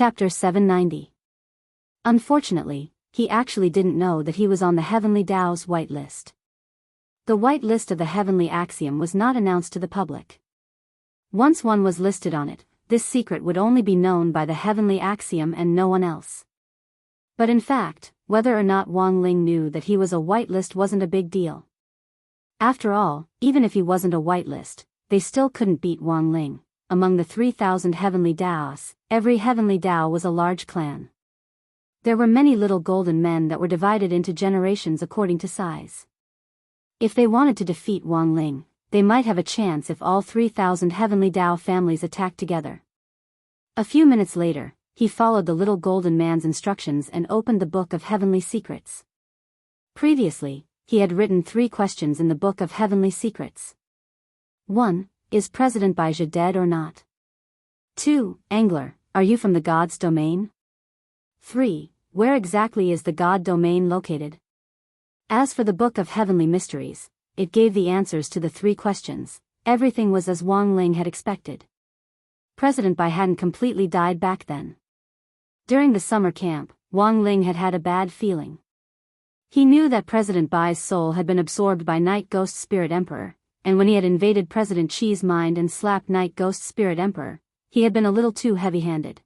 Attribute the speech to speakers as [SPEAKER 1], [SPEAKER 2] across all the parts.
[SPEAKER 1] Chapter 790. Unfortunately, he actually didn't know that he was on the Heavenly Tao's whitelist. The whitelist of the Heavenly Axiom was not announced to the public. Once one was listed on it, this secret would only be known by the Heavenly Axiom and no one else. But in fact, whether or not Wang Ling knew that he was a whitelist wasn't a big deal. After all, even if he wasn't a whitelist, they still couldn't beat Wang Ling. Among the 3,000 Heavenly Taos, every Heavenly Tao was a large clan. There were many little golden men that were divided into generations according to size. If they wanted to defeat Wang Ling, they might have a chance if all 3,000 Heavenly Tao families attacked together. A few minutes later, he followed the little golden man's instructions and opened the Book of Heavenly Secrets. Previously, he had written 3 questions in the Book of Heavenly Secrets. 1. Is President Baizha dead or not? 2. Angler, are you from the God's domain? 3. Where exactly is the God domain located? As for the Book of Heavenly Mysteries, it gave the answers to the 3 questions. Everything was as Wang Ling had expected. President Bai hadn't completely died back then. During the summer camp, Wang Ling had had a bad feeling. He knew that President Bai's soul had been absorbed by Night Ghost Spirit Emperor, and when he had invaded President Chi's mind and slapped Night Ghost Spirit Emperor, he had been a little too heavy-handed.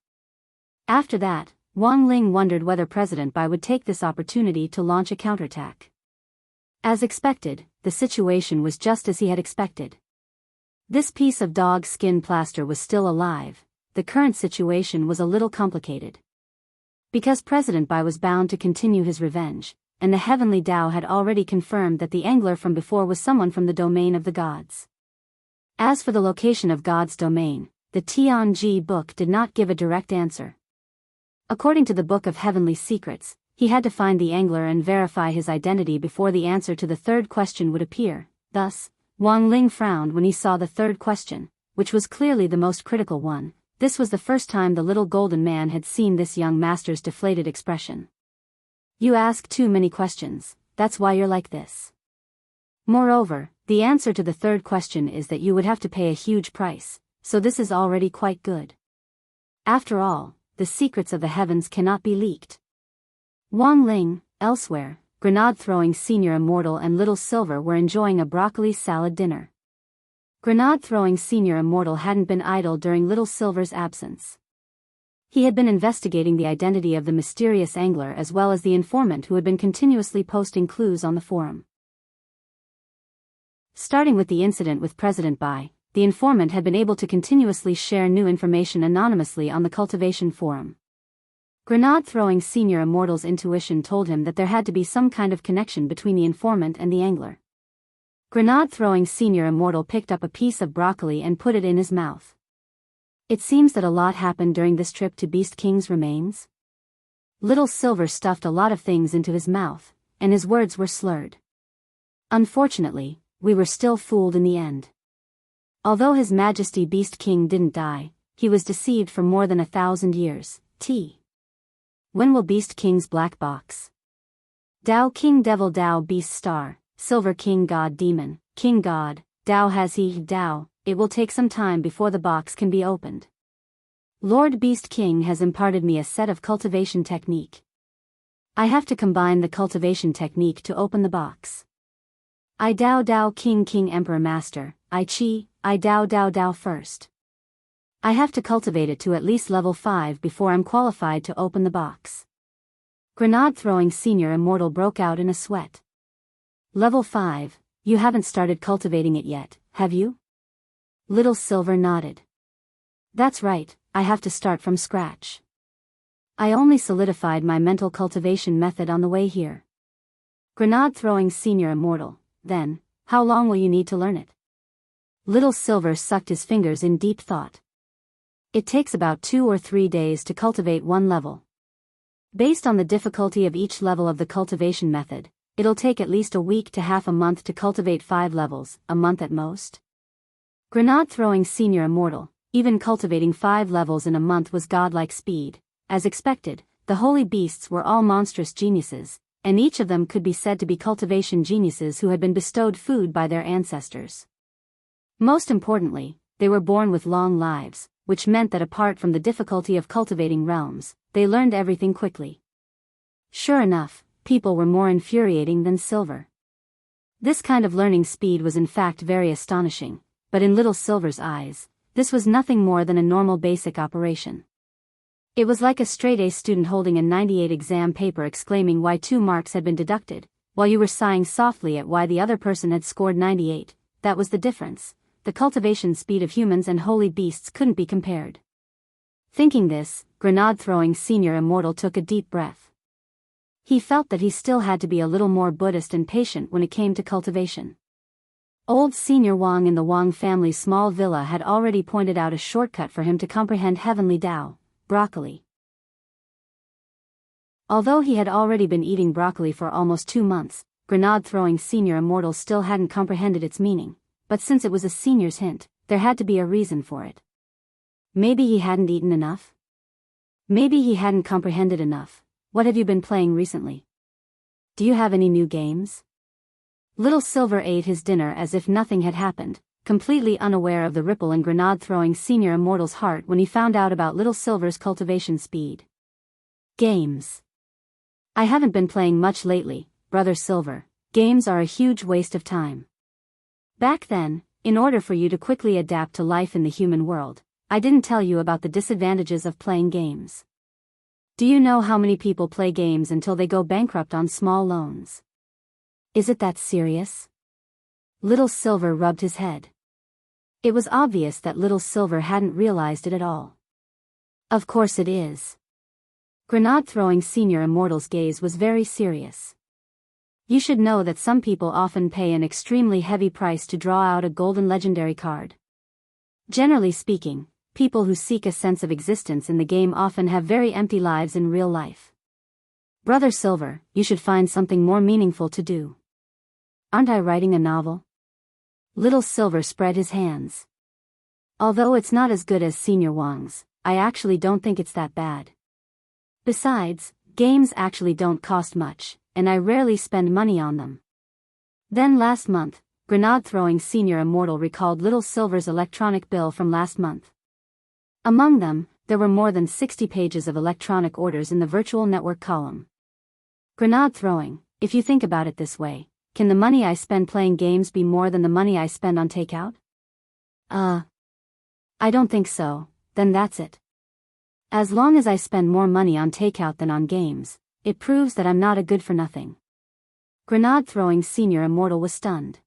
[SPEAKER 1] After that, Wang Ling wondered whether President Bai would take this opportunity to launch a counterattack. As expected, the situation was just as he had expected. This piece of dog skin plaster was still alive. The current situation was a little complicated. Because President Bai was bound to continue his revenge, and the Heavenly Tao had already confirmed that the angler from before was someone from the domain of the gods. As for the location of God's domain, the Tianji book did not give a direct answer. According to the Book of Heavenly Secrets, he had to find the angler and verify his identity before the answer to the 3rd question would appear. Thus, Wang Ling frowned when he saw the 3rd question, which was clearly the most critical one. This was the first time the little golden man had seen this young master's deflated expression. You ask too many questions, that's why you're like this. Moreover, the answer to the 3rd question is that you would have to pay a huge price, so this is already quite good. After all, the secrets of the heavens cannot be leaked. Wang Ling, elsewhere, Grenade-throwing Senior Immortal and Little Silver were enjoying a broccoli salad dinner. Grenade-throwing Senior Immortal hadn't been idle during Little Silver's absence. He had been investigating the identity of the mysterious angler as well as the informant who had been continuously posting clues on the forum. Starting with the incident with President Bai, the informant had been able to continuously share new information anonymously on the cultivation forum. Grenade-throwing Senior Immortal's intuition told him that there had to be some kind of connection between the informant and the angler. Grenade-throwing Senior Immortal picked up a piece of broccoli and put it in his mouth. It seems that a lot happened during this trip to Beast King's remains. Little Silver stuffed a lot of things into his mouth, and his words were slurred. Unfortunately, we were still fooled in the end. Although His Majesty Beast King didn't die, he was deceived for more than 1,000 years. When will Beast King's black box? Tao King Devil Tao Beast Star, Silver King God Demon, King God, Tao has he Tao, it will take some time before the box can be opened. Lord Beast King has imparted me a set of cultivation technique. I have to combine the cultivation technique to open the box. I Tao Tao King King Emperor Master, I Tao Tao Tao first. I have to cultivate it to at least level 5 before I'm qualified to open the box. Grenade-throwing Senior Immortal broke out in a sweat. Level 5, you haven't started cultivating it yet, have you? Little Silver nodded. That's right, I have to start from scratch. I only solidified my mental cultivation method on the way here. Grenade-throwing Senior Immortal, then, how long will you need to learn it? Little Silver sucked his fingers in deep thought. It takes about 2 or 3 days to cultivate one level. Based on the difficulty of each level of the cultivation method, it'll take at least a week to half a month to cultivate 5 levels, a month at most. Grenade-throwing Senior Immortal, even cultivating 5 levels in a month was godlike speed. As expected, the holy beasts were all monstrous geniuses, and each of them could be said to be cultivation geniuses who had been bestowed food by their ancestors. Most importantly, they were born with long lives, which meant that apart from the difficulty of cultivating realms, they learned everything quickly. Sure enough, people were more infuriating than Silver. This kind of learning speed was in fact very astonishing, but in little Silver's eyes, this was nothing more than a normal basic operation. It was like a straight-A student holding a 98 exam paper exclaiming why 2 marks had been deducted, while you were sighing softly at why the other person had scored 98. That was the difference. The cultivation speed of humans and holy beasts couldn't be compared. Thinking this, grenade-throwing senior immortal took a deep breath. He felt that he still had to be a little more Buddhist and patient when it came to cultivation. Old Senior Wang in the Wang family's small villa had already pointed out a shortcut for him to comprehend heavenly Tao, broccoli. Although he had already been eating broccoli for almost 2 months, grenade-throwing senior immortal still hadn't comprehended its meaning, but since it was a senior's hint, there had to be a reason for it. Maybe he hadn't eaten enough? Maybe he hadn't comprehended enough. What have you been playing recently? Do you have any new games? Little Silver ate his dinner as if nothing had happened, completely unaware of the ripple in grenade-throwing senior immortal's heart when he found out about Little Silver's cultivation speed. Games. I haven't been playing much lately, Brother Silver. Games are a huge waste of time. Back then, in order for you to quickly adapt to life in the human world, I didn't tell you about the disadvantages of playing games. Do you know how many people play games until they go bankrupt on small loans? Is it that serious? Little Silver rubbed his head. It was obvious that Little Silver hadn't realized it at all. Of course it is. Grenade-throwing senior immortal's gaze was very serious. You should know that some people often pay an extremely heavy price to draw out a golden legendary card. Generally speaking, people who seek a sense of existence in the game often have very empty lives in real life. Brother Silver, you should find something more meaningful to do. Aren't I writing a novel? Little Silver spread his hands. Although it's not as good as Senior Wang's, I actually don't think it's that bad. Besides, games actually don't cost much, and I rarely spend money on them. Then last month, grenade-throwing senior immortal recalled Little Silver's electronic bill from last month. Among them, there were more than 60 pages of electronic orders in the virtual network column. Grenade-throwing, if you think about it this way, can the money I spend playing games be more than the money I spend on takeout? I don't think so. Then that's it. As long as I spend more money on takeout than on games, it proves that I'm not a good-for-nothing. Grenade-throwing senior immortal was stunned.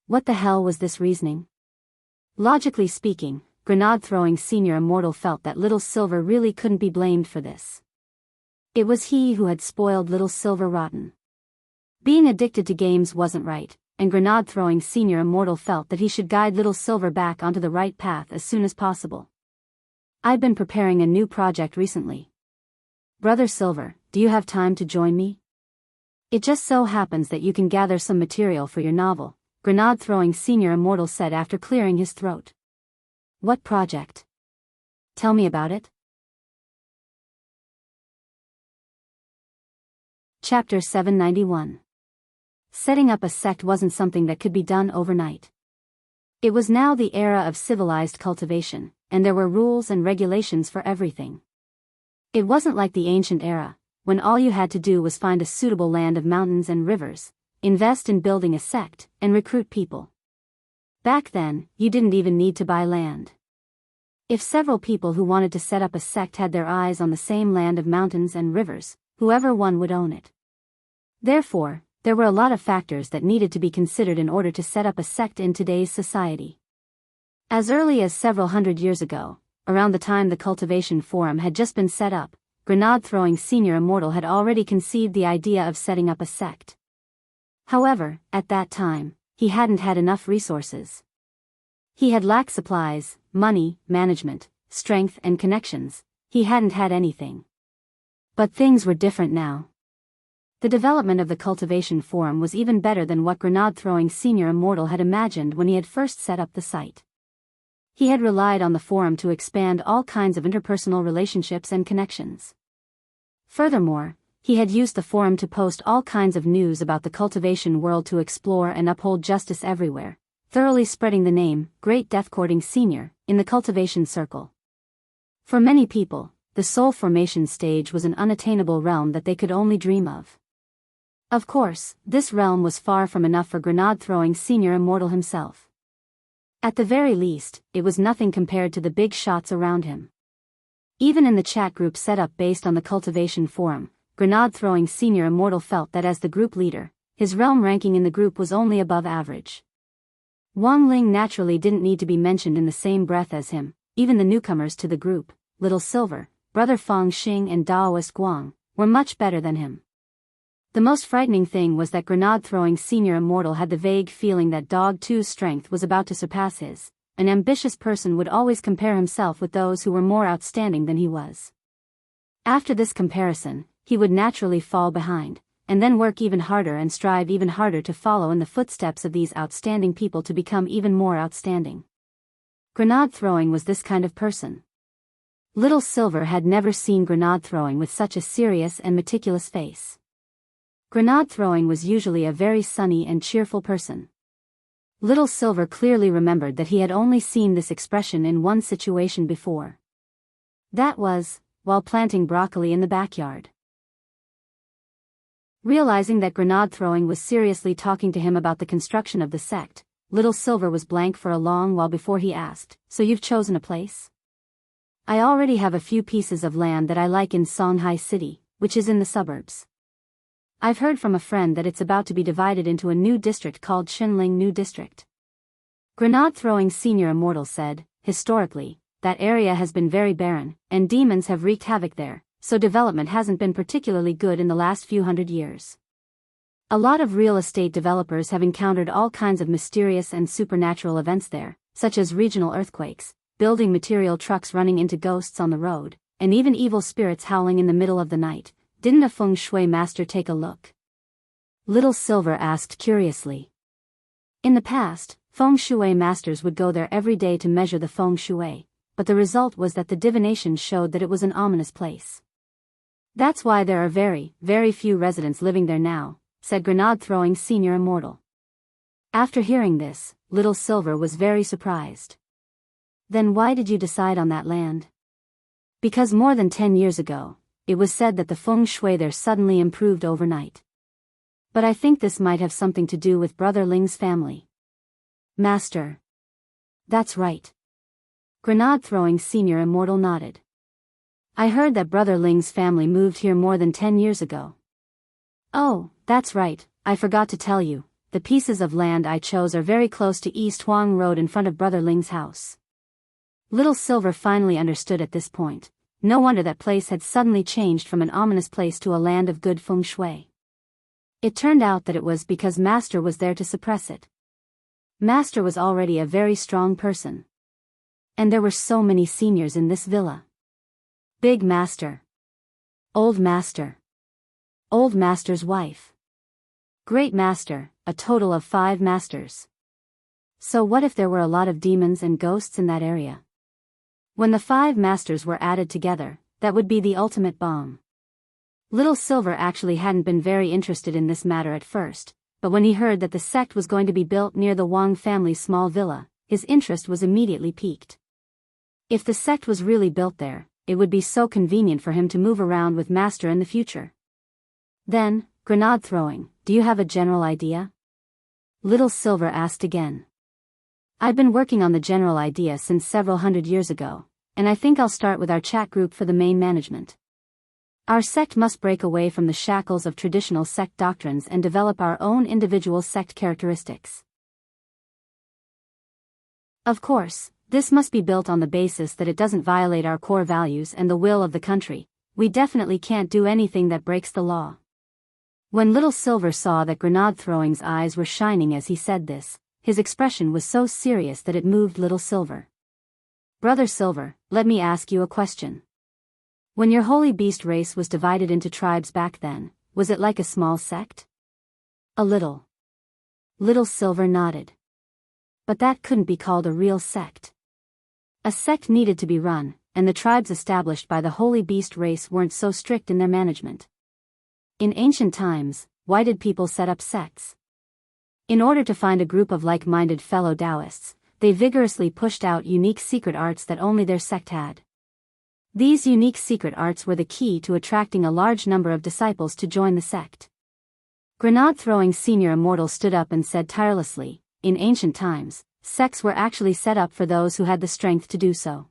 [SPEAKER 1] What the hell was this reasoning? Logically speaking, grenade-throwing senior immortal felt that Little Silver really couldn't be blamed for this. It was he who had spoiled Little Silver rotten. Being addicted to games wasn't right, and grenade-throwing senior immortal felt that he should guide Little Silver back onto the right path as soon as possible. I've been preparing a new project recently. Brother Silver, do you have time to join me? It just so happens that you can gather some material for your novel, grenade-throwing senior immortal said after clearing his throat. What project? Tell me about it. Chapter 791. Setting up a sect wasn't something that could be done overnight. It was now the era of civilized cultivation, and there were rules and regulations for everything. It wasn't like the ancient era, when all you had to do was find a suitable land of mountains and rivers, invest in building a sect, and recruit people. Back then, you didn't even need to buy land. If several people who wanted to set up a sect had their eyes on the same land of mountains and rivers, whoever won would own it. Therefore, there were a lot of factors that needed to be considered in order to set up a sect in today's society. As early as several hundred years ago, around the time the Cultivation Forum had just been set up, grenade-throwing senior immortal had already conceived the idea of setting up a sect. However, at that time, he hadn't had enough resources. He had lacked supplies, money, management, strength and connections. He hadn't had anything. But things were different now. The development of the Cultivation Forum was even better than what grenade-throwing senior immortal had imagined when he had first set up the site. He had relied on the forum to expand all kinds of interpersonal relationships and connections. Furthermore, he had used the forum to post all kinds of news about the cultivation world to explore and uphold justice everywhere, thoroughly spreading the name, Great Death-Courting Senior, in the cultivation circle. For many people, the soul formation stage was an unattainable realm that they could only dream of. Of course, this realm was far from enough for grenade-throwing Senior Immortal himself. At the very least, it was nothing compared to the big shots around him. Even in the chat group set up based on the cultivation forum, grenade-throwing Senior Immortal felt that as the group leader, his realm ranking in the group was only above average. Wang Ling naturally didn't need to be mentioned in the same breath as him. Even the newcomers to the group, Little Silver, Brother Feng Xing and Daoist Guang, were much better than him. The most frightening thing was that grenade-throwing Senior Immortal had the vague feeling that Dog 2's strength was about to surpass his. An ambitious person would always compare himself with those who were more outstanding than he was. After this comparison, he would naturally fall behind, and then work even harder and strive even harder to follow in the footsteps of these outstanding people to become even more outstanding. Grenade throwing was this kind of person. Little Silver had never seen grenade throwing with such a serious and meticulous face. Grenade throwing was usually a very sunny and cheerful person. Little Silver clearly remembered that he had only seen this expression in one situation before. That was, while planting broccoli in the backyard. Realizing that grenade throwing was seriously talking to him about the construction of the sect, Little Silver was blank for a long while before he asked, "So you've chosen a place?" "I already have a few pieces of land that I like in Songhai City, which is in the suburbs. I've heard from a friend that it's about to be divided into a new district called Xinling New District." Grenade-throwing Senior Immortal said, "Historically, that area has been very barren, and demons have wreaked havoc there, so development hasn't been particularly good in the last few hundred years. A lot of real estate developers have encountered all kinds of mysterious and supernatural events there, such as regional earthquakes, building material trucks running into ghosts on the road, and even evil spirits howling in the middle of the night. Didn't a feng shui master take a look?" Little Silver asked curiously. In the past, feng shui masters would go there every day to measure the feng shui, but the result was that the divination showed that it was an ominous place. "That's why there are very, very few residents living there now," said grenade-throwing Senior Immortal. After hearing this, Little Silver was very surprised. "Then why did you decide on that land?" "Because more than 10 years ago, it was said that the feng shui there suddenly improved overnight. But I think this might have something to do with Brother Ling's family." "Master." "That's right." Grenade-throwing Senior Immortal nodded. "I heard that Brother Ling's family moved here more than 10 years ago." "Oh, that's right, I forgot to tell you, the pieces of land I chose are very close to East Huang Road in front of Brother Ling's house." Little Silver finally understood at this point. No wonder that place had suddenly changed from an ominous place to a land of good feng shui. It turned out that it was because Master was there to suppress it. Master was already a very strong person. And there were so many seniors in this villa. Big Master. Old Master. Old Master's wife. Great Master, a total of 5 masters. So what if there were a lot of demons and ghosts in that area? When the 5 masters were added together, that would be the ultimate bomb. Little Silver actually hadn't been very interested in this matter at first, but when he heard that the sect was going to be built near the Wang family's small villa, his interest was immediately piqued. If the sect was really built there, it would be so convenient for him to move around with Master in the future. "Then, grenade throwing, do you have a general idea?" Little Silver asked again. "I've been working on the general idea since several hundred years ago, and I think I'll start with our chat group for the main management. Our sect must break away from the shackles of traditional sect doctrines and develop our own individual sect characteristics. Of course, this must be built on the basis that it doesn't violate our core values and the will of the country. We definitely can't do anything that breaks the law." When Little Silver saw that grenade-throwing's eyes were shining as he said this, his expression was so serious that it moved Little Silver. "Brother Silver, let me ask you a question. When your holy beast race was divided into tribes back then, was it like a small sect?" "A little." Little Silver nodded. "But that couldn't be called a real sect. A sect needed to be run, and the tribes established by the holy beast race weren't so strict in their management. In ancient times, why did people set up sects? In order to find a group of like-minded fellow Taoists, they vigorously pushed out unique secret arts that only their sect had. These unique secret arts were the key to attracting a large number of disciples to join the sect. Grenade-throwing senior immortal stood up and said tirelessly, in ancient times, sects were actually set up for those who had the strength to do so.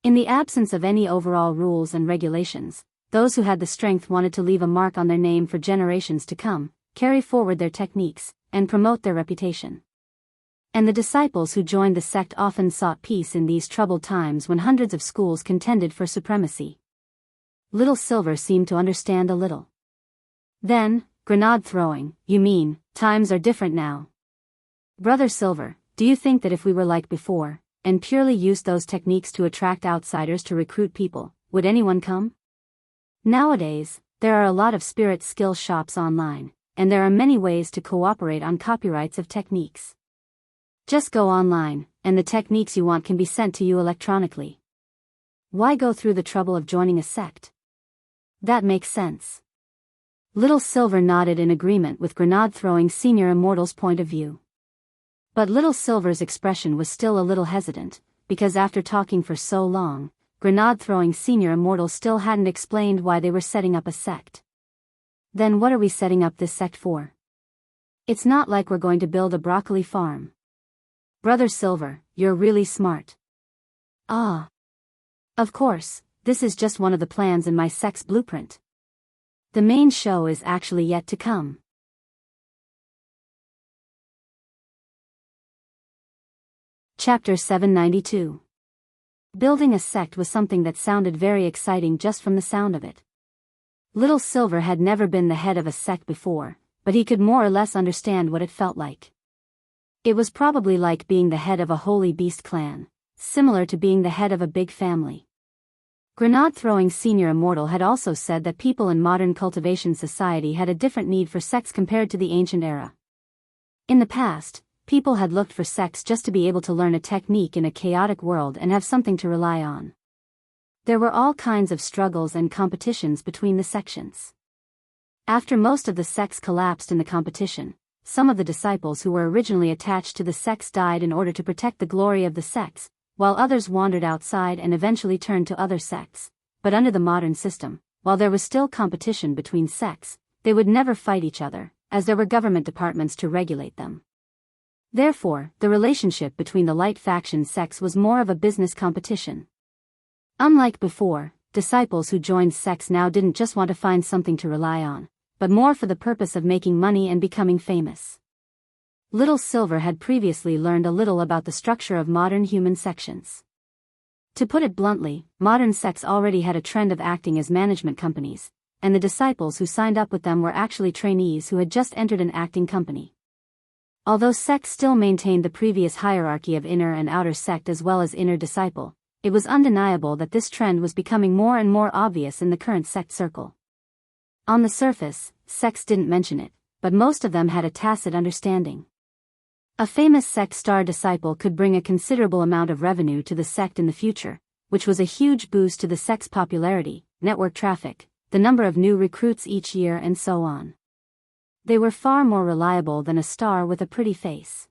[SPEAKER 1] In the absence of any overall rules and regulations, those who had the strength wanted to leave a mark on their name for generations to come, carry forward their techniques, and promote their reputation. And the disciples who joined the sect often sought peace in these troubled times when hundreds of schools contended for supremacy. Little Silver seemed to understand a little. Then, grenade throwing, you mean, times are different now. Brother Silver, do you think that if we were like before, and purely used those techniques to attract outsiders to recruit people, would anyone come? Nowadays, there are a lot of spirit skill shops online, and there are many ways to cooperate on copyrights of techniques. Just go online, and the techniques you want can be sent to you electronically. Why go through the trouble of joining a sect? That makes sense. Little Silver nodded in agreement with grenade-throwing senior immortal's point of view. But Little Silver's expression was still a little hesitant, because after talking for so long, grenade-throwing senior immortal still hadn't explained why they were setting up a sect. Then what are we setting up this sect for? It's not like we're going to build a broccoli farm. Brother Silver, you're really smart. Ah. Of course, this is just one of the plans in my sect's blueprint. The main show is actually yet to come. Chapter 792. Building a sect was something that sounded very exciting just from the sound of it. Little Silver had never been the head of a sect before, but he could more or less understand what it felt like. It was probably like being the head of a holy beast clan, similar to being the head of a big family. Grenade-throwing senior immortal had also said that people in modern cultivation society had a different need for sects compared to the ancient era. In the past, people had looked for sects just to be able to learn a technique in a chaotic world and have something to rely on. There were all kinds of struggles and competitions between the sections. After most of the sects collapsed in the competition, some of the disciples who were originally attached to the sects died in order to protect the glory of the sects, while others wandered outside and eventually turned to other sects. But under the modern system, while there was still competition between sects, they would never fight each other, as there were government departments to regulate them. Therefore, the relationship between the light faction sects was more of a business competition. Unlike before, disciples who joined sects now didn't just want to find something to rely on, but more for the purpose of making money and becoming famous. Little Silver had previously learned a little about the structure of modern human sections. To put it bluntly, modern sects already had a trend of acting as management companies, and the disciples who signed up with them were actually trainees who had just entered an acting company. Although sects still maintained the previous hierarchy of inner and outer sect as well as inner disciple, it was undeniable that this trend was becoming more and more obvious in the current sect circle. On the surface, sects didn't mention it, but most of them had a tacit understanding. A famous sect star disciple could bring a considerable amount of revenue to the sect in the future, which was a huge boost to the sect's popularity, network traffic, the number of new recruits each year and so on. They were far more reliable than a star with a pretty face.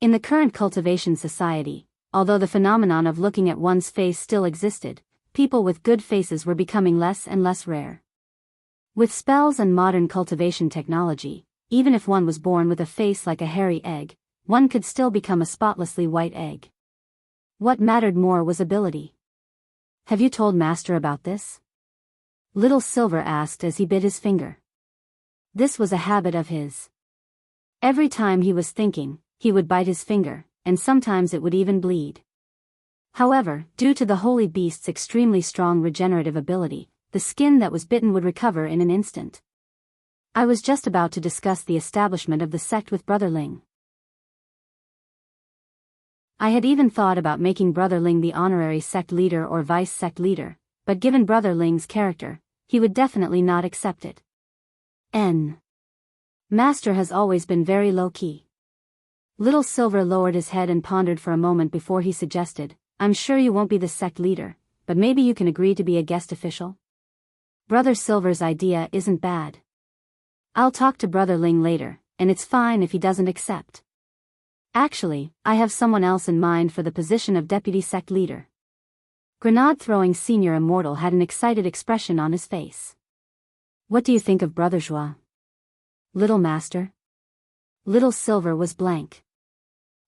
[SPEAKER 1] In the current cultivation society, although the phenomenon of looking at one's face still existed, people with good faces were becoming less and less rare. With spells and modern cultivation technology, even if one was born with a face like a hairy egg, one could still become a spotlessly white egg. What mattered more was ability. Have you told Master about this? Little Silver asked as he bit his finger. This was a habit of his. Every time he was thinking, he would bite his finger, and sometimes it would even bleed. However, due to the holy beast's extremely strong regenerative ability, the skin that was bitten would recover in an instant. I was just about to discuss the establishment of the sect with Brother Ling. I had even thought about making Brother Ling the honorary sect leader or vice sect leader, but given Brother Ling's character, he would definitely not accept it. Master has always been very low-key. Little Silver lowered his head and pondered for a moment before he suggested, I'm sure you won't be the sect leader, but maybe you can agree to be a guest official? Brother Silver's idea isn't bad. I'll talk to Brother Ling later, and it's fine if he doesn't accept. Actually, I have someone else in mind for the position of deputy sect leader. Grenade-throwing senior immortal had an excited expression on his face. What do you think of Brother Joie? Little Master? Little Silver was blank.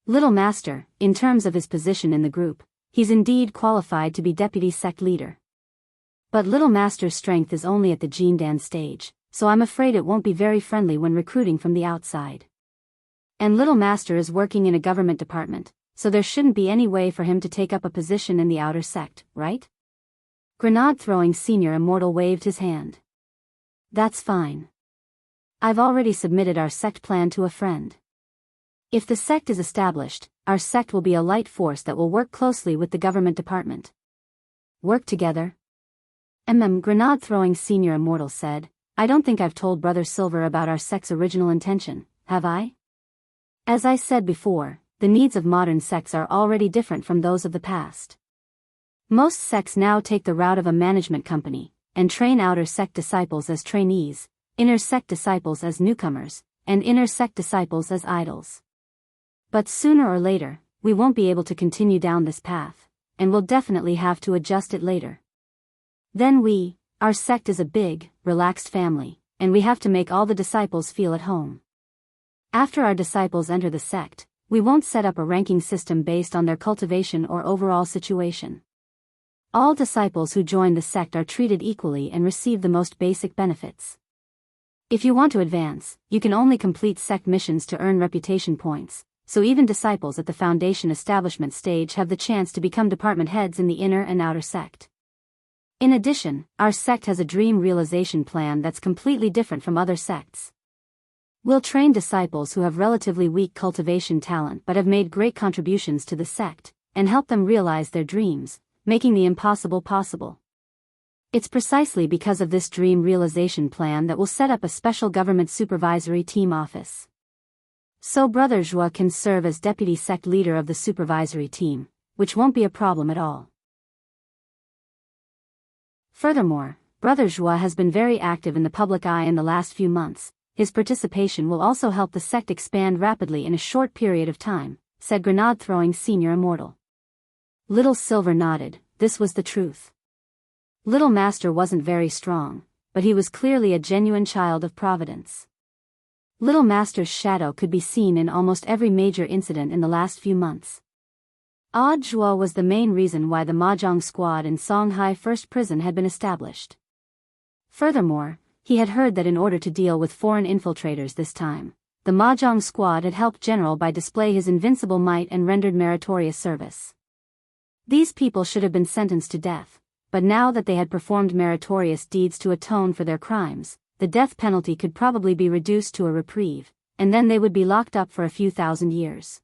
[SPEAKER 1] Little Master, in terms of his position in the group, he's indeed qualified to be deputy sect leader. But Little Master's strength is only at the Jindan stage, so I'm afraid it won't be very friendly when recruiting from the outside. And Little Master is working in a government department, so there shouldn't be any way for him to take up a position in the outer sect, right? Grenade-throwing senior immortal waved his hand. That's fine. I've already submitted our sect plan to a friend. If the sect is established, our sect will be a light force that will work closely with the government department. Work together? Grenade-throwing senior immortal said, I don't think I've told Brother Silver about our sect's original intention, have I? As I said before, the needs of modern sects are already different from those of the past. Most sects now take the route of a management company, and train outer sect disciples as trainees, inner sect disciples as newcomers, and inner sect disciples as idols. But sooner or later, we won't be able to continue down this path, and we'll definitely have to adjust it later. Then our sect is a big, relaxed family, and we have to make all the disciples feel at home. After our disciples enter the sect, we won't set up a ranking system based on their cultivation or overall situation. All disciples who join the sect are treated equally and receive the most basic benefits. If you want to advance, you can only complete sect missions to earn reputation points, so even disciples at the foundation establishment stage have the chance to become department heads in the inner and outer sect. In addition, our sect has a dream realization plan that's completely different from other sects. We'll train disciples who have relatively weak cultivation talent but have made great contributions to the sect, and help them realize their dreams, making the impossible possible. It's precisely because of this dream realization plan that we'll set up a special government supervisory team office. So Brother Joie can serve as deputy sect leader of the supervisory team, which won't be a problem at all. Furthermore, Brother Joie has been very active in the public eye in the last few months. His participation will also help the sect expand rapidly in a short period of time, said Grenade-throwing senior immortal. Little Silver nodded. This was the truth. Little Master wasn't very strong, but he was clearly a genuine child of Providence. Little Master's shadow could be seen in almost every major incident in the last few months. Joie was the main reason why the Mahjong squad in Songhai First Prison had been established. Furthermore, he had heard that in order to deal with foreign infiltrators this time, the Mahjong squad had helped General Bai display his invincible might and rendered meritorious service. These people should have been sentenced to death, but now that they had performed meritorious deeds to atone for their crimes, the death penalty could probably be reduced to a reprieve, and then they would be locked up for a few thousand years.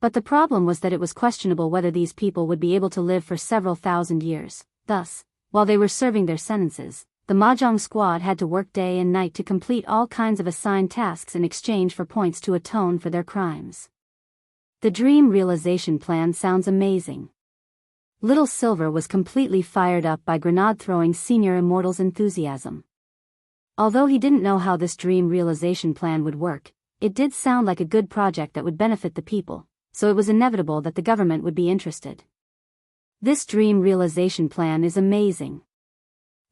[SPEAKER 1] But the problem was that it was questionable whether these people would be able to live for several thousand years. Thus, while they were serving their sentences, the Mahjong squad had to work day and night to complete all kinds of assigned tasks in exchange for points to atone for their crimes. The dream realization plan sounds amazing. Little Silver was completely fired up by Grenade-throwing senior immortal's enthusiasm. Although he didn't know how this dream realization plan would work, it did sound like a good project that would benefit the people, so it was inevitable that the government would be interested. This dream realization plan is amazing.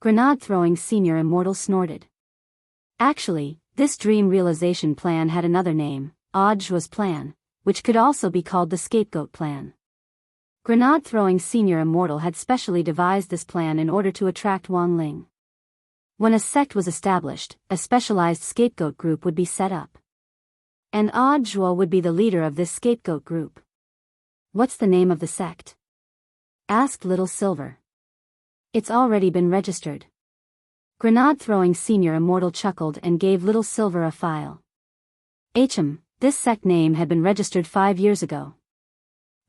[SPEAKER 1] Grenade-throwing senior immortal snorted. Actually, this dream realization plan had another name, Joie's plan, which could also be called the scapegoat plan. Grenade-throwing senior immortal had specially devised this plan in order to attract Wang Ling. When a sect was established, a specialized scapegoat group would be set up. And Joie would be the leader of this scapegoat group. What's the name of the sect? Asked Little Silver. It's already been registered. Grenade-throwing senior immortal chuckled and gave Little Silver a file. This sect name had been registered 5 years ago.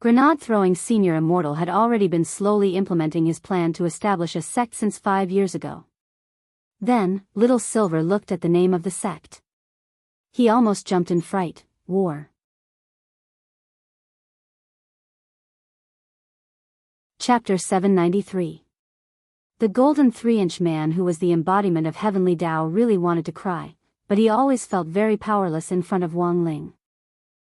[SPEAKER 1] Grenade-throwing senior immortal had already been slowly implementing his plan to establish a sect since 5 years ago. Then, Little Silver looked at the name of the sect. He almost jumped in fright. War. Chapter 793. The golden 3-inch man who was the embodiment of heavenly Tao really wanted to cry, but he always felt very powerless in front of Wang Ling.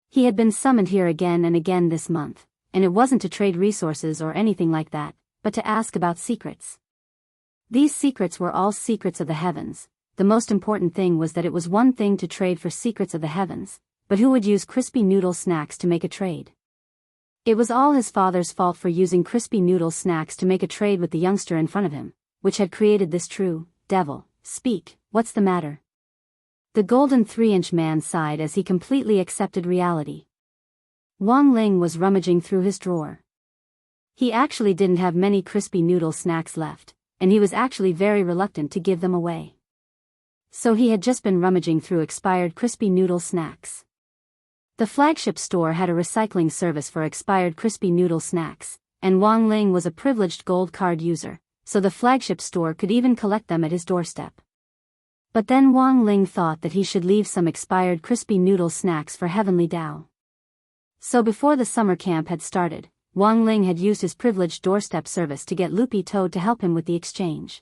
[SPEAKER 1] He had been summoned here again and again this month, and it wasn't to trade resources or anything like that, but to ask about secrets. These secrets were all secrets of the heavens. The most important thing was that it was one thing to trade for secrets of the heavens, but who would use crispy noodle snacks to make a trade? It was all his father's fault for using crispy noodle snacks to make a trade with the youngster in front of him, which had created this true devil. Speak, what's the matter? The golden 3-inch man sighed as he completely accepted reality. Wang Ling was rummaging through his drawer. He actually didn't have many crispy noodle snacks left, and he was actually very reluctant to give them away. So he had just been rummaging through expired crispy noodle snacks. The flagship store had a recycling service for expired crispy noodle snacks, and Wang Ling was a privileged gold card user, so the flagship store could even collect them at his doorstep. But then Wang Ling thought that he should leave some expired crispy noodle snacks for Heavenly Dao. So before the summer camp had started, Wang Ling had used his privileged doorstep service to get Loopy Toad to help him with the exchange.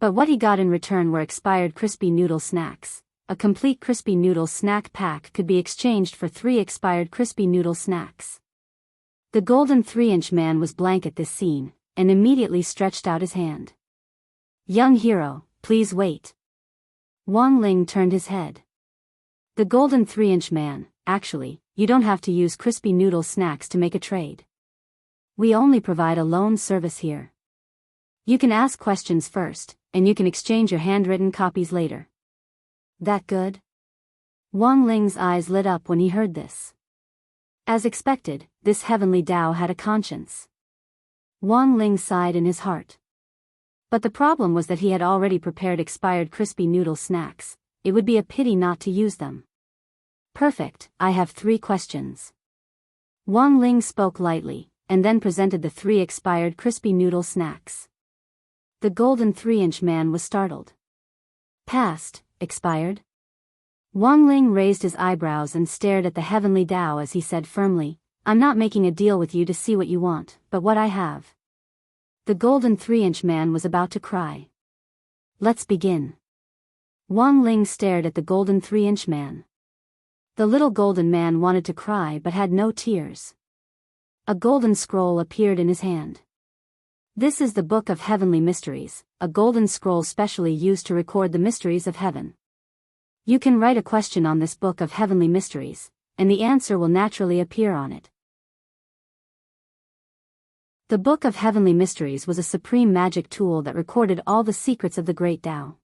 [SPEAKER 1] But what he got in return were expired crispy noodle snacks. A complete crispy noodle snack pack could be exchanged for 3 expired crispy noodle snacks. The golden 3-inch man was blank at this scene, and immediately stretched out his hand. Young hero, please wait. Wang Ling turned his head. The golden 3-inch man, actually, you don't have to use crispy noodle snacks to make a trade. We only provide a loan service here. You can ask questions first, and you can exchange your handwritten copies later. That good? Wang Ling's eyes lit up when he heard this. As expected, this Heavenly Dao had a conscience. Wang Ling sighed in his heart. But the problem was that he had already prepared expired crispy noodle snacks. It would be a pity not to use them. Perfect, I have 3 questions. Wang Ling spoke lightly, and then presented the 3 expired crispy noodle snacks. The golden 3-inch man was startled. Past, expired? Wang Ling raised his eyebrows and stared at the Heavenly Dao as he said firmly, I'm not making a deal with you to see what you want, but what I have. The golden 3-inch man was about to cry. Let's begin. Wang Ling stared at the golden 3-inch man. The little golden man wanted to cry but had no tears. A golden scroll appeared in his hand. This is the Book of Heavenly Mysteries, a golden scroll specially used to record the mysteries of heaven. You can write a question on this Book of Heavenly Mysteries, and the answer will naturally appear on it. The Book of Heavenly Mysteries was a supreme magic tool that recorded all the secrets of the Great Tao.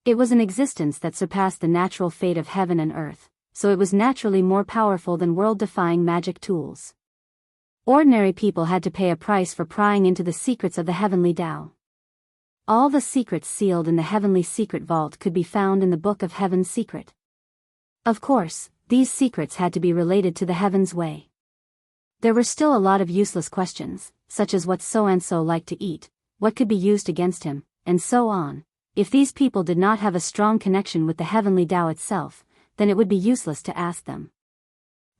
[SPEAKER 1] It was an existence that surpassed the natural fate of heaven and earth, so it was naturally more powerful than world-defying magic tools. Ordinary people had to pay a price for prying into the secrets of the Heavenly Tao. All the secrets sealed in the Heavenly Secret Vault could be found in the Book of Heaven's Secret. Of course, these secrets had to be related to the Heaven's Way. There were still a lot of useless questions, such as what so-and-so liked to eat, what could be used against him, and so on. If these people did not have a strong connection with the Heavenly Tao itself, then it would be useless to ask them.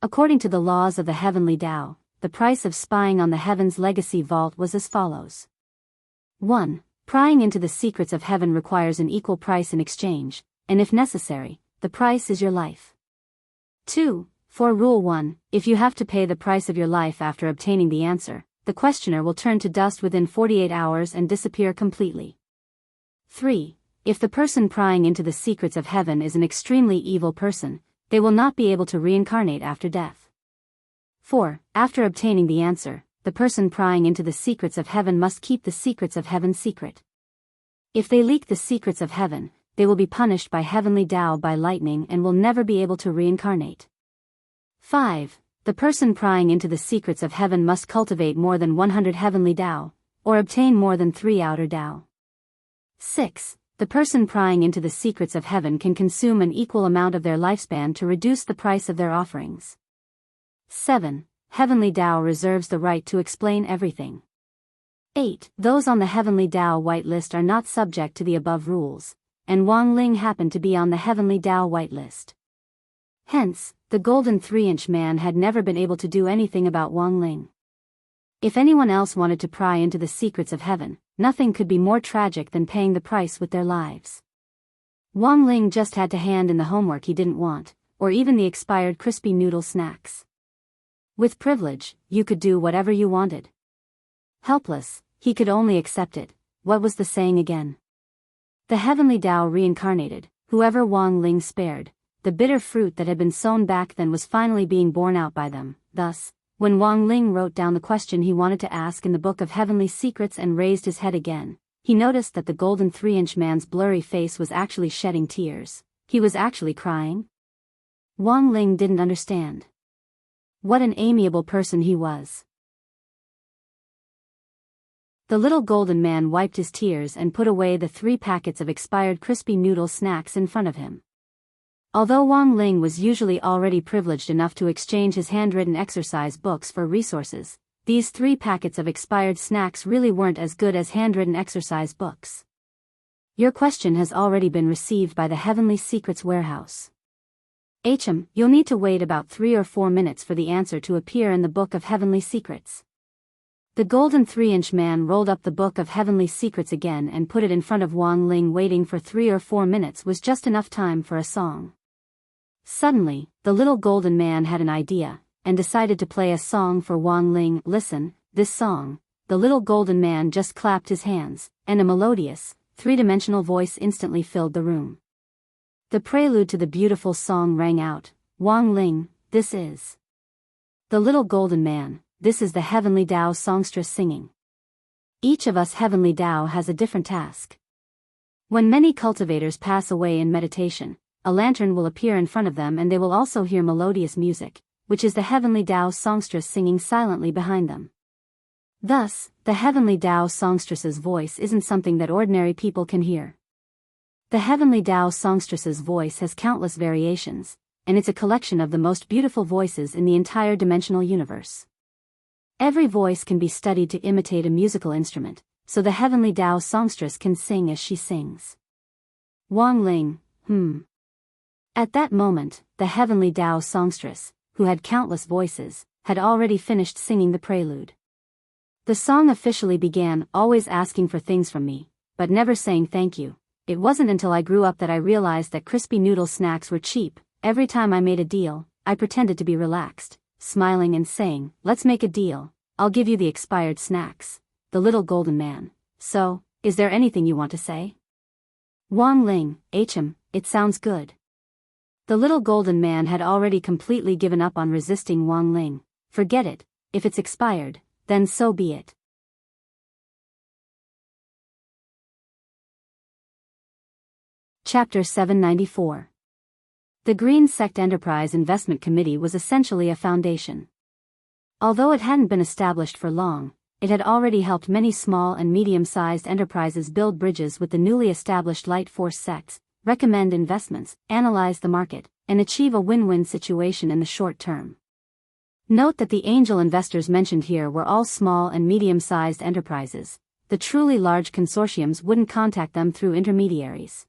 [SPEAKER 1] According to the laws of the Heavenly Tao, the price of spying on the Heaven's Legacy Vault was as follows. 1. Prying into the secrets of heaven requires an equal price in exchange, and if necessary, the price is your life. 2. For Rule 1, if you have to pay the price of your life after obtaining the answer, the questioner will turn to dust within 48 hours and disappear completely. 3. If the person prying into the secrets of heaven is an extremely evil person, they will not be able to reincarnate after death. 4. After obtaining the answer, the person prying into the secrets of heaven must keep the secrets of heaven secret. If they leak the secrets of heaven, they will be punished by Heavenly Tao by lightning and will never be able to reincarnate. 5. The person prying into the secrets of heaven must cultivate more than 100 Heavenly Tao, or obtain more than 3 outer Tao. 6. The person prying into the secrets of heaven can consume an equal amount of their lifespan to reduce the price of their offerings. 7. Heavenly Tao reserves the right to explain everything. 8. Those on the Heavenly Tao whitelist are not subject to the above rules, and Wang Ling happened to be on the Heavenly Tao whitelist. Hence, the golden 3-inch man had never been able to do anything about Wang Ling. If anyone else wanted to pry into the secrets of heaven, nothing could be more tragic than paying the price with their lives. Wang Ling just had to hand in the homework he didn't want, or even the expired crispy noodle snacks. With privilege, you could do whatever you wanted. Helpless, he could only accept it. What was the saying again? The heavenly Tao reincarnated, whoever Wang Ling spared. The bitter fruit that had been sown back then was finally being borne out by them. Thus, when Wang Ling wrote down the question he wanted to ask in the Book of Heavenly Secrets and raised his head again, he noticed that the golden 3-inch man's blurry face was actually shedding tears. He was actually crying. Wang Ling didn't understand. What an amiable person he was. The little golden man wiped his tears and put away the 3 packets of expired crispy noodle snacks in front of him. Although Wang Ling was usually already privileged enough to exchange his handwritten exercise books for resources, these 3 packets of expired snacks really weren't as good as handwritten exercise books. Your question has already been received by the Heavenly Secrets warehouse. You'll need to wait about 3 or 4 minutes for the answer to appear in the Book of Heavenly Secrets. The golden 3-inch man rolled up the Book of Heavenly Secrets again and put it in front of Wang Ling. Waiting for 3 or 4 minutes was just enough time for a song. Suddenly, the little golden man had an idea, and decided to play a song for Wang Ling. Listen, this song. The little golden man just clapped his hands, and a melodious, 3-dimensional voice instantly filled the room. The prelude to the beautiful song rang out. Wang Ling, this is the little golden man, this is the Heavenly Tao songstress singing. Each of us Heavenly Tao has a different task. When many cultivators pass away in meditation, a lantern will appear in front of them and they will also hear melodious music, which is the Heavenly Tao songstress singing silently behind them. Thus, the Heavenly Tao songstress's voice isn't something that ordinary people can hear. The Heavenly Tao songstress's voice has countless variations, and it's a collection of the most beautiful voices in the entire dimensional universe. Every voice can be studied to imitate a musical instrument, so the Heavenly Tao songstress can sing as she sings. Wang Ling, At that moment, the Heavenly Tao songstress, who had countless voices, had already finished singing the prelude. The song officially began, always asking for things from me, but never saying thank you. It wasn't until I grew up that I realized that crispy noodle snacks were cheap. Every time I made a deal, I pretended to be relaxed, smiling and saying, let's make a deal, I'll give you the expired snacks. The little golden man. So, is there anything you want to say? Wang Ling, it sounds good. The little golden man had already completely given up on resisting Wang Ling. Forget it, if it's expired, then so be it. Chapter 794. The Green Sect Enterprise Investment Committee was essentially a foundation. Although it hadn't been established for long, it had already helped many small and medium-sized enterprises build bridges with the newly established Light Force sects, recommend investments, analyze the market, and achieve a win-win situation in the short term. Note that the angel investors mentioned here were all small and medium-sized enterprises. The truly large consortiums wouldn't contact them through intermediaries.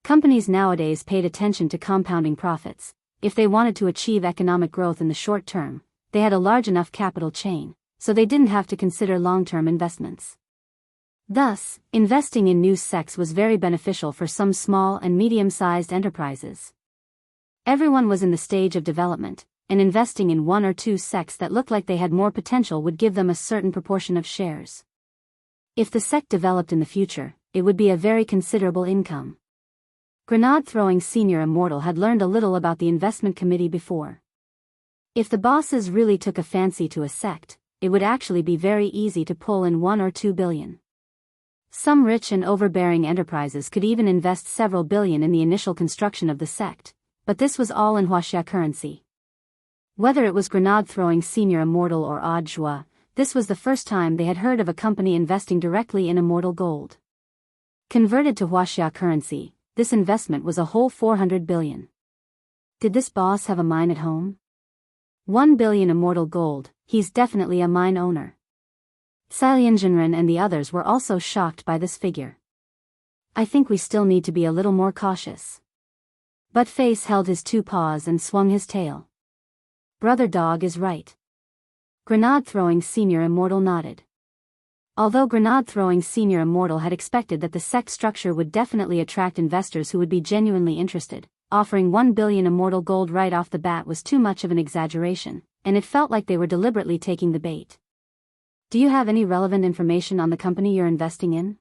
[SPEAKER 1] Companies nowadays paid attention to compounding profits. If they wanted to achieve economic growth in the short term, they had a large enough capital chain, so they didn't have to consider long-term investments. Thus, investing in new sects was very beneficial for some small and medium-sized enterprises. Everyone was in the stage of development, and investing in 1 or 2 sects that looked like they had more potential would give them a certain proportion of shares. If the sect developed in the future, it would be a very considerable income. Grenade-throwing senior immortal had learned a little about the investment committee before. If the bosses really took a fancy to a sect, it would actually be very easy to pull in 1 or 2 billion. Some rich and overbearing enterprises could even invest several billion in the initial construction of the sect, but this was all in Huaxia currency. Whether it was grenade-throwing senior immortal or Odd Zhua, this was the first time they had heard of a company investing directly in immortal gold. Converted to Huaxia currency, this investment was a whole 400 billion. Did this boss have a mine at home? 1 billion immortal gold, he's definitely a mine owner. Salianjinren and the others were also shocked by this figure. I think we still need to be a little more cautious. But Face held his 2 paws and swung his tail. Brother Dog is right. Grenade-throwing senior immortal nodded. Although grenade-throwing senior immortal had expected that the sect structure would definitely attract investors who would be genuinely interested, offering 1 billion immortal gold right off the bat was too much of an exaggeration, and it felt like they were deliberately taking the bait. Do you have any relevant information on the company you're investing in?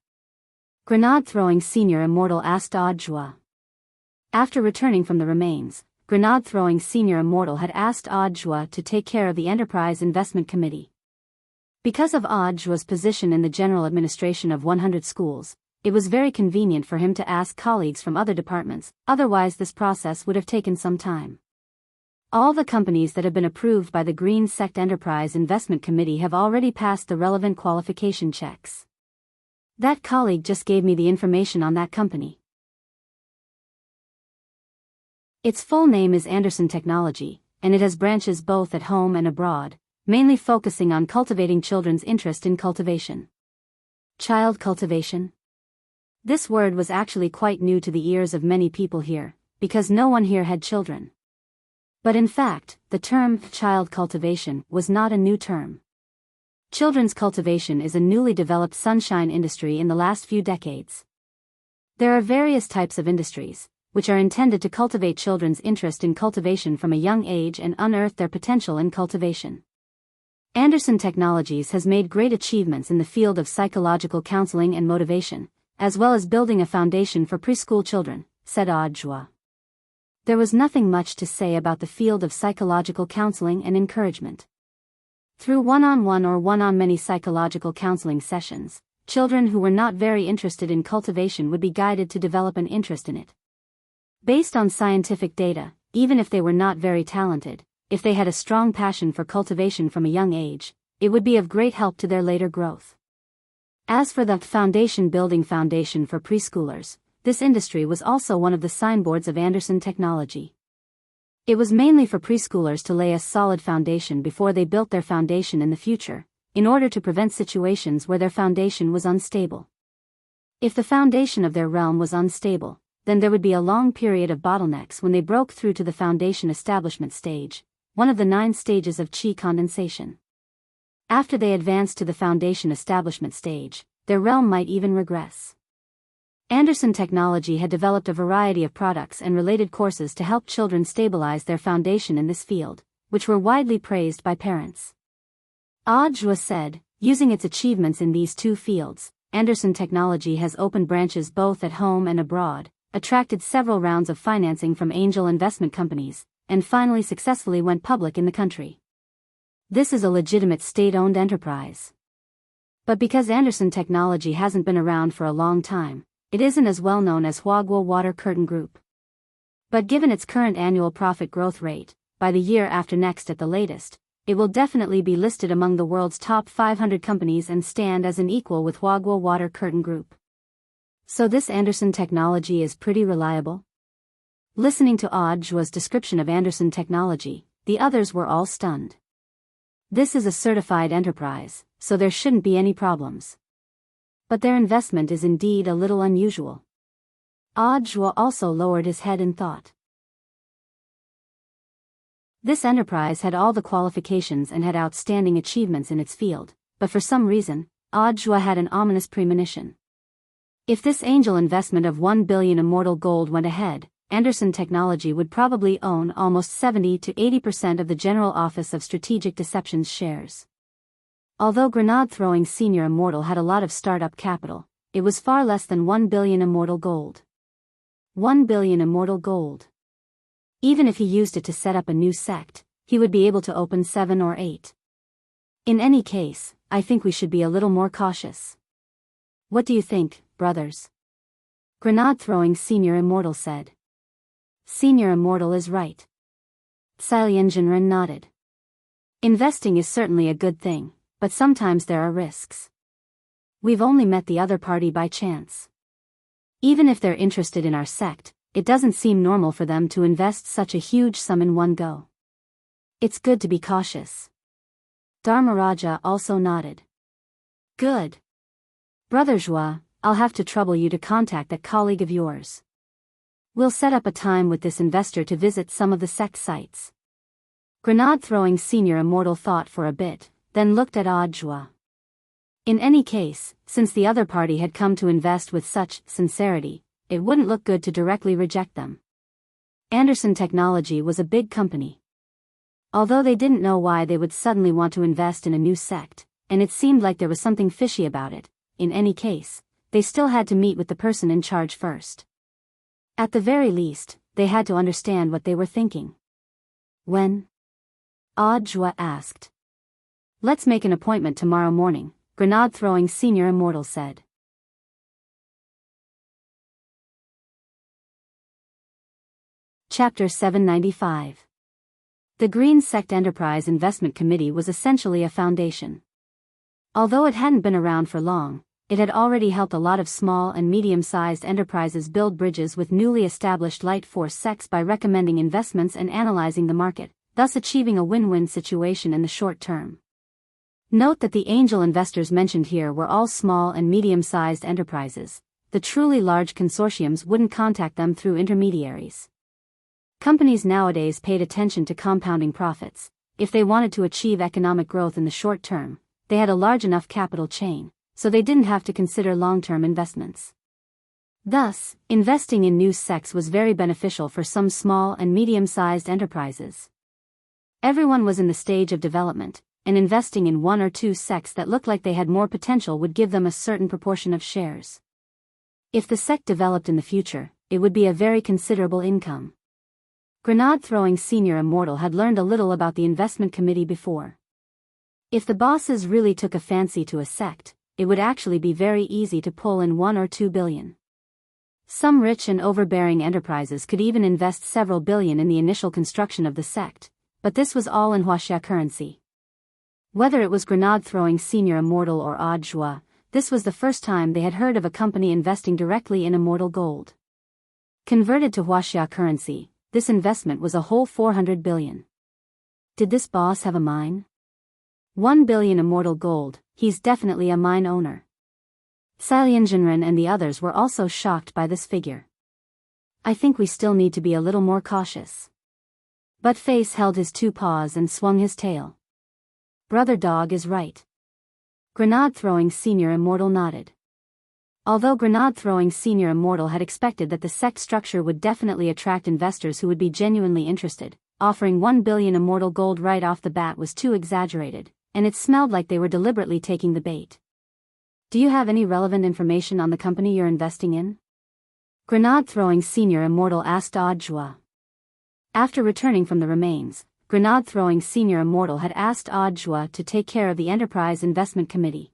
[SPEAKER 1] Grenade-throwing senior immortal asked Audjua. After returning from the remains, grenade-throwing senior immortal had asked Audjua to take care of the Enterprise Investment Committee. Because of Audjua's position in the general administration of 100 schools, it was very convenient for him to ask colleagues from other departments, otherwise this process would have taken some time. All the companies that have been approved by the Green Sect Enterprise Investment Committee have already passed the relevant qualification checks. That colleague just gave me the information on that company. Its full name is Anderson Technology, and it has branches both at home and abroad, mainly focusing on cultivating children's interest in cultivation. Child cultivation? This word was actually quite new to the ears of many people here, because no one here had children. But in fact, the term child cultivation was not a new term. Children's cultivation is a newly developed sunshine industry in the last few decades. There are various types of industries, which are intended to cultivate children's interest in cultivation from a young age and unearth their potential in cultivation. Anderson Technologies has made great achievements in the field of psychological counseling and motivation, as well as building a foundation for preschool children, said Audjua. There was nothing much to say about the field of psychological counseling and encouragement. Through one-on-one or one-on-many psychological counseling sessions, children who were not very interested in cultivation would be guided to develop an interest in it. Based on scientific data, even if they were not very talented, if they had a strong passion for cultivation from a young age, it would be of great help to their later growth. As for the foundation for preschoolers, this industry was also one of the signboards of Anderson Technology. It was mainly for preschoolers to lay a solid foundation before they built their foundation in the future, in order to prevent situations where their foundation was unstable. If the foundation of their realm was unstable, then there would be a long period of bottlenecks when they broke through to the foundation establishment stage, one of the 9 stages of chi condensation. After they advanced to the foundation establishment stage, their realm might even regress. Anderson Technology had developed a variety of products and related courses to help children stabilize their foundation in this field, which were widely praised by parents. Audjua said, using its achievements in these 2 fields, Anderson Technology has opened branches both at home and abroad, attracted several rounds of financing from angel investment companies, and finally successfully went public in the country. This is a legitimate state-owned enterprise. But because Anderson Technology hasn't been around for a long time, it isn't as well known as Huagua Water Curtain Group. But given its current annual profit growth rate, by the year after next at the latest, it will definitely be listed among the world's top 500 companies and stand as an equal with Huagua Water Curtain Group. So this Anderson Technology is pretty reliable? Listening to Audjua's description of Anderson Technology, the others were all stunned. This is a certified enterprise, so there shouldn't be any problems. But their investment is indeed a little unusual. Audjua also lowered his head in thought. This enterprise had all the qualifications and had outstanding achievements in its field, but for some reason, Audjua had an ominous premonition. If this angel investment of 1 billion immortal gold went ahead, Anderson Technology would probably own almost 70 to 80% of the General Office of Strategic Deception's shares. Although grenade-throwing senior immortal had a lot of startup capital, it was far less than 1 billion immortal gold. 1 billion immortal gold. Even if he used it to set up a new sect, he would be able to open 7 or 8. In any case, I think we should be a little more cautious. What do you think, brothers? Grenade-throwing senior immortal said. Senior immortal is right. Xiliengenren nodded. Investing is certainly a good thing, but sometimes there are risks. We've only met the other party by chance. Even if they're interested in our sect, it doesn't seem normal for them to invest such a huge sum in one go. It's good to be cautious. Dharmaraja also nodded. Good. Brother Joa, I'll have to trouble you to contact that colleague of yours. We'll set up a time with this investor to visit some of the sect sites. Grenade-throwing senior immortal thought for a bit, then looked at Audjua. In any case, since the other party had come to invest with such sincerity, it wouldn't look good to directly reject them. Anderson Technology was a big company. Although they didn't know why they would suddenly want to invest in a new sect, and it seemed like there was something fishy about it, in any case, they still had to meet with the person in charge first. At the very least, they had to understand what they were thinking. When? Audiobook asked. Let's make an appointment tomorrow morning, grenade-throwing senior immortal said. Chapter 795. The Green Sect Enterprise Investment Committee was essentially a foundation. Although it hadn't been around for long, it had already helped a lot of small and medium-sized enterprises build bridges with newly established light force sects by recommending investments and analyzing the market, thus achieving a win-win situation in the short term. Note that the angel investors mentioned here were all small and medium-sized enterprises. The truly large consortiums wouldn't contact them through intermediaries. Companies nowadays paid attention to compounding profits. If they wanted to achieve economic growth in the short term, they had a large enough capital chain, so they didn't have to consider long-term investments. Thus, investing in new sects was very beneficial for some small and medium-sized enterprises. Everyone was in the stage of development, and investing in one or two sects that looked like they had more potential would give them a certain proportion of shares. If the sect developed in the future, it would be a very considerable income. Grenade-throwing senior immortal had learned a little about the investment committee before. If the bosses really took a fancy to a sect, it would actually be very easy to pull in 1 or 2 billion. Some rich and overbearing enterprises could even invest several billion in the initial construction of the sect, but this was all in Huaxia currency. Whether it was grenade-throwing senior immortal or Audiobook, this was the first time they had heard of a company investing directly in immortal gold. Converted to Huaxia currency, this investment was a whole 400 billion. Did this boss have a mine? 1 billion immortal gold, he's definitely a mine owner. Salianjinren and the others were also shocked by this figure. I think we still need to be a little more cautious. But Face held his 2 paws and swung his tail. Brother Dog is right. Grenade-throwing senior immortal nodded. Although grenade-throwing senior immortal had expected that the sect structure would definitely attract investors who would be genuinely interested, offering 1 billion immortal gold right off the bat was too exaggerated, and it smelled like they were deliberately taking the bait. Do you have any relevant information on the company you're investing in? Grenade-throwing senior immortal asked Audiobook. After returning from the remains, grenade-throwing senior immortal had asked Audiobook to take care of the Enterprise Investment Committee.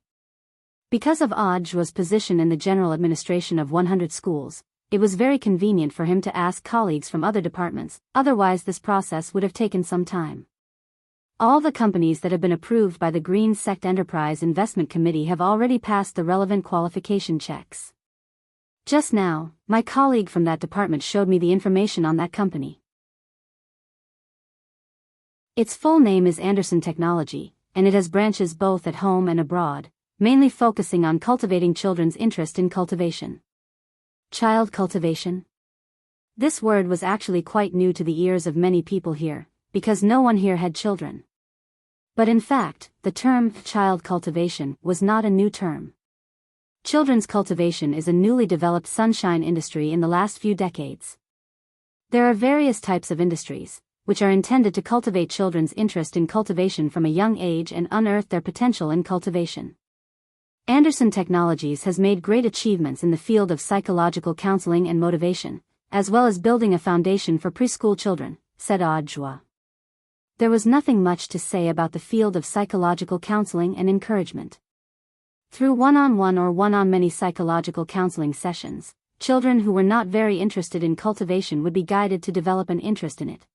[SPEAKER 1] Because of Audiobook's position in the general administration of 100 schools, it was very convenient for him to ask colleagues from other departments, otherwise this process would have taken some time. All the companies that have been approved by the Green Sect Enterprise Investment Committee have already passed the relevant qualification checks. Just now, my colleague from that department showed me the information on that company. Its full name is Anderson Technology, and it has branches both at home and abroad, mainly focusing on cultivating children's interest in cultivation. Child cultivation? This word was actually quite new to the ears of many people here, because no one here had children. But in fact, the term child cultivation was not a new term. Children's cultivation is a newly developed sunshine industry in the last few decades. There are various types of industries, which are intended to cultivate children's interest in cultivation from a young age and unearth their potential in cultivation. Anderson Technologies has made great achievements in the field of psychological counseling and motivation, as well as building a foundation for preschool children, said Audiobook. There was nothing much to say about the field of psychological counseling and encouragement. Through one-on-one or one-on-many psychological counseling sessions, children who were not very interested in cultivation would be guided to develop an interest in it.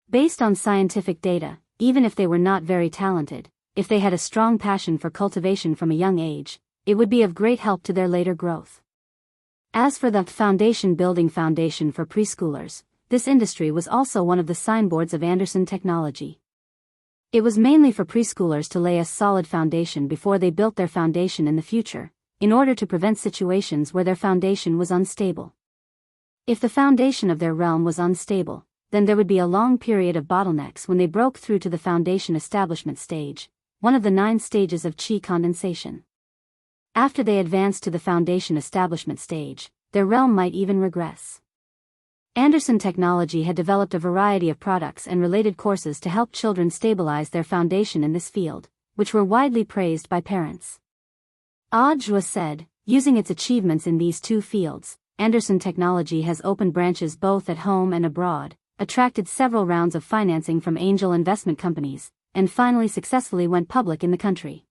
[SPEAKER 1] Based on scientific data, even if they were not very talented, if they had a strong passion for cultivation from a young age, it would be of great help to their later growth. As for the foundation for preschoolers, this industry was also one of the signboards of Anderson Technology. It was mainly for preschoolers to lay a solid foundation before they built their foundation in the future, in order to prevent situations where their foundation was unstable. If the foundation of their realm was unstable, then there would be a long period of bottlenecks when they broke through to the foundation establishment stage, one of the 9 stages of qi condensation. After they advance to the foundation establishment stage, their realm might even regress. Anderson Technology had developed a variety of products and related courses to help children stabilize their foundation in this field, which were widely praised by parents. Audiobook said, using its achievements in these two fields, Anderson Technology has opened branches both at home and abroad, attracted several rounds of financing from angel investment companies, and finally successfully went public in the country.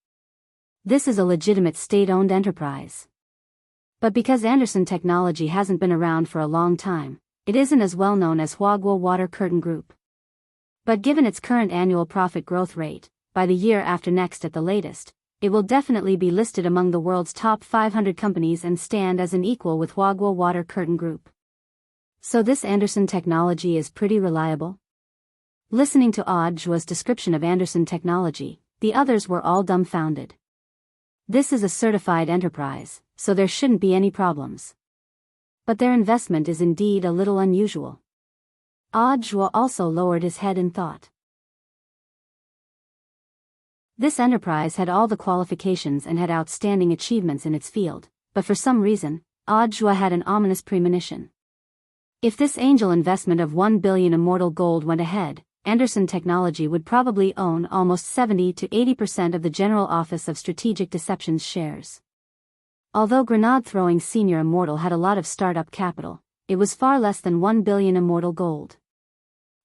[SPEAKER 1] This is a legitimate state-owned enterprise. But because Anderson Technology hasn't been around for a long time, it isn't as well known as Hwagwa Water Curtain Group. But given its current annual profit growth rate, by the year after next at the latest, it will definitely be listed among the world's top 500 companies and stand as an equal with Hwagwa Water Curtain Group. So this Anderson Technology is pretty reliable? Listening to Audiobook's description of Anderson Technology, the others were all dumbfounded. This is a certified enterprise, so there shouldn't be any problems. But their investment is indeed a little unusual. Audiobook also lowered his head in thought. This enterprise had all the qualifications and had outstanding achievements in its field, but for some reason, Audiobook had an ominous premonition. If this angel investment of 1 billion immortal gold went ahead, Anderson Technology would probably own almost 70 to 80% of the General Office of Strategic Deception's shares. Although grenade-throwing Senior Immortal had a lot of startup capital, it was far less than 1 billion immortal gold.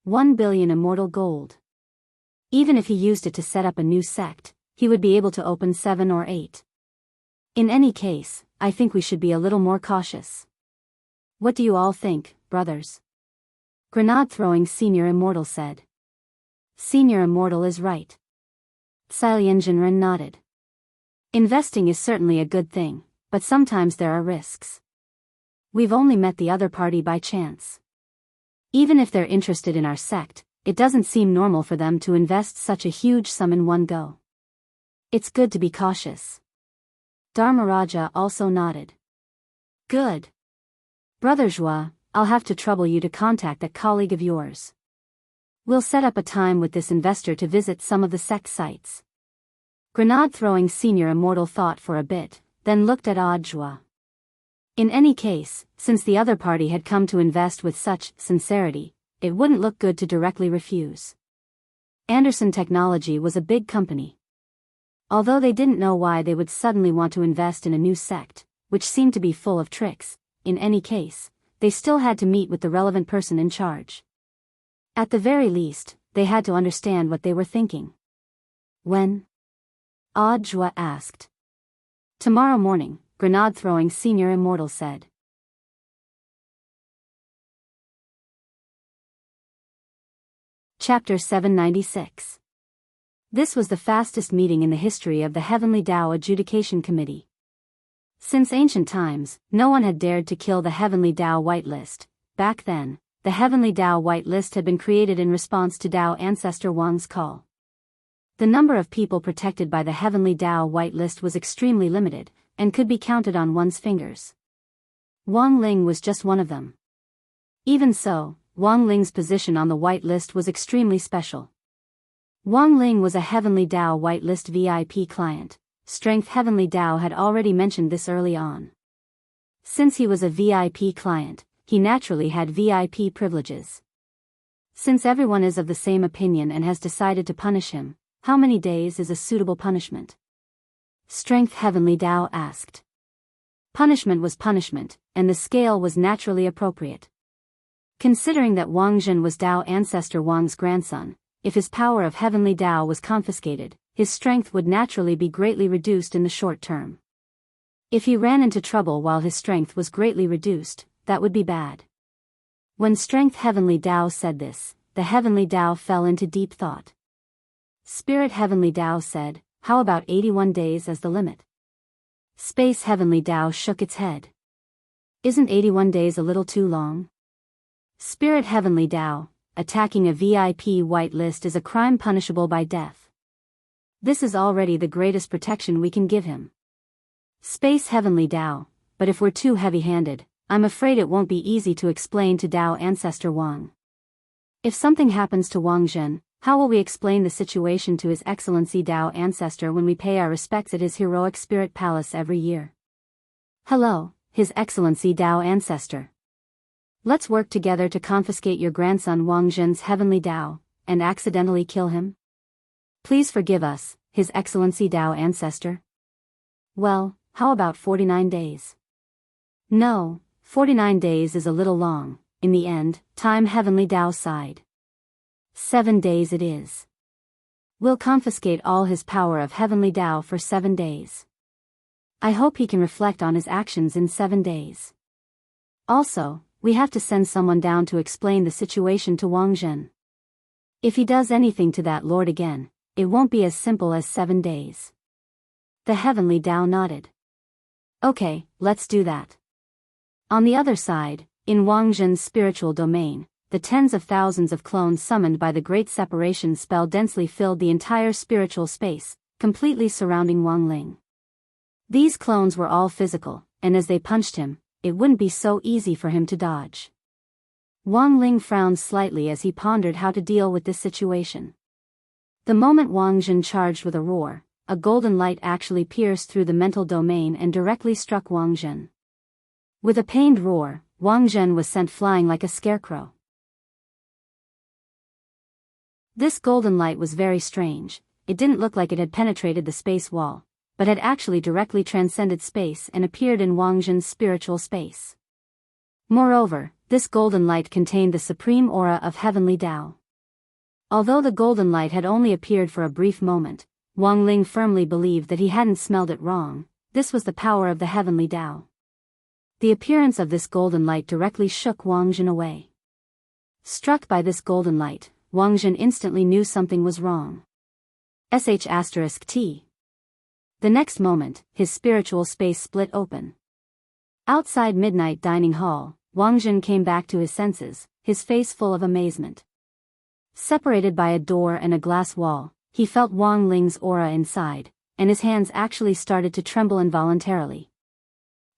[SPEAKER 1] 1 billion immortal gold. Even if he used it to set up a new sect, he would be able to open 7 or 8. In any case, I think we should be a little more cautious. What do you all think, brothers? Grenade-throwing Senior Immortal said. Senior Immortal is right. Xilianjinren nodded. Investing is certainly a good thing, but sometimes there are risks. We've only met the other party by chance. Even if they're interested in our sect, it doesn't seem normal for them to invest such a huge sum in one go. It's good to be cautious. Dharmaraja also nodded. Good. Brother Joa, I'll have to trouble you to contact that colleague of yours. We'll set up a time with this investor to visit some of the sect sites. Grenade-throwing Senior Immortal thought for a bit, then looked at Audiobook. In any case, since the other party had come to invest with such sincerity, it wouldn't look good to directly refuse. Anderson Technology was a big company. Although they didn't know why they would suddenly want to invest in a new sect, which seemed to be full of tricks, in any case, they still had to meet with the relevant person in charge. At the very least, they had to understand what they were thinking. When? Audiobook asked. Tomorrow morning, Grenade-throwing Senior Immortal said. Chapter 796. This was the fastest meeting in the history of the Heavenly Tao Adjudication Committee. Since ancient times, no one had dared to kill the Heavenly Tao Whitelist. Back then, the Heavenly Tao Whitelist had been created in response to Tao Ancestor Wang's call. The number of people protected by the Heavenly Tao Whitelist was extremely limited, and could be counted on one's fingers. Wang Ling was just one of them. Even so, Wang Ling's position on the whitelist was extremely special. Wang Ling was a Heavenly Tao Whitelist VIP client. Strength Heavenly Tao had already mentioned this early on. Since he was a VIP client, he naturally had VIP privileges. Since everyone is of the same opinion and has decided to punish him, how many days is a suitable punishment? Strength Heavenly Tao asked. Punishment was punishment, and the scale was naturally appropriate. Considering that Wang Jin was Tao Ancestor Wang's grandson, if his power of Heavenly Tao was confiscated, his strength would naturally be greatly reduced in the short term. If he ran into trouble while his strength was greatly reduced, that would be bad. When Strength Heavenly Tao said this, the Heavenly Tao fell into deep thought. Spirit Heavenly Tao said, how about 81 days as the limit? Space Heavenly Tao shook its head. Isn't 81 days a little too long? Spirit Heavenly Tao, attacking a VIP whitelist is a crime punishable by death. This is already the greatest protection we can give him. Space Heavenly Tao, but if we're too heavy-handed, I'm afraid it won't be easy to explain to Tao Ancestor Wang. If something happens to Wang Zhen, How will we explain the situation to His Excellency Dao Ancestor when we pay our respects at his heroic spirit palace every year? Hello, His Excellency Dao Ancestor. Let's work together to confiscate your grandson Wang Zhen's heavenly Dao, and accidentally kill him. Please forgive us, His Excellency Dao Ancestor. Well, how about 49 days? No, 49 days is a little long. In the end, time heavenly Dao sighed. 7 days it is. We'll confiscate all his power of heavenly Dao for 7 days. I hope he can reflect on his actions in 7 days. Also, we have to send someone down to explain the situation to Wang Zhen. If he does anything to that lord again, it won't be as simple as 7 days. The heavenly Dao nodded. Okay, let's do that. On the other side, in Wang Zhen's spiritual domain, the tens of thousands of clones summoned by the Great Separation spell densely filled the entire spiritual space, completely surrounding Wang Ling. These clones were all physical, and as they punched him, it wouldn't be so easy for him to dodge. Wang Ling frowned slightly as he pondered how to deal with this situation. The moment Wang Zhen charged with a roar, a golden light actually pierced through the mental domain and directly struck Wang Zhen. With a pained roar, Wang Zhen was sent flying like a scarecrow. This golden light was very strange. It didn't look like it had penetrated the space wall, but had actually directly transcended space and appeared in Wang Zhen's spiritual space. Moreover, this golden light contained the supreme aura of heavenly Dao. Although the golden light had only appeared for a brief moment, Wang Ling firmly believed that he hadn't smelled it wrong. This was the power of the heavenly Dao. The appearance of this golden light directly shook Wang Zhen away. Struck by this golden light, Wang Zhen instantly knew something was wrong. *T. The next moment, his spiritual space split open. Outside Midnight Dining Hall, Wang Zhen came back to his senses, his face full of amazement. Separated by a door and a glass wall, he felt Wang Ling's aura inside, and his hands actually started to tremble involuntarily.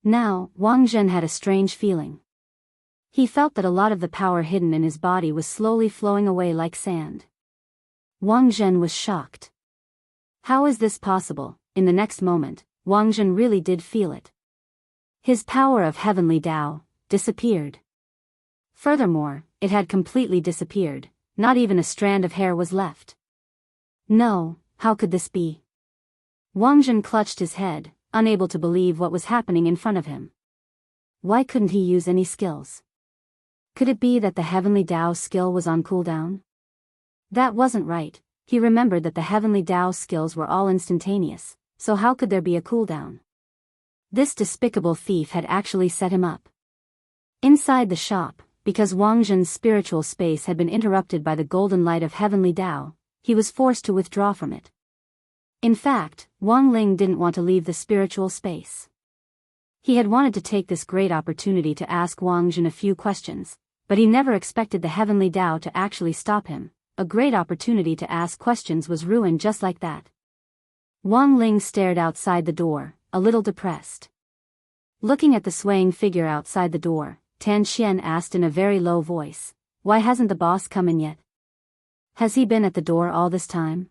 [SPEAKER 1] Now, Wang Zhen had a strange feeling. He felt that a lot of the power hidden in his body was slowly flowing away like sand. Wang Zhen was shocked. How is this possible? In the next moment, Wang Zhen really did feel it. His power of heavenly Dao disappeared. Furthermore, it had completely disappeared. Not even a strand of hair was left. No, how could this be? Wang Zhen clutched his head, unable to believe what was happening in front of him. Why couldn't he use any skills? Could it be that the heavenly Dao skill was on cooldown? That wasn't right. He remembered that the heavenly Dao skills were all instantaneous, so how could there be a cooldown? This despicable thief had actually set him up. Inside the shop, because Wang Zhen's spiritual space had been interrupted by the golden light of heavenly Dao, he was forced to withdraw from it. In fact, Wang Ling didn't want to leave the spiritual space. He had wanted to take this great opportunity to ask Wang Zhen a few questions, but he never expected the heavenly Dao to actually stop him. A great opportunity to ask questions was ruined just like that. Wang Ling stared outside the door, a little depressed. Looking at the swaying figure outside the door, Tan Xian asked in a very low voice, "Why hasn't the boss come in yet? Has he been at the door all this time?"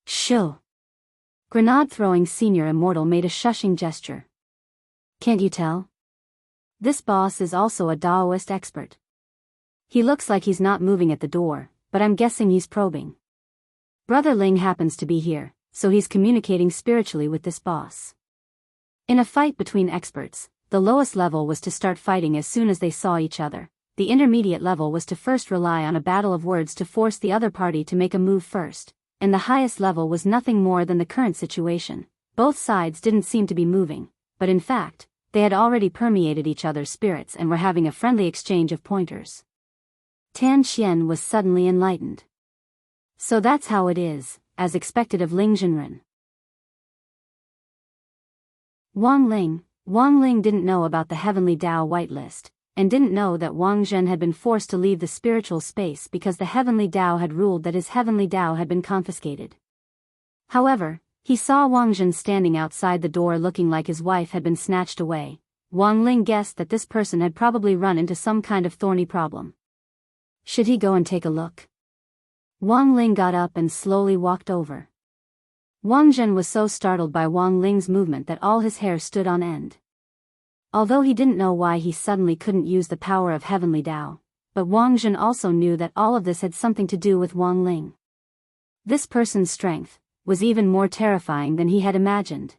[SPEAKER 1] Shoo! Grenade-throwing senior immortal made a shushing gesture. Can't you tell? This boss is also a Daoist expert. He looks like he's not moving at the door, but I'm guessing he's probing. Brother Ling happens to be here, so he's communicating spiritually with this boss. In a fight between experts, the lowest level was to start fighting as soon as they saw each other. The intermediate level was to first rely on a battle of words to force the other party to make a move first, and the highest level was nothing more than the current situation. Both sides didn't seem to be moving, but in fact, they had already permeated each other's spirits and were having a friendly exchange of pointers. Tan Xian was suddenly enlightened. So that's how it is, as expected of Ling Zhenren. Wang Ling didn't know about the heavenly Dao whitelist, and didn't know that Wang Zhen had been forced to leave the spiritual space because the heavenly Dao had ruled that his heavenly Dao had been confiscated. However, he saw Wang Zhen standing outside the door looking like his wife had been snatched away. Wang Ling guessed that this person had probably run into some kind of thorny problem. Should he go and take a look? Wang Ling got up and slowly walked over. Wang Zhen was so startled by Wang Ling's movement that all his hair stood on end. Although he didn't know why he suddenly couldn't use the power of heavenly Tao, but Wang Zhen also knew that all of this had something to do with Wang Ling. This person's strength was even more terrifying than he had imagined.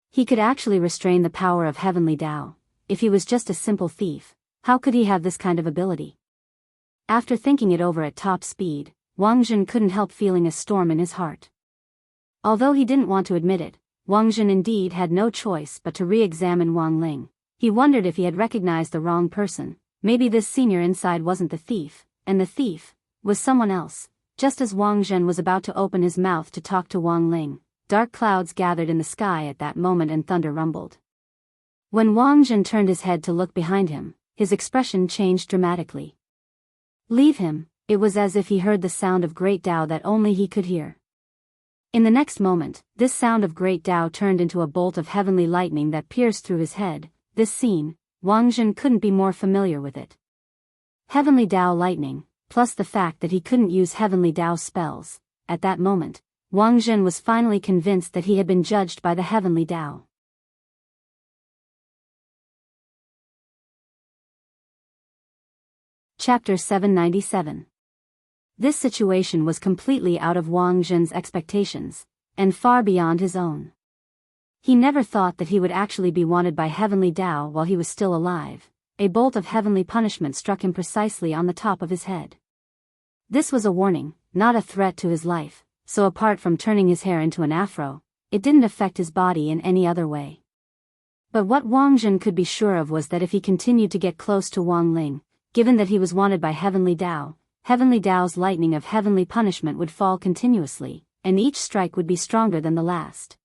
[SPEAKER 1] He could actually restrain the power of heavenly Tao. If he was just a simple thief, how could he have this kind of ability? After thinking it over at top speed, Wang Zhen couldn't help feeling a storm in his heart. Although he didn't want to admit it, Wang Zhen indeed had no choice but to re-examine Wang Ling. He wondered if he had recognized the wrong person. Maybe this senior inside wasn't the thief, and the thief was someone else. Just as Wang Zhen was about to open his mouth to talk to Wang Ling, dark clouds gathered in the sky at that moment and thunder rumbled. When Wang Zhen turned his head to look behind him, his expression changed dramatically. Leave him. It was as if he heard the sound of great Tao that only he could hear. In the next moment, this sound of great Tao turned into a bolt of heavenly lightning that pierced through his head. This scene, Wang Zhen couldn't be more familiar with it. Heavenly Tao lightning, plus the fact that he couldn't use heavenly Tao spells. At that moment, Wang Zhen was finally convinced that he had been judged by the heavenly Tao. Chapter 797. This situation was completely out of Wang Zhen's expectations, and far beyond his own. He never thought that he would actually be wanted by heavenly Tao while he was still alive. A bolt of heavenly punishment struck him precisely on the top of his head. This was a warning, not a threat to his life, so apart from turning his hair into an afro, it didn't affect his body in any other way. But what Wang Zhen could be sure of was that if he continued to get close to Wang Ling, given that he was wanted by heavenly Tao's lightning of heavenly punishment would fall continuously, and each strike would be stronger than the last.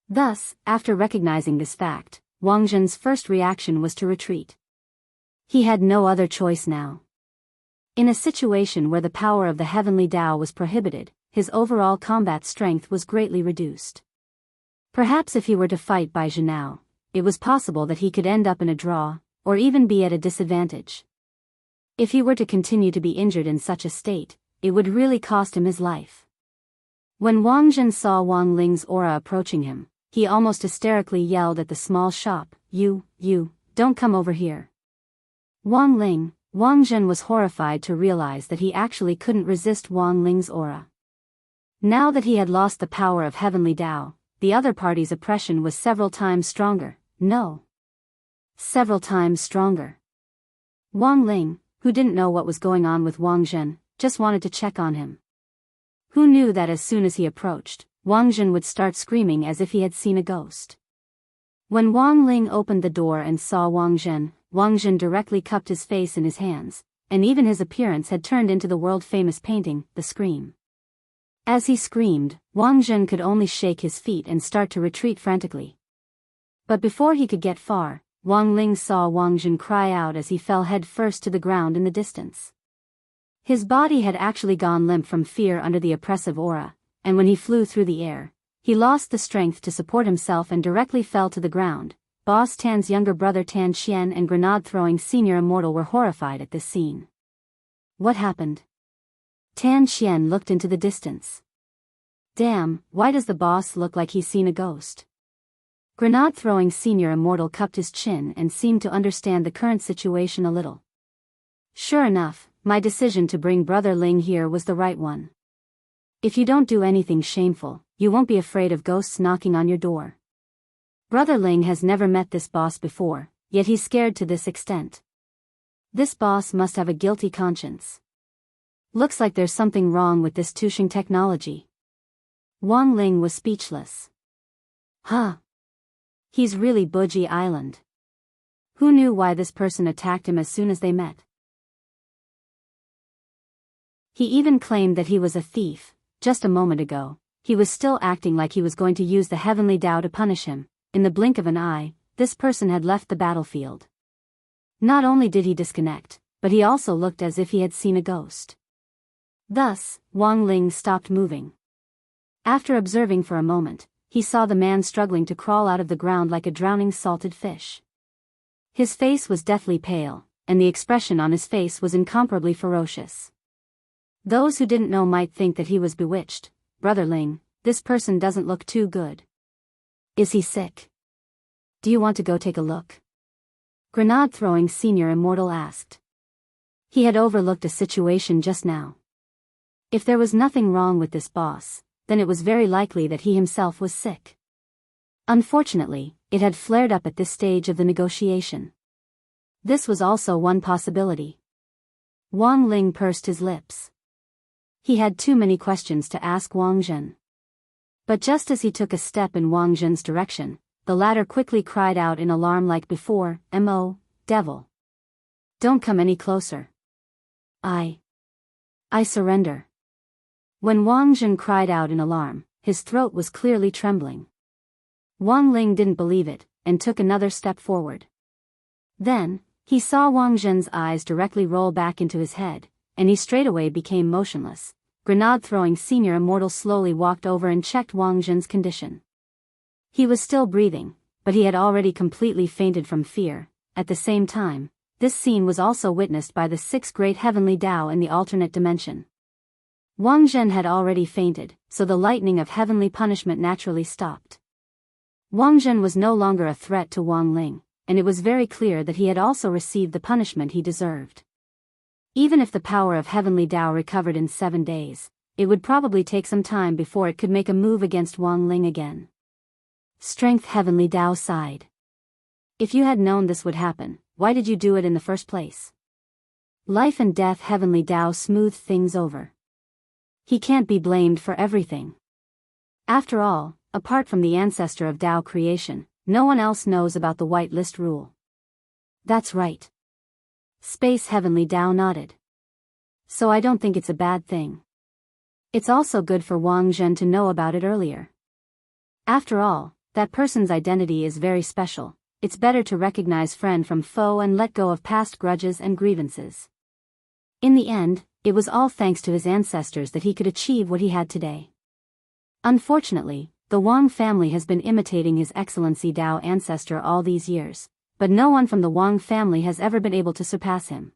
[SPEAKER 1] Thus, after recognizing this fact, Wang Zhen's first reaction was to retreat. He had no other choice now. In a situation where the power of the heavenly Tao was prohibited, his overall combat strength was greatly reduced. Perhaps if he were to fight Bai Zhenao, it was possible that he could end up in a draw, or even be at a disadvantage. If he were to continue to be injured in such a state, it would really cost him his life. When Wang Zhen saw Wang Ling's aura approaching him, he almost hysterically yelled at the small shop, You, don't come over here. Wang Zhen was horrified to realize that he actually couldn't resist Wang Ling's aura. Now that he had lost the power of heavenly Tao, the other party's oppression was several times stronger. Several times stronger. Wang Ling, who didn't know what was going on with Wang Zhen, just wanted to check on him. Who knew that as soon as he approached, Wang Zhen would start screaming as if he had seen a ghost. When Wang Ling opened the door and saw Wang Zhen directly cupped his face in his hands, and even his appearance had turned into the world-famous painting, The Scream. As he screamed, Wang Zhen could only shake his feet and start to retreat frantically. But before he could get far, Wang Ling saw Wang Zhen cry out as he fell head first to the ground in the distance. His body had actually gone limp from fear under the oppressive aura, and when he flew through the air, he lost the strength to support himself and directly fell to the ground. Boss Tan's younger brother Tan Qian and grenade-throwing senior immortal were horrified at this scene. What happened? Tan Qian looked into the distance. Damn, why does the boss look like he's seen a ghost? Grenade-throwing senior immortal cupped his chin and seemed to understand the current situation a little. Sure enough, my decision to bring Brother Ling here was the right one. If you don't do anything shameful, you won't be afraid of ghosts knocking on your door. Brother Ling has never met this boss before, yet he's scared to this extent. This boss must have a guilty conscience. Looks like there's something wrong with this Tushing technology. Wang Ling was speechless. Huh? He's really Buji Island. Who knew why this person attacked him as soon as they met? He even claimed that he was a thief. Just a moment ago, he was still acting like he was going to use the heavenly Tao to punish him. In the blink of an eye, this person had left the battlefield. Not only did he disconnect, but he also looked as if he had seen a ghost. Thus, Wang Ling stopped moving. After observing for a moment, he saw the man struggling to crawl out of the ground like a drowning salted fish. His face was deathly pale, and the expression on his face was incomparably ferocious. Those who didn't know might think that he was bewitched. Brother Ling, this person doesn't look too good. Is he sick? Do you want to go take a look? Grenade-throwing senior immortal asked. He had overlooked a situation just now. If there was nothing wrong with this boss, then it was very likely that he himself was sick. Unfortunately, it had flared up at this stage of the negotiation. This was also one possibility. Wang Ling pursed his lips. He had too many questions to ask Wang Zhen. But just as he took a step in Wang Zhen's direction, the latter quickly cried out in alarm like before, "Mo, devil. Don't come any closer. I surrender." When Wang Zhen cried out in alarm, his throat was clearly trembling. Wang Ling didn't believe it, and took another step forward. Then, he saw Wang Zhen's eyes directly roll back into his head, and he straightaway became motionless. Grenade-throwing senior immortal slowly walked over and checked Wang Zhen's condition. He was still breathing, but he had already completely fainted from fear. At the same time, this scene was also witnessed by the 6 great heavenly Tao in the alternate dimension. Wang Zhen had already fainted, so the lightning of heavenly punishment naturally stopped. Wang Zhen was no longer a threat to Wang Ling, and it was very clear that he had also received the punishment he deserved. Even if the power of heavenly Tao recovered in 7 days, it would probably take some time before it could make a move against Wang Ling again. Strength heavenly Tao sighed. If you had known this would happen, why did you do it in the first place? Life and death heavenly Tao smoothed things over. He can't be blamed for everything. After all, apart from the ancestor of Tao creation, no one else knows about the white list rule. That's right. Space heavenly Tao nodded. So I don't think it's a bad thing. It's also good for Wang Zhen to know about it earlier. After all, that person's identity is very special. It's better to recognize friend from foe and let go of past grudges and grievances. In the end, it was all thanks to his ancestors that he could achieve what he had today. Unfortunately, the Wang family has been imitating His Excellency Tao ancestor all these years, but no one from the Wang family has ever been able to surpass him.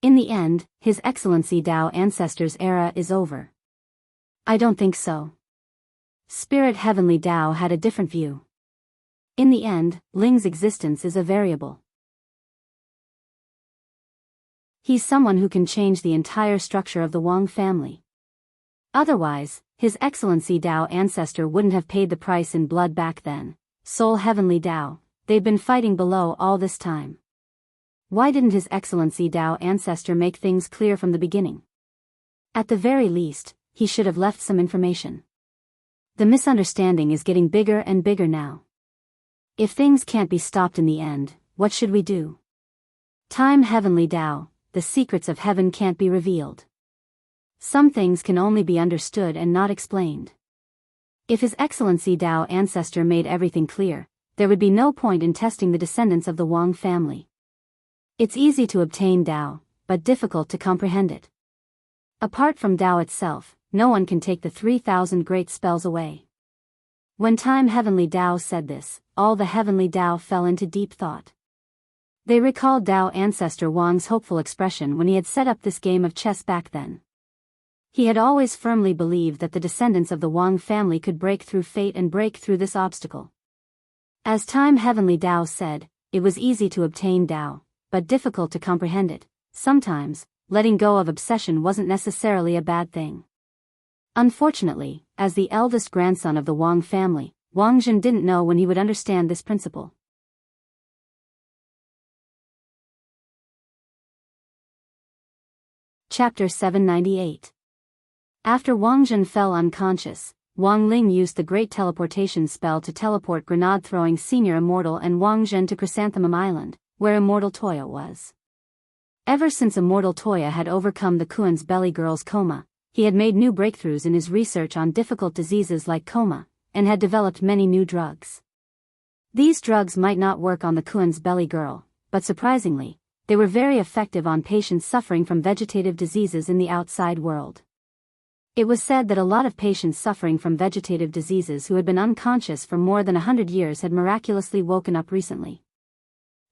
[SPEAKER 1] In the end, His Excellency Tao ancestor's era is over. I don't think so. Spirit Heavenly Tao had a different view. In the end, Ling's existence is a variable. He's someone who can change the entire structure of the Wang family. Otherwise, His Excellency Tao ancestor wouldn't have paid the price in blood back then. Soul Heavenly Tao, they've been fighting below all this time. Why didn't His Excellency Tao ancestor make things clear from the beginning? At the very least, he should have left some information. The misunderstanding is getting bigger and bigger now. If things can't be stopped in the end, what should we do? Time Heavenly Tao, the secrets of heaven can't be revealed. Some things can only be understood and not explained. If His Excellency Tao ancestor made everything clear, there would be no point in testing the descendants of the Wang family. It's easy to obtain Tao, but difficult to comprehend it. Apart from Tao itself, no one can take the 3,000 great spells away. When Time Heavenly Tao said this, all the Heavenly Tao fell into deep thought. They recalled Tao ancestor Wang's hopeful expression when he had set up this game of chess back then. He had always firmly believed that the descendants of the Wang family could break through fate and break through this obstacle. As Time Heavenly Tao said, it was easy to obtain Tao, but difficult to comprehend it. Sometimes, letting go of obsession wasn't necessarily a bad thing. Unfortunately, as the eldest grandson of the Wang family, Wang Zhen didn't know when he would understand this principle. Chapter 798. After Wang Zhen fell unconscious, Wang Ling used the great teleportation spell to teleport Grenade-throwing senior immortal and Wang Zhen to Chrysanthemum Island, where Immortal Toya was. Ever since Immortal Toya had overcome the Kuan's belly girl's coma, he had made new breakthroughs in his research on difficult diseases like coma, and had developed many new drugs. These drugs might not work on the Kuan's belly girl, but surprisingly, they were very effective on patients suffering from vegetative diseases in the outside world. It was said that a lot of patients suffering from vegetative diseases who had been unconscious for more than 100 years had miraculously woken up recently.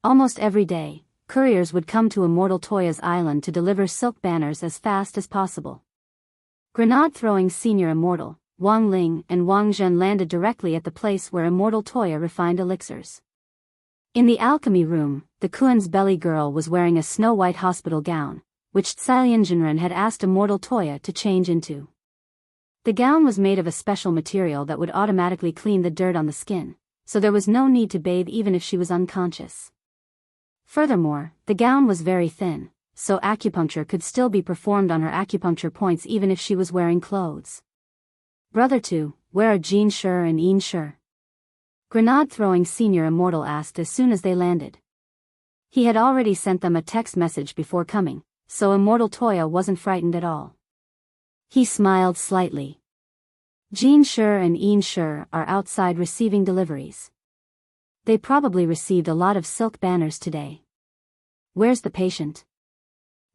[SPEAKER 1] Almost every day, couriers would come to Immortal Toya's island to deliver silk banners as fast as possible. Grenade-throwing senior immortal, Wang Ling and Wang Zhen landed directly at the place where Immortal Toya refined elixirs. In the alchemy room, the Kuan's belly girl was wearing a snow-white hospital gown, which Tsalian Jinren had asked Immortal Toya to change into. The gown was made of a special material that would automatically clean the dirt on the skin, so there was no need to bathe even if she was unconscious. Furthermore, the gown was very thin, so acupuncture could still be performed on her acupuncture points even if she was wearing clothes. Brother 2, where are Jin Shi and Yin Shi? Grenade-throwing senior immortal asked as soon as they landed. He had already sent them a text message before coming, so Immortal Toya wasn't frightened at all. He smiled slightly. Jin Shi and Yin Shi are outside receiving deliveries. They probably received a lot of silk banners today. Where's the patient?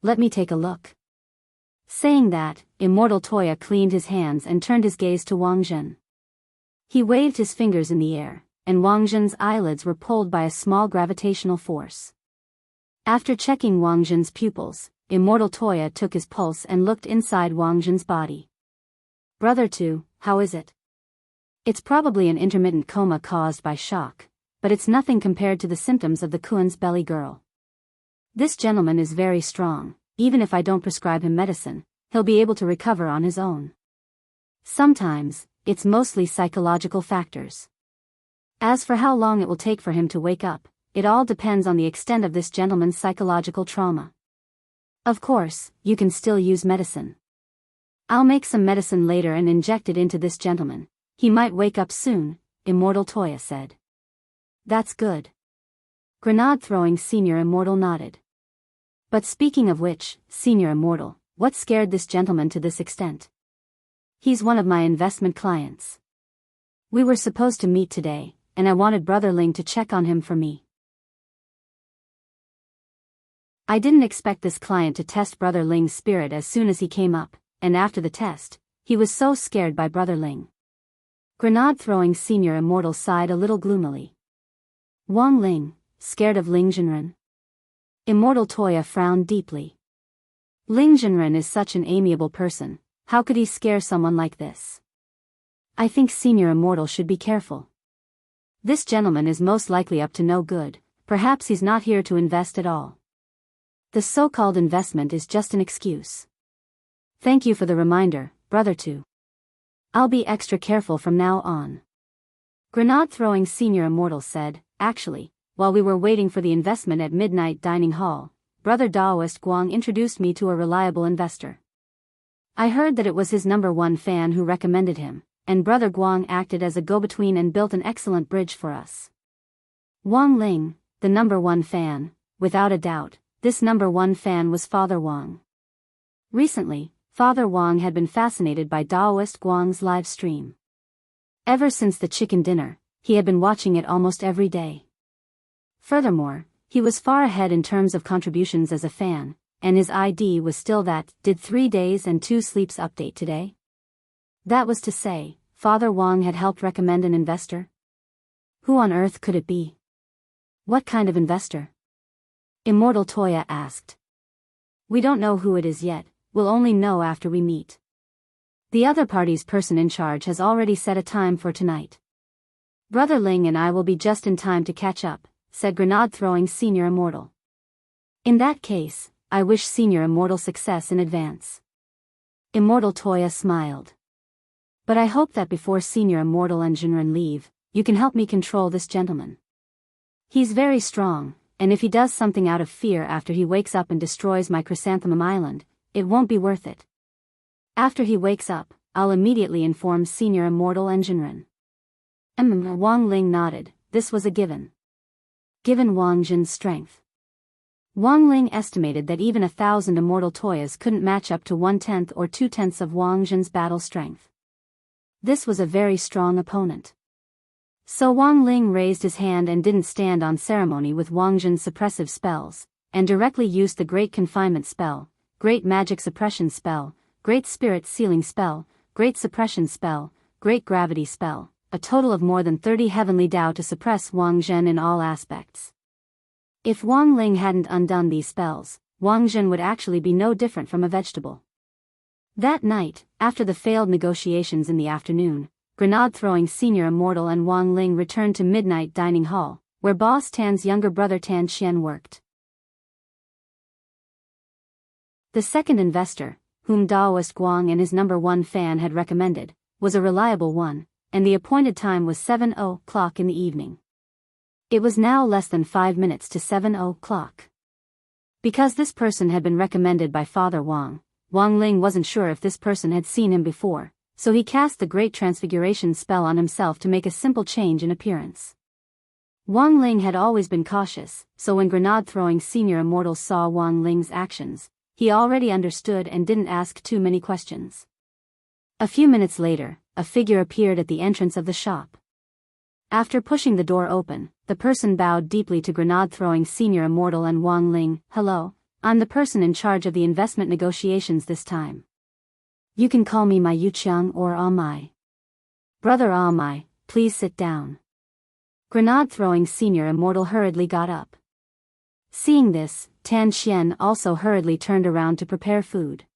[SPEAKER 1] Let me take a look. Saying that, Immortal Toya cleaned his hands and turned his gaze to Wang Zhen. He waved his fingers in the air, and Wang Zhen's eyelids were pulled by a small gravitational force. After checking Wang Zhen's pupils, Immortal Toya took his pulse and looked inside Wang Zhen's body. Brother 2, how is it? It's probably an intermittent coma caused by shock, but it's nothing compared to the symptoms of the Kuan's belly girl. This gentleman is very strong, even if I don't prescribe him medicine, he'll be able to recover on his own. Sometimes, it's mostly psychological factors. As for how long it will take for him to wake up, it all depends on the extent of this gentleman's psychological trauma. Of course, you can still use medicine. I'll make some medicine later and inject it into this gentleman. He might wake up soon, Immortal Toya said. That's good. Grenade-throwing senior immortal nodded. But speaking of which, senior immortal, what scared this gentleman to this extent? He's one of my investment clients. We were supposed to meet today, and I wanted Brother Ling to check on him for me. I didn't expect this client to test Brother Ling's spirit as soon as he came up, and after the test, he was so scared by Brother Ling. Grenade-throwing senior immortal sighed a little gloomily. Wang Ling, scared of Ling Jinren? Immortal Toya frowned deeply. Ling Jinren is such an amiable person, how could he scare someone like this? I think senior immortal should be careful. This gentleman is most likely up to no good, perhaps he's not here to invest at all. The so-called investment is just an excuse. Thank you for the reminder, Brother 2. I'll be extra careful from now on. Grenade-throwing senior immortal said, actually, while we were waiting for the investment at Midnight Dining Hall, Brother Daoist Guang introduced me to a reliable investor. I heard that it was his #1 fan who recommended him, and Brother Guang acted as a go-between and built an excellent bridge for us. Wang Ling, the #1 fan, without a doubt, this #1 fan was Father Wang. Recently, Father Wang had been fascinated by Daoist Guang's live stream. Ever since the chicken dinner, he had been watching it almost every day. Furthermore, he was far ahead in terms of contributions as a fan, and his ID was still that, did 3 days and 2 sleeps update today? That was to say, Father Wang had helped recommend an investor? Who on earth could it be? What kind of investor? Immortal Toya asked. We don't know who it is yet, we'll only know after we meet. The other party's person in charge has already set a time for tonight. Brother Ling and I will be just in time to catch up, said Grenade-throwing senior immortal. In that case, I wish senior immortal success in advance. Immortal Toya smiled. But I hope that before senior immortal and Jinren leave, you can help me control this gentleman. He's very strong, and if he does something out of fear after he wakes up and destroys my Chrysanthemum Island, it won't be worth it. After he wakes up, I'll immediately inform senior immortal and Jinren. Wang Ling nodded, this was a given. Given Wang Jin's strength. Wang Ling estimated that even 1,000 Immortal Toyas couldn't match up to 1/10 or 2/10 of Wang Jin's battle strength. This was a very strong opponent. So Wang Ling raised his hand and didn't stand on ceremony with Wang Jin's suppressive spells, and directly used the Great Confinement Spell, Great Magic Suppression Spell, Great Spirit Sealing Spell, Great Suppression Spell, Great Gravity Spell, a total of more than 30 Heavenly Dao to suppress Wang Zhen in all aspects. If Wang Ling hadn't undone these spells, Wang Zhen would actually be no different from a vegetable. That night, after the failed negotiations in the afternoon, grenade-throwing senior immortal and Wang Ling returned to Midnight Dining Hall, where Boss Tan's younger brother Tan Xian worked. The second investor, whom Daoist Guang and his #1 fan had recommended, was a reliable one, and the appointed time was 7:00 in the evening. It was now less than 5 minutes to 7:00. Because this person had been recommended by Father Wang, Wang Ling wasn't sure if this person had seen him before, so he cast the Great Transfiguration spell on himself to make a simple change in appearance. Wang Ling had always been cautious, so when grenade-throwing senior immortals saw Wang Ling's actions, he already understood and didn't ask too many questions. A few minutes later, a figure appeared at the entrance of the shop. After pushing the door open, the person bowed deeply to grenade-throwing senior immortal and Wang Ling. "Hello, I'm the person in charge of the investment negotiations this time. You can call me my Yuqiang or Mai. Brother Mai, please sit down." Grenade-throwing senior immortal hurriedly got up. Seeing this, Tan Xian also hurriedly turned around to prepare food.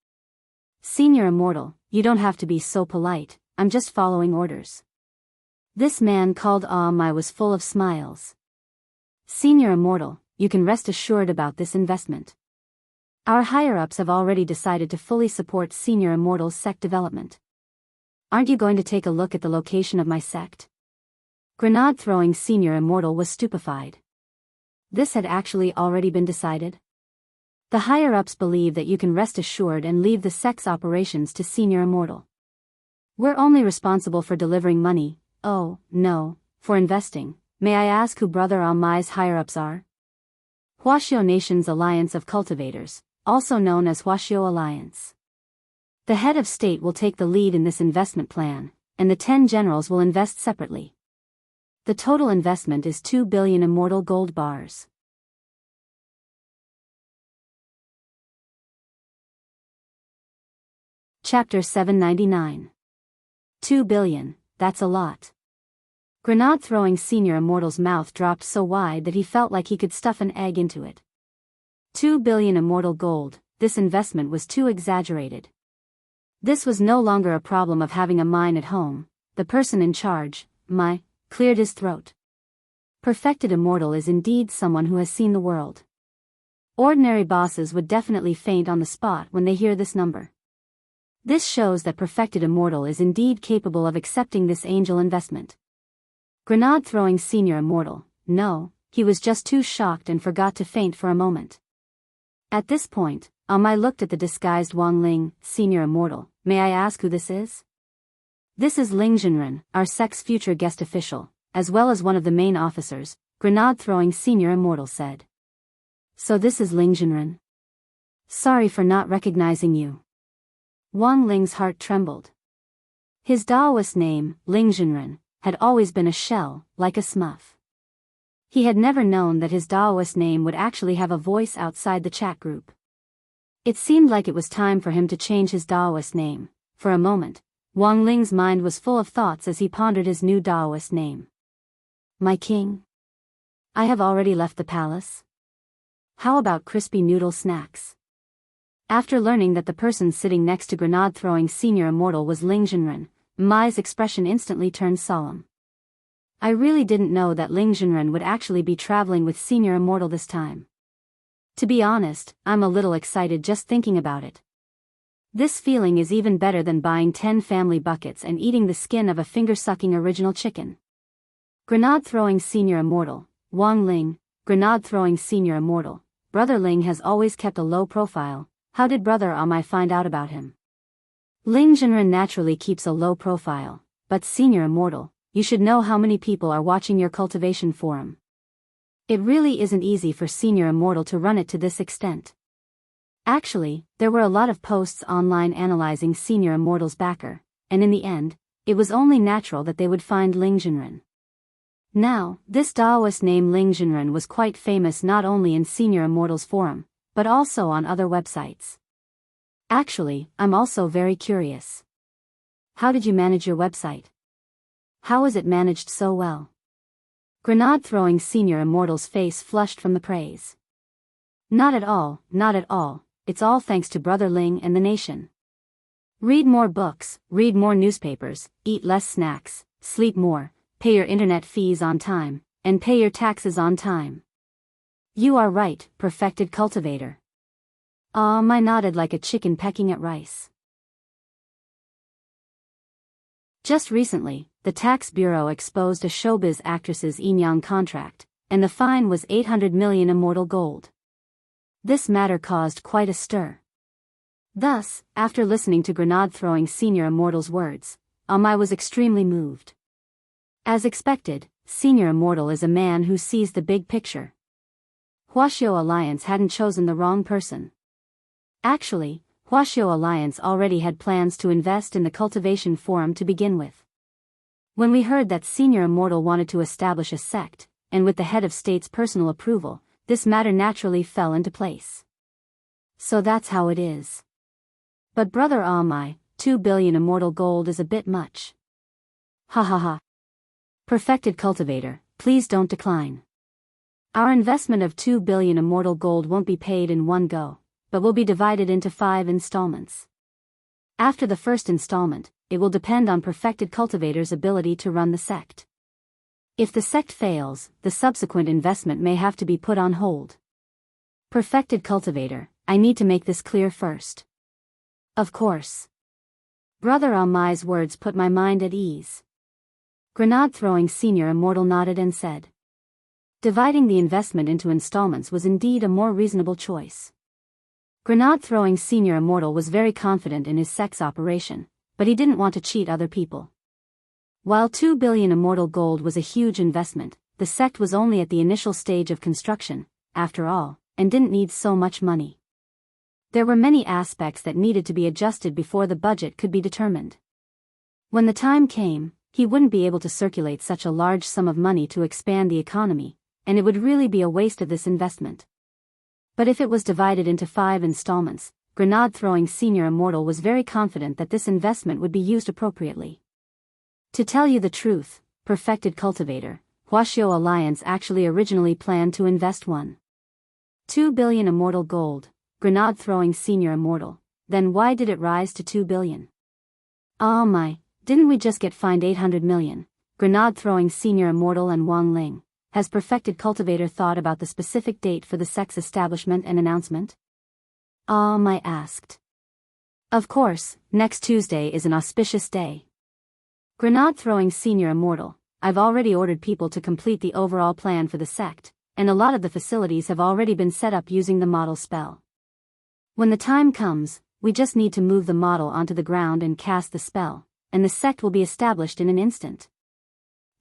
[SPEAKER 1] "Senior immortal, you don't have to be so polite, I'm just following orders." This man called Mai was full of smiles. "Senior immortal, you can rest assured about this investment. Our higher-ups have already decided to fully support Senior Immortal's sect development. Aren't you going to take a look at the location of my sect?" Grenade-throwing Senior Immortal was stupefied. This had actually already been decided? The higher-ups believe that you can rest assured and leave the sect's operations to Senior Immortal. We're only responsible for delivering money, oh, no, for investing. May I ask who Brother Mai's higher-ups are? Huaxiao Nation's Alliance of Cultivators, also known as Huaxiao Alliance. The head of state will take the lead in this investment plan, and the 10 generals will invest separately. The total investment is 2 billion immortal gold bars. Chapter 799. 2 billion, that's a lot. Grenade-throwing senior immortal's mouth dropped so wide that he felt like he could stuff an egg into it. 2 billion immortal gold, this investment was too exaggerated. This was no longer a problem of having a mine at home. The person in charge, cleared his throat. Perfected immortal is indeed someone who has seen the world. Ordinary bosses would definitely faint on the spot when they hear this number. This shows that perfected immortal is indeed capable of accepting this angel investment. Grenade-throwing senior immortal, no, he was just too shocked and forgot to faint for a moment. At this point, Mai looked at the disguised Wang Ling, senior immortal. "May I ask who this is?" "This is Ling Jinren, our sect's future guest official, as well as one of the main officers," grenade-throwing senior immortal said. "So this is Ling Jinren? Sorry for not recognizing you." Wang Ling's heart trembled. His Daoist name, Ling Jinren, had always been a shell, like a smurf. He had never known that his Daoist name would actually have a voice outside the chat group. It seemed like it was time for him to change his Daoist name. For a moment, Wang Ling's mind was full of thoughts as he pondered his new Daoist name. "My king? I have already left the palace? How about crispy noodle snacks?" After learning that the person sitting next to grenade-throwing senior immortal was Ling Jinren, Mai's expression instantly turned solemn. "I really didn't know that Ling Jinren would actually be traveling with senior immortal this time. To be honest, I'm a little excited just thinking about it. This feeling is even better than buying 10 family buckets and eating the skin of a finger-sucking original chicken." Grenade-throwing senior immortal, Wang Ling, grenade-throwing senior immortal, Brother Ling has always kept a low profile. How did Brother Mai find out about him? Ling Jinren naturally keeps a low profile, but senior immortal, you should know how many people are watching your cultivation forum. It really isn't easy for senior immortal to run it to this extent. Actually, there were a lot of posts online analyzing senior immortal's backer, and in the end, it was only natural that they would find Ling Jinren. Now, this Daoist name Ling Jinren was quite famous not only in senior immortal's forum, but also on other websites. Actually, I'm also very curious. How did you manage your website? How is it managed so well? Grenade-throwing senior immortal's face flushed from the praise. Not at all, not at all, it's all thanks to Brother Ling and the nation. Read more books, read more newspapers, eat less snacks, sleep more, pay your internet fees on time, and pay your taxes on time. You are right, perfected cultivator. Ah, I nodded like a chicken pecking at rice. Just recently, the tax bureau exposed a showbiz actress's Inyang contract, and the fine was 800 million immortal gold. This matter caused quite a stir. Thus, after listening to grenade-throwing senior immortal's words, I was extremely moved. As expected, senior immortal is a man who sees the big picture. Huaxiao Alliance hadn't chosen the wrong person. Actually, Huaxiao Alliance already had plans to invest in the cultivation forum to begin with. When we heard that senior immortal wanted to establish a sect, and with the head of state's personal approval, this matter naturally fell into place. So that's how it is. But brother, 2 billion immortal gold is a bit much. Ha ha ha. Perfected cultivator, please don't decline. Our investment of 2 billion immortal gold won't be paid in one go, but will be divided into 5 installments. After the first installment, it will depend on perfected cultivator's ability to run the sect. If the sect fails, the subsequent investment may have to be put on hold. Perfected cultivator, I need to make this clear first. Of course. Brother Amai's words put my mind at ease. Grenade-throwing senior immortal nodded and said, dividing the investment into installments was indeed a more reasonable choice. Grenade-throwing senior immortal was very confident in his sect's operation, but he didn't want to cheat other people. While 2 billion immortal gold was a huge investment, the sect was only at the initial stage of construction, after all, and didn't need so much money. There were many aspects that needed to be adjusted before the budget could be determined. When the time came, he wouldn't be able to circulate such a large sum of money to expand the economy, and it would really be a waste of this investment. But if it was divided into 5 installments, grenade-throwing senior immortal was very confident that this investment would be used appropriately. To tell you the truth, perfected cultivator, Huaxiao Alliance actually originally planned to invest 2 billion immortal gold, grenade-throwing senior immortal, then why did it rise to 2 billion? Oh my, didn't we just get fined 800 million, grenade-throwing senior immortal and Wang Ling? Has perfected cultivator thought about the specific date for the sect's establishment and announcement? I asked. Of course, next Tuesday is an auspicious day. Grenade-throwing senior immortal, I've already ordered people to complete the overall plan for the sect, and a lot of the facilities have already been set up using the model spell. When the time comes, we just need to move the model onto the ground and cast the spell, and the sect will be established in an instant.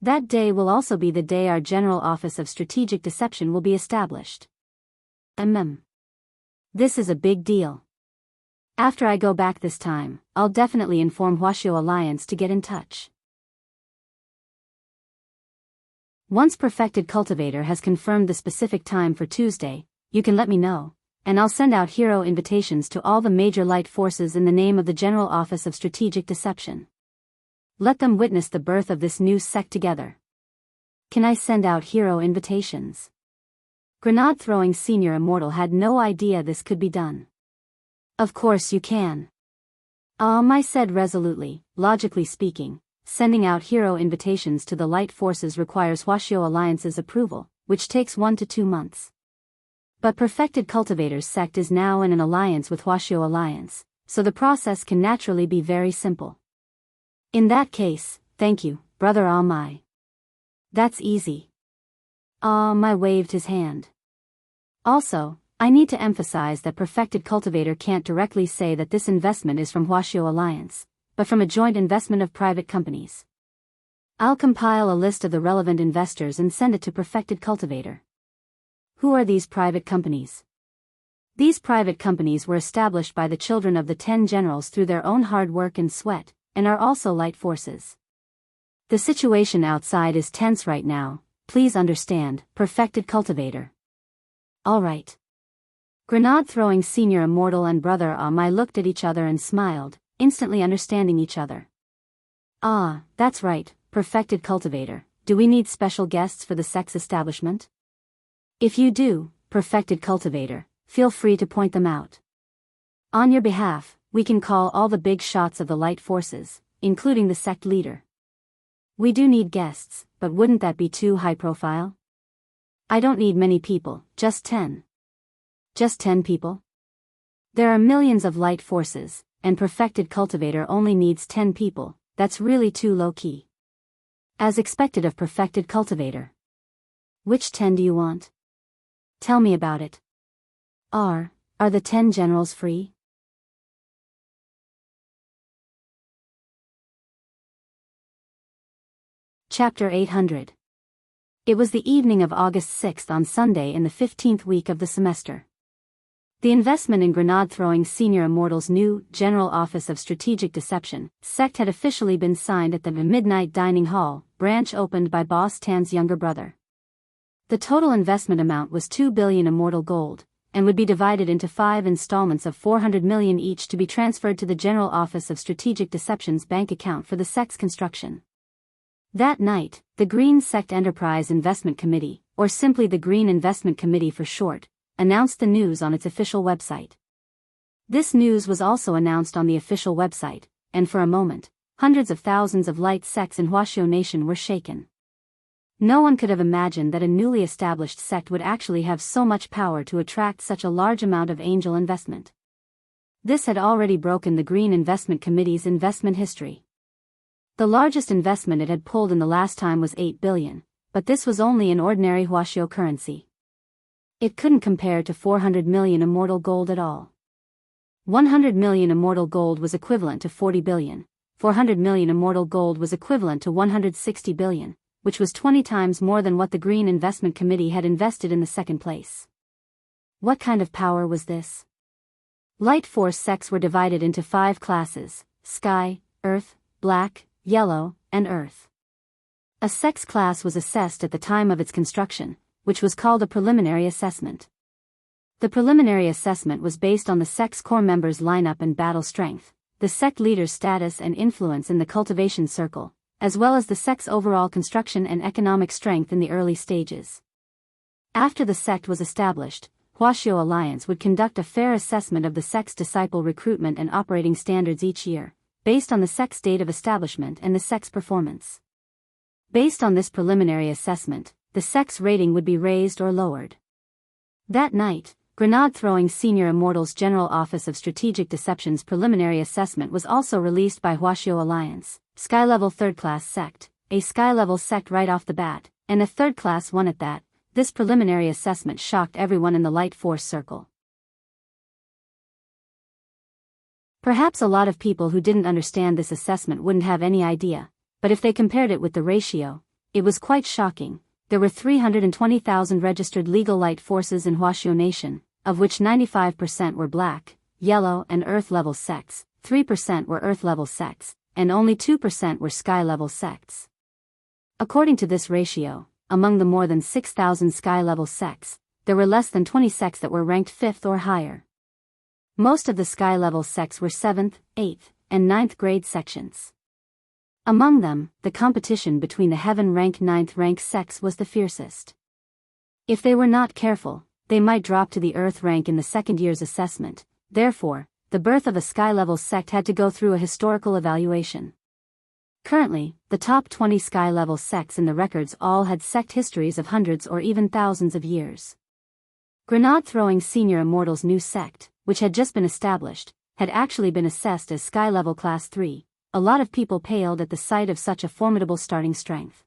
[SPEAKER 1] That day will also be the day our General Office of Strategic Deception will be established. This is a big deal. After I go back this time, I'll definitely inform Huaxiao Alliance to get in touch. Once Perfected Cultivator has confirmed the specific time for Tuesday, you can let me know, and I'll send out hero invitations to all the major light forces in the name of the General Office of Strategic Deception. Let them witness the birth of this new sect together. Can I send out hero invitations? Grenade-throwing senior immortal had no idea this could be done. Of course you can. I said resolutely. Logically speaking, sending out hero invitations to the light forces requires Huaxiao Alliance's approval, which takes 1 to 2 months. But Perfected Cultivator's sect is now in an alliance with Huaxiao Alliance, so the process can naturally be very simple. In that case, thank you, brother Amai. That's easy. Amai waved his hand. Also, I need to emphasize that Perfected Cultivator can't directly say that this investment is from Huaxiao Alliance, but from a joint investment of private companies. I'll compile a list of the relevant investors and send it to Perfected Cultivator. Who are these private companies? These private companies were established by the children of the 10 generals through their own hard work and sweat, and are also light forces. The situation outside is tense right now, please understand, Perfected Cultivator. Alright. Grenade-throwing senior immortal and brother Amai looked at each other and smiled, instantly understanding each other. That's right, Perfected Cultivator, do we need special guests for the sex establishment? If you do, perfected cultivator, feel free to point them out. On your behalf, we can call all the big shots of the light forces, including the sect leader. We do need guests, but wouldn't that be too high profile? I don't need many people, just 10. Just 10 people? There are millions of light forces, and perfected cultivator only needs 10 people. That's really too low-key. As expected of perfected cultivator. Which 10 do you want? Tell me about it. Are the 10 generals free? Chapter 800. It was the evening of August 6th on Sunday in the 15th week of the semester. The investment in grenade-throwing Senior Immortal's new General Office of Strategic Deception sect had officially been signed at the Midnight Dining Hall branch opened by Boss Tan's younger brother. The total investment amount was 2 billion immortal gold, and would be divided into 5 installments of 400 million each to be transferred to the General Office of Strategic Deception's bank account for the sect's construction. That night, the Green Sect Enterprise Investment Committee, or simply the Green Investment Committee for short, announced the news on its official website. This news was also announced on the official website, and for a moment, hundreds of thousands of light sects in Huaxiao Nation were shaken. No one could have imagined that a newly established sect would actually have so much power to attract such a large amount of angel investment. This had already broken the Green Investment Committee's investment history. The largest investment it had pulled in the last time was 8 billion, but this was only in ordinary Huaxiao currency. It couldn't compare to 400 million immortal gold at all. 100 million immortal gold was equivalent to 40 billion, 400 million immortal gold was equivalent to 160 billion, which was 20 times more than what the Green Investment Committee had invested in the second place. What kind of power was this? Light force sects were divided into 5 classes: Sky, Earth, Black, Yellow, and Earth. A sect's class was assessed at the time of its construction, which was called a preliminary assessment. The preliminary assessment was based on the sect's core members' lineup and battle strength, the sect leader's status and influence in the cultivation circle, as well as the sect's overall construction and economic strength in the early stages. After the sect was established, Huaxiao Alliance would conduct a fair assessment of the sect's disciple recruitment and operating standards each year, based on the sect's date of establishment and the sect's performance. Based on this preliminary assessment, the sect's rating would be raised or lowered. That night, grenade-throwing Senior Immortal's General Office of Strategic Deception's preliminary assessment was also released by Huaxiao Alliance, Sky-level third-class sect, a Sky-level sect right off the bat, and a third-class one at that. This preliminary assessment shocked everyone in the Light Force circle. Perhaps a lot of people who didn't understand this assessment wouldn't have any idea, but if they compared it with the ratio, it was quite shocking. There were 320,000 registered legal light forces in Huaxiao Nation, of which 95% were Black, Yellow, and Earth-level sects, 3% were Earth-level sects, and only 2% were Sky-level sects. According to this ratio, among the more than 6,000 Sky-level sects, there were less than 20 sects that were ranked 5th or higher. Most of the Sky-level sects were 7th, 8th, and 9th grade sections. Among them, the competition between the Heaven-rank 9th rank sects was the fiercest. If they were not careful, they might drop to the Earth rank in the second year's assessment. Therefore, the birth of a Sky-level sect had to go through a historical evaluation. Currently, the top 20 Sky-level sects in the records all had sect histories of hundreds or even thousands of years. Grenade-throwing Senior Immortal's new sect, which had just been established, had actually been assessed as Sky-level Class 3. A lot of people paled at the sight of such a formidable starting strength.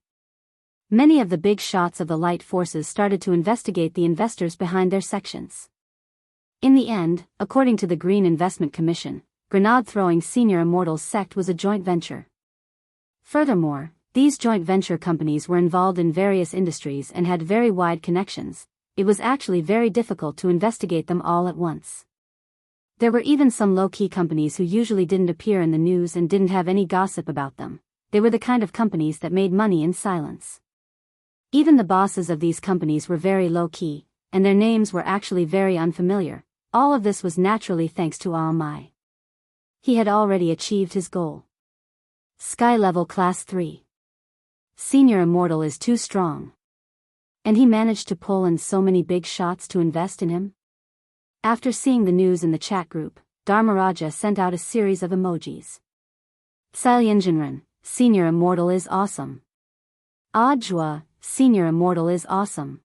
[SPEAKER 1] Many of the big shots of the light forces started to investigate the investors behind their sections. In the end, according to the Green Investment Commission, grenade-throwing Senior Immortal's sect was a joint venture. Furthermore, these joint venture companies were involved in various industries and had very wide connections. It was actually very difficult to investigate them all at once. There were even some low-key companies who usually didn't appear in the news and didn't have any gossip about them. They were the kind of companies that made money in silence. Even the bosses of these companies were very low-key, and their names were actually very unfamiliar. All of this was naturally thanks to Aomai. He had already achieved his goal. Sky level Class 3. Senior Immortal is too strong. And he managed to pull in so many big shots to invest in him? After seeing the news in the chat group, Dharmaraja sent out a series of emojis. Tsalyanjanran, Senior Immortal is awesome. Ajwa, Senior Immortal is awesome.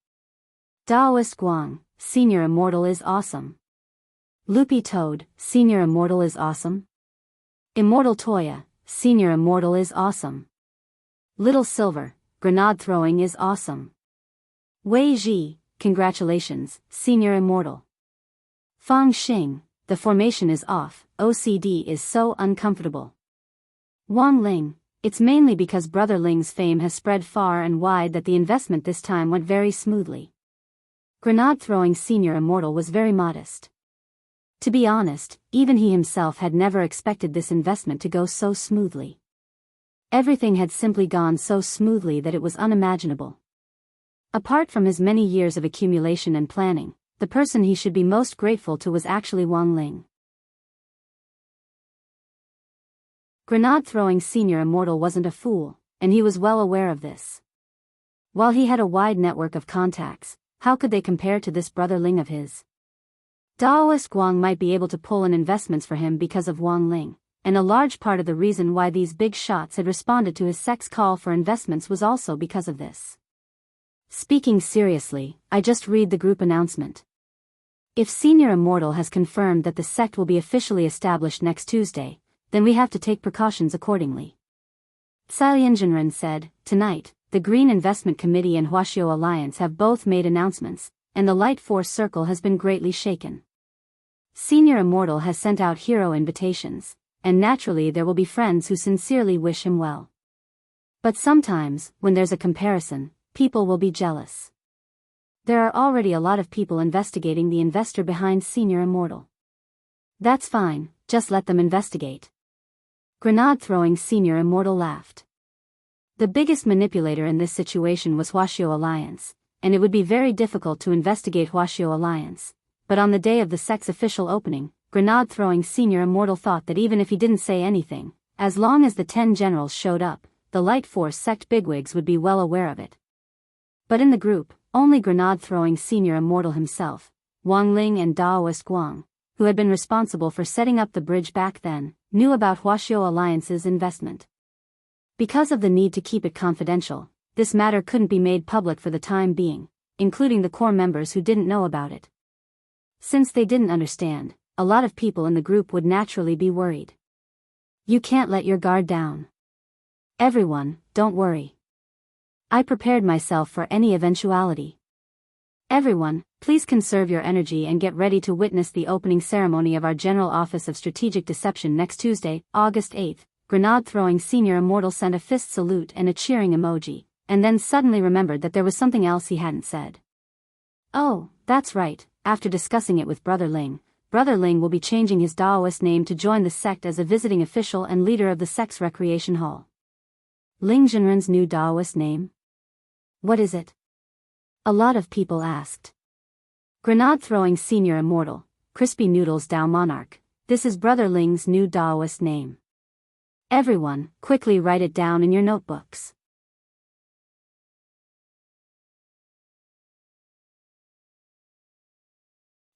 [SPEAKER 1] Daoist Guang, Senior Immortal is awesome. Loopy Toad, Senior Immortal is awesome. Immortal Toya, Senior Immortal is awesome. Little Silver, Grenade Throwing is awesome. Wei Ji, congratulations, Senior Immortal. Fang Xing, the formation is off, OCD is so uncomfortable. Wang Ling, it's mainly because Brother Ling's fame has spread far and wide that the investment this time went very smoothly. Grenade Throwing Senior Immortal was very modest. To be honest, even he himself had never expected this investment to go so smoothly. Everything had simply gone so smoothly that it was unimaginable. Apart from his many years of accumulation and planning, the person he should be most grateful to was actually Wang Ling. Grenade Throwing Senior Immortal wasn't a fool, and he was well aware of this. While he had a wide network of contacts, how could they compare to this Brother Ling of his? Daoist Guang might be able to pull in investments for him because of Wang Ling, and a large part of the reason why these big shots had responded to his sect's call for investments was also because of this. Speaking seriously, I just read the group announcement. If Senior Immortal has confirmed that the sect will be officially established next Tuesday, then we have to take precautions accordingly. Tsalyanjanran said, tonight, the Green Investment Committee and Huaxiao Alliance have both made announcements, and the Light Force Circle has been greatly shaken. Senior Immortal has sent out hero invitations, and naturally there will be friends who sincerely wish him well. But sometimes, when there's a comparison, people will be jealous. There are already a lot of people investigating the investor behind Senior Immortal. That's fine, just let them investigate. Grenade Throwing Senior Immortal laughed. The biggest manipulator in this situation was Huaxiao Alliance, and it would be very difficult to investigate Huaxiao Alliance, but on the day of the sect's official opening, Grenade Throwing Senior Immortal thought that even if he didn't say anything, as long as the 10 generals showed up, the Light Force sect bigwigs would be well aware of it. But in the group, only Grenade Throwing Senior Immortal himself, Wang Ling and Daoist Guang, who had been responsible for setting up the bridge back then, knew about Huaxiao Alliance's investment. Because of the need to keep it confidential, this matter couldn't be made public for the time being, including the core members who didn't know about it. Since they didn't understand, a lot of people in the group would naturally be worried. You can't let your guard down. Everyone, don't worry. I prepared myself for any eventuality. Everyone, please conserve your energy and get ready to witness the opening ceremony of our General Office of Strategic Deception next Tuesday, August 8th. Grenade Throwing Senior Immortal sent a fist salute and a cheering emoji, and then suddenly remembered that there was something else he hadn't said. Oh, that's right, after discussing it with Brother Ling will be changing his Daoist name to join the sect as a visiting official and leader of the sect's recreation hall. Ling Jinren's new Daoist name? What is it? A lot of people asked. Grenade Throwing Senior Immortal, Crispy Noodles Dao Monarch, this is Brother Ling's new Daoist name. Everyone, quickly write it down in your notebooks.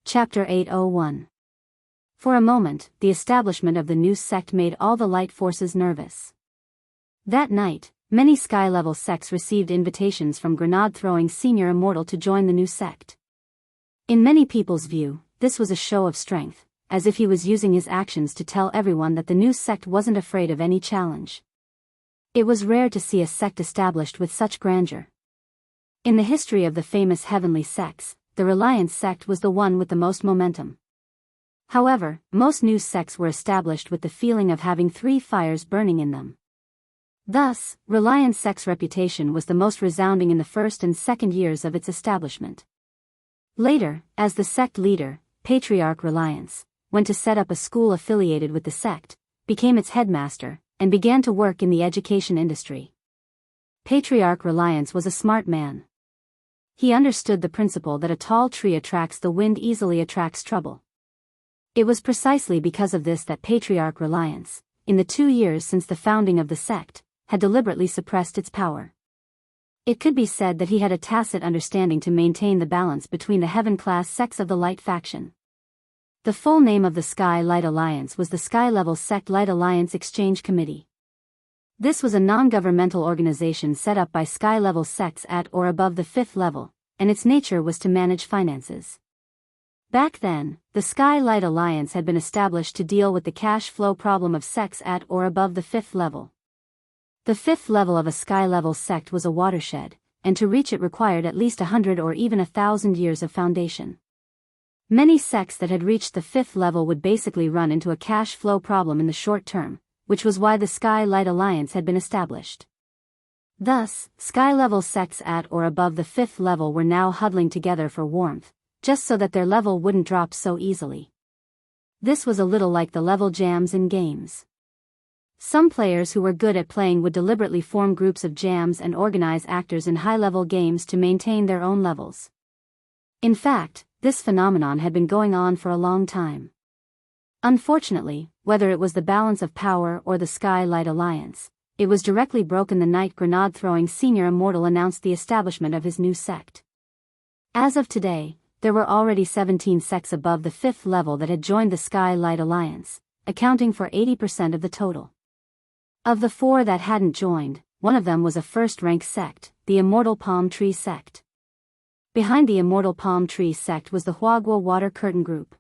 [SPEAKER 1] Chapter 801. For a moment, the establishment of the new sect made all the light forces nervous. That night, many sky-level sects received invitations from Grenade Throwing Senior Immortal to join the new sect. In many people's view, this was a show of strength, as if he was using his actions to tell everyone that the new sect wasn't afraid of any challenge. It was rare to see a sect established with such grandeur. In the history of the famous heavenly sects, the Reliance sect was the one with the most momentum. However, most new sects were established with the feeling of having 3 fires burning in them. Thus, Reliance sect's reputation was the most resounding in the first and second years of its establishment. Later, as the sect leader, Patriarch Reliance went to set up a school affiliated with the sect, became its headmaster, and began to work in the education industry. Patriarch Reliance was a smart man. He understood the principle that a tall tree attracts the wind easily attracts trouble. It was precisely because of this that Patriarch Reliance, in the 2 years since the founding of the sect, had deliberately suppressed its power. It could be said that he had a tacit understanding to maintain the balance between the heaven-class sects of the Light faction. The full name of the Sky Light Alliance was the Sky Level Sect Light Alliance Exchange Committee. This was a non-governmental organization set up by Sky Level sects at or above the 5th level, and its nature was to manage finances. Back then, the Sky Light Alliance had been established to deal with the cash flow problem of sects at or above the 5th level. The 5th level of a Sky Level sect was a watershed, and to reach it required at least 100 or even 1,000 years of foundation. Many sects that had reached the 5th level would basically run into a cash flow problem in the short term, which was why the Sky Light Alliance had been established. Thus, Sky Level sects at or above the 5th level were now huddling together for warmth, just so that their level wouldn't drop so easily. This was a little like the level jams in games. Some players who were good at playing would deliberately form groups of jams and organize actors in high-level games to maintain their own levels. In fact, this phenomenon had been going on for a long time. Unfortunately, whether it was the balance of power or the Sky Light Alliance, it was directly broken the night grenade-throwing Senior Immortal announced the establishment of his new sect. As of today, there were already 17 sects above the 5th level that had joined the Sky Light Alliance, accounting for 80% of the total. Of the 4 that hadn't joined, one of them was a first-rank sect, the Immortal Palm Tree Sect. Behind the Immortal Palm Tree Sect was the Huagua Water Curtain Group.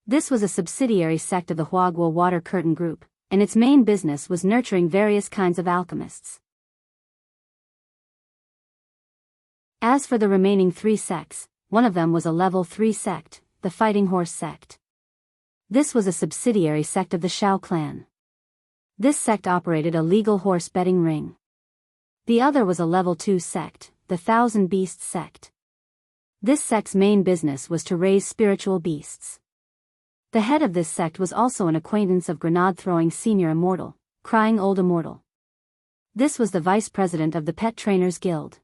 [SPEAKER 1] This was a subsidiary sect of the Huagua Water Curtain Group, and its main business was nurturing various kinds of alchemists. As for the remaining 3 sects, one of them was a level 3 sect, the Fighting Horse Sect. This was a subsidiary sect of the Shao clan. This sect operated a legal horse betting ring. The other was a level 2 sect, the Thousand Beasts Sect. This sect's main business was to raise spiritual beasts. The head of this sect was also an acquaintance of grenade-throwing Senior Immortal, Crying Old Immortal. This was the vice president of the Pet Trainers Guild.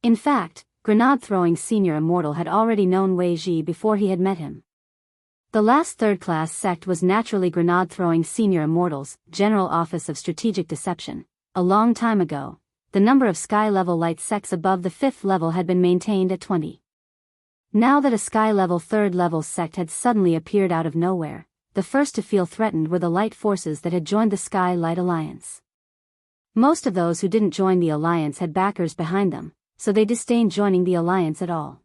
[SPEAKER 1] In fact, grenade-throwing Senior Immortal had already known Wei Ji before he had met him. The last third-class sect was naturally grenade-throwing Senior Immortal's General Office of Strategic Deception. A long time ago, the number of Sky-level light sects above the 5th level had been maintained at 20. Now that a Sky-level 3rd level sect had suddenly appeared out of nowhere, the first to feel threatened were the light forces that had joined the Sky Light Alliance. Most of those who didn't join the alliance had backers behind them, so they disdained joining the alliance at all.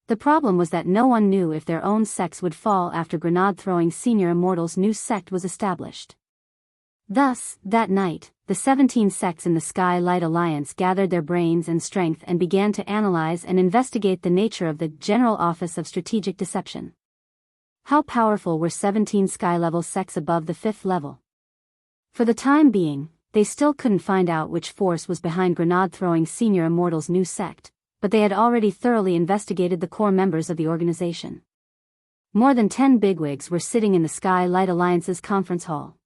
[SPEAKER 1] The problem was that no one knew if their own sects would fall after grenade-throwing Senior Immortal's new sect was established. Thus, that night, the 17 sects in the Sky Light Alliance gathered their brains and strength and began to analyze and investigate the nature of the General Office of Strategic Deception. How powerful were 17 Sky-level sects above the 5th level? For the time being, they still couldn't find out which force was behind grenade-throwing Senior Immortal's new sect, but they had already thoroughly investigated the core members of the organization. More than 10 bigwigs were sitting in the Sky Light Alliance's conference hall.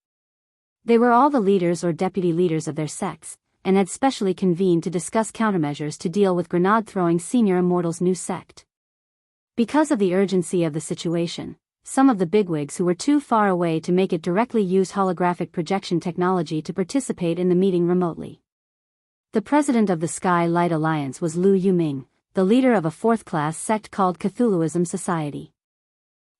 [SPEAKER 1] They were all the leaders or deputy leaders of their sects, and had specially convened to discuss countermeasures to deal with grenade-throwing Senior Immortal's new sect. Because of the urgency of the situation, some of the bigwigs who were too far away to make it directly used holographic projection technology to participate in the meeting remotely. The president of the Sky Light Alliance was Lu Yuming, the leader of a 4th-class sect called Cthulhuism Society.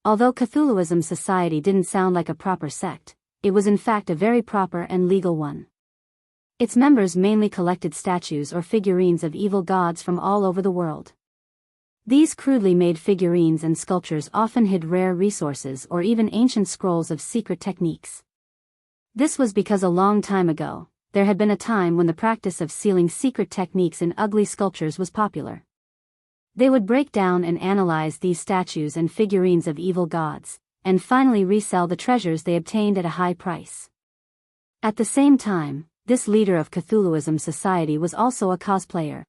[SPEAKER 1] Although Cthulhuism Society didn't sound like a proper sect, it was in fact a very proper and legal one. Its members mainly collected statues or figurines of evil gods from all over the world. These crudely made figurines and sculptures often hid rare resources or even ancient scrolls of secret techniques. This was because a long time ago, there had been a time when the practice of sealing secret techniques in ugly sculptures was popular. They would break down and analyze these statues and figurines of evil gods, and finally resell the treasures they obtained at a high price. At the same time, this leader of Cthulhuism Society was also a cosplayer.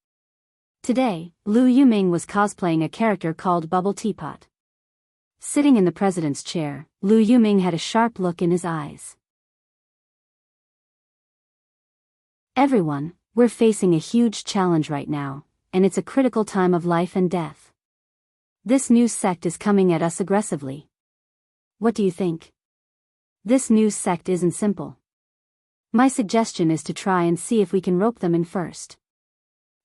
[SPEAKER 1] Today, Lu Yuming was cosplaying a character called Bubble Teapot. Sitting in the president's chair, Lu Yuming had a sharp look in his eyes. Everyone, we're facing a huge challenge right now, and it's a critical time of life and death. This new sect is coming at us aggressively. What do you think? This new sect isn't simple. My suggestion is to try and see if we can rope them in first.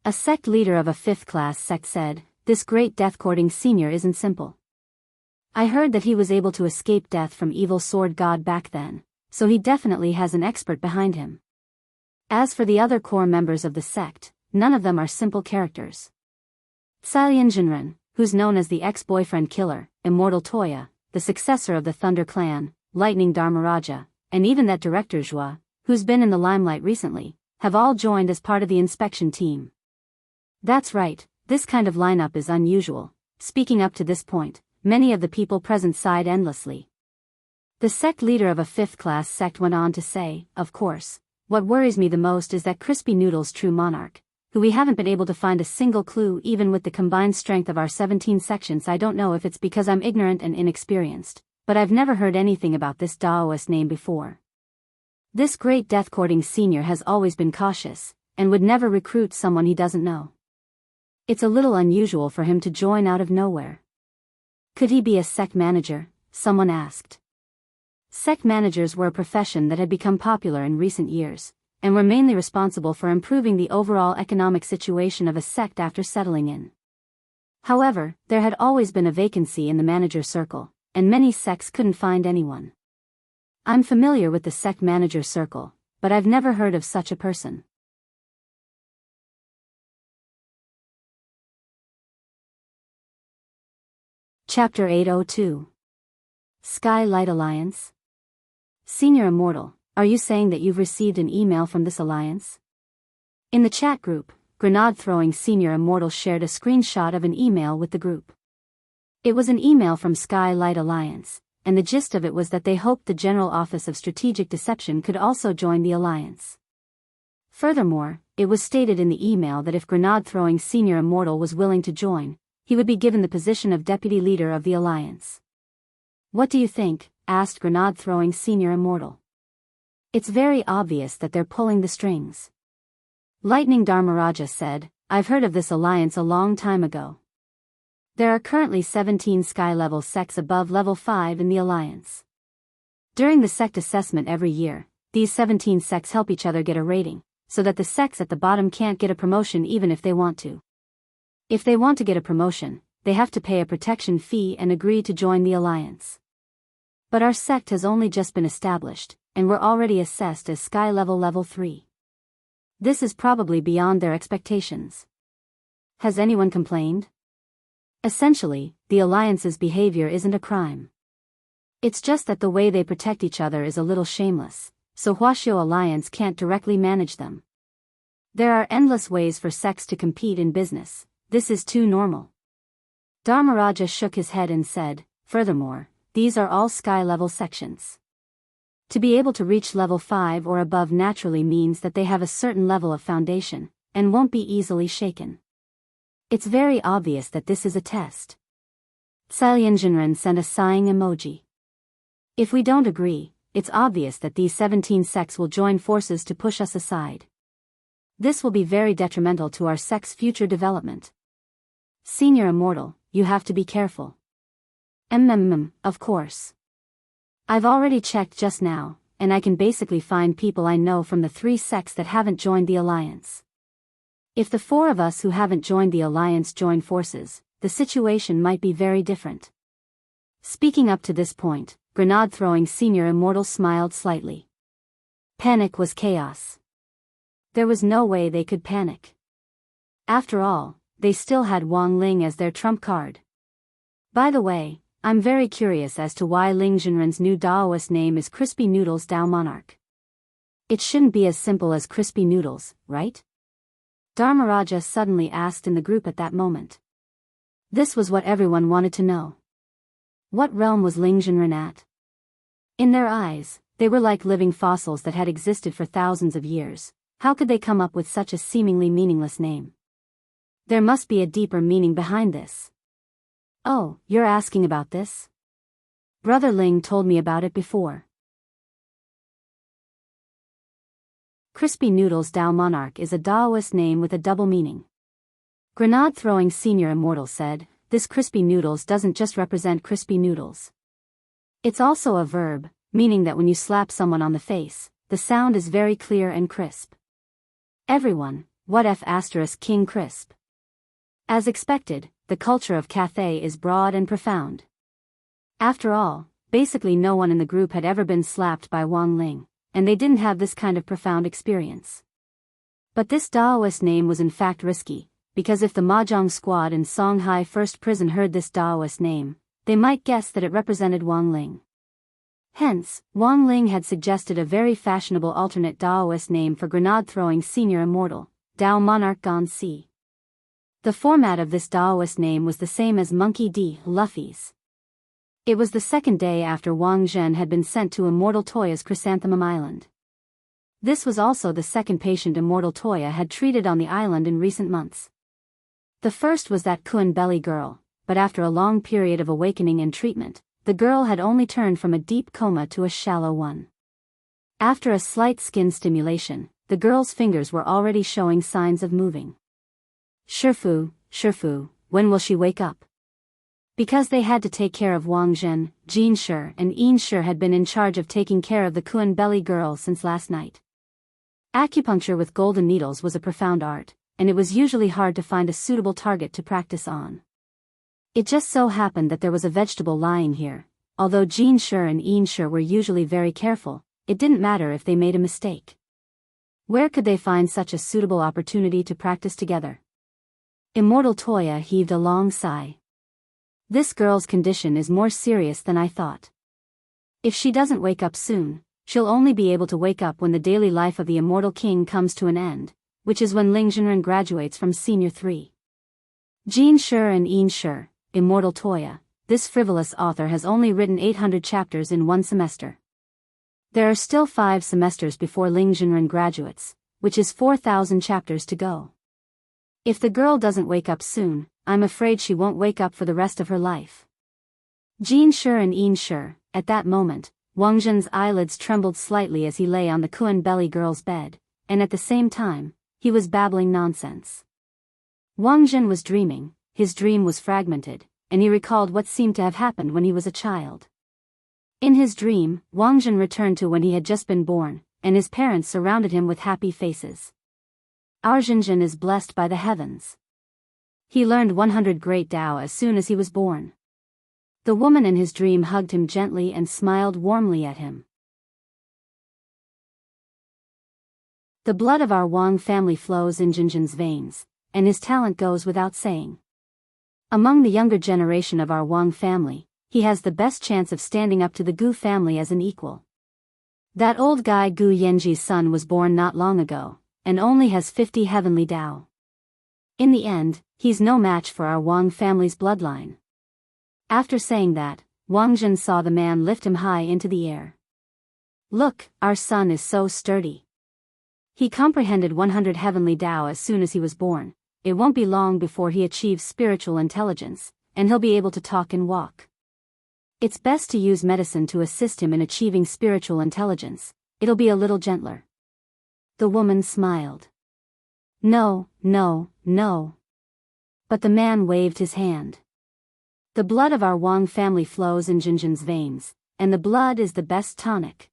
[SPEAKER 1] A sect leader of a 5th-class sect said, "This great death-courting senior isn't simple. I heard that he was able to escape death from evil sword god back then, so he definitely has an expert behind him. As for the other core members of the sect, none of them are simple characters. Tsalyan Jinren, who's known as the ex-boyfriend killer, Immortal Toya, the successor of the Thunder Clan, Lightning Dharmaraja, and even that director Zhua, who's been in the limelight recently, have all joined as part of the inspection team." That's right, this kind of lineup is unusual. Speaking up to this point, many of the people present sighed endlessly. The sect leader of a 5th-class sect went on to say, "Of course, what worries me the most is that Crispy Noodle's true monarch, who we haven't been able to find a single clue even with the combined strength of our 17 sections. I don't know if it's because I'm ignorant and inexperienced, but I've never heard anything about this Daoist name before. This great death-courting senior has always been cautious, and would never recruit someone he doesn't know. It's a little unusual for him to join out of nowhere." "Could he be a sect manager?" someone asked. Sect managers were a profession that had become popular in recent years, and were mainly responsible for improving the overall economic situation of a sect after settling in. However, there had always been a vacancy in the manager circle, and many sects couldn't find anyone. "I'm familiar with the sect manager circle, but I've never heard of such a person." Chapter 802. Skylight Alliance. Senior Immortal, are you saying that you've received an email from this alliance? In the chat group, grenade-throwing Senior Immortal shared a screenshot of an email with the group. It was an email from Skylight Alliance, and the gist of it was that they hoped the General Office of Strategic Deception could also join the alliance. Furthermore, it was stated in the email that if grenade-throwing Senior Immortal was willing to join, he would be given the position of deputy leader of the alliance. "What do you think?" asked grenade-throwing Senior Immortal. "It's very obvious that they're pulling the strings." Lightning Dharmaraja said, "I've heard of this alliance a long time ago. There are currently 17 sky-level sects above level 5 in the alliance. During the sect assessment every year, these 17 sects help each other get a rating, so that the sects at the bottom can't get a promotion even if they want to. If they want to get a promotion, they have to pay a protection fee and agree to join the alliance. But our sect has only just been established, and we're already assessed as Sky level 3. This is probably beyond their expectations. Has anyone complained? Essentially, the alliance's behavior isn't a crime. It's just that the way they protect each other is a little shameless, so Huaxiao Alliance can't directly manage them. There are endless ways for sects to compete in business. This is too normal." Dharmaraja shook his head and said, "Furthermore, these are all sky-level sections. To be able to reach level 5 or above naturally means that they have a certain level of foundation, and won't be easily shaken. It's very obvious that this is a test." Tsalyan Jinren sent a sighing emoji. "If we don't agree, it's obvious that these 17 sects will join forces to push us aside. This will be very detrimental to our sect's future development. Senior Immortal, you have to be careful." Of course. I've already checked just now, and I can basically find people I know from the 3 sects that haven't joined the alliance. If the 4 of us who haven't joined the alliance join forces, the situation might be very different." Speaking up to this point, grenade-throwing Senior Immortal smiled slightly. Panic was chaos. There was no way they could panic. After all, they still had Wang Ling as their trump card. By the way, I'm very curious as to why Ling Jinren's new Daoist name is Crispy Noodles Dao Monarch. It shouldn't be as simple as Crispy Noodles, right? Dharmaraja suddenly asked in the group at that moment. This was what everyone wanted to know. What realm was Ling Jinren at? In their eyes, they were like living fossils that had existed for thousands of years. How could they come up with such a seemingly meaningless name? There must be a deeper meaning behind this. "Oh, you're asking about this? Brother Ling told me about it before." Crispy Noodles Dao Monarch is a Daoist name with a double meaning. Grenade-throwing Senior Immortal said, "This Crispy Noodles doesn't just represent crispy noodles. It's also a verb, meaning that when you slap someone on the face, the sound is very clear and crisp. Everyone, what F** King Crisp. As expected, the culture of Cathay is broad and profound. After all, basically no one in the group had ever been slapped by Wang Ling, and they didn't have this kind of profound experience. But this Daoist name was in fact risky, because if the Mahjong squad in Songhai First Prison heard this Daoist name, they might guess that it represented Wang Ling. Hence, Wang Ling had suggested a very fashionable alternate Daoist name for grenade-throwing senior immortal, Dao Monarch Gone Si. The format of this Daoist name was the same as Monkey D. Luffy's. It was the second day after Wang Zhen had been sent to Immortal Toya's Chrysanthemum Island. This was also the second patient Immortal Toya had treated on the island in recent months. The first was that Kun Belly girl, but after a long period of awakening and treatment, the girl had only turned from a deep coma to a shallow one. After a slight skin stimulation, the girl's fingers were already showing signs of moving. Shifu, when will she wake up? Because they had to take care of Wang Zhen, Jin Shi and Yin Shi had been in charge of taking care of the Kun Belly girl since last night. Acupuncture with golden needles was a profound art, and it was usually hard to find a suitable target to practice on. It just so happened that there was a vegetable lying here. Although Jin Shi and Yin Shi were usually very careful, it didn't matter if they made a mistake. Where could they find such a suitable opportunity to practice together? Immortal Toya heaved a long sigh. This girl's condition is more serious than I thought. If she doesn't wake up soon, she'll only be able to wake up when the daily life of the Immortal King comes to an end, which is when Ling Zhenren graduates from Senior 3. Jin Shi and Yin Shi, Immortal Toya, this frivolous author has only written 800 chapters in one semester. There are still 5 semesters before Ling Zhenren graduates, which is 4,000 chapters to go. If the girl doesn't wake up soon, I'm afraid she won't wake up for the rest of her life. Jin Shi and Yin Shi, at that moment, Wang Zhen's eyelids trembled slightly as he lay on the Kun Belly girl's bed, and at the same time, he was babbling nonsense. Wang Zhen was dreaming, his dream was fragmented, and he recalled what seemed to have happened when he was a child. In his dream, Wang Zhen returned to when he had just been born, and his parents surrounded him with happy faces. Our Zhenjin is blessed by the heavens. He learned 100 great Tao as soon as he was born. The woman in his dream hugged him gently and smiled warmly at him. The blood of our Wang family flows in Zhenjin's veins, and his talent goes without saying. Among the younger generation of our Wang family, he has the best chance of standing up to the Gu family as an equal. That old guy Gu Yanji's son was born not long ago, and only has 50 heavenly Tao. In the end, he's no match for our Wang family's bloodline. After saying that, Wang Zhen saw the man lift him high into the air. Look, our son is so sturdy. He comprehended 100 heavenly Tao as soon as he was born. It won't be long before he achieves spiritual intelligence, and he'll be able to talk and walk. It's best to use medicine to assist him in achieving spiritual intelligence. It'll be a little gentler. The woman smiled. No. But the man waved his hand. The blood of our Wang family flows in Zhenjin's veins, and the blood is the best tonic.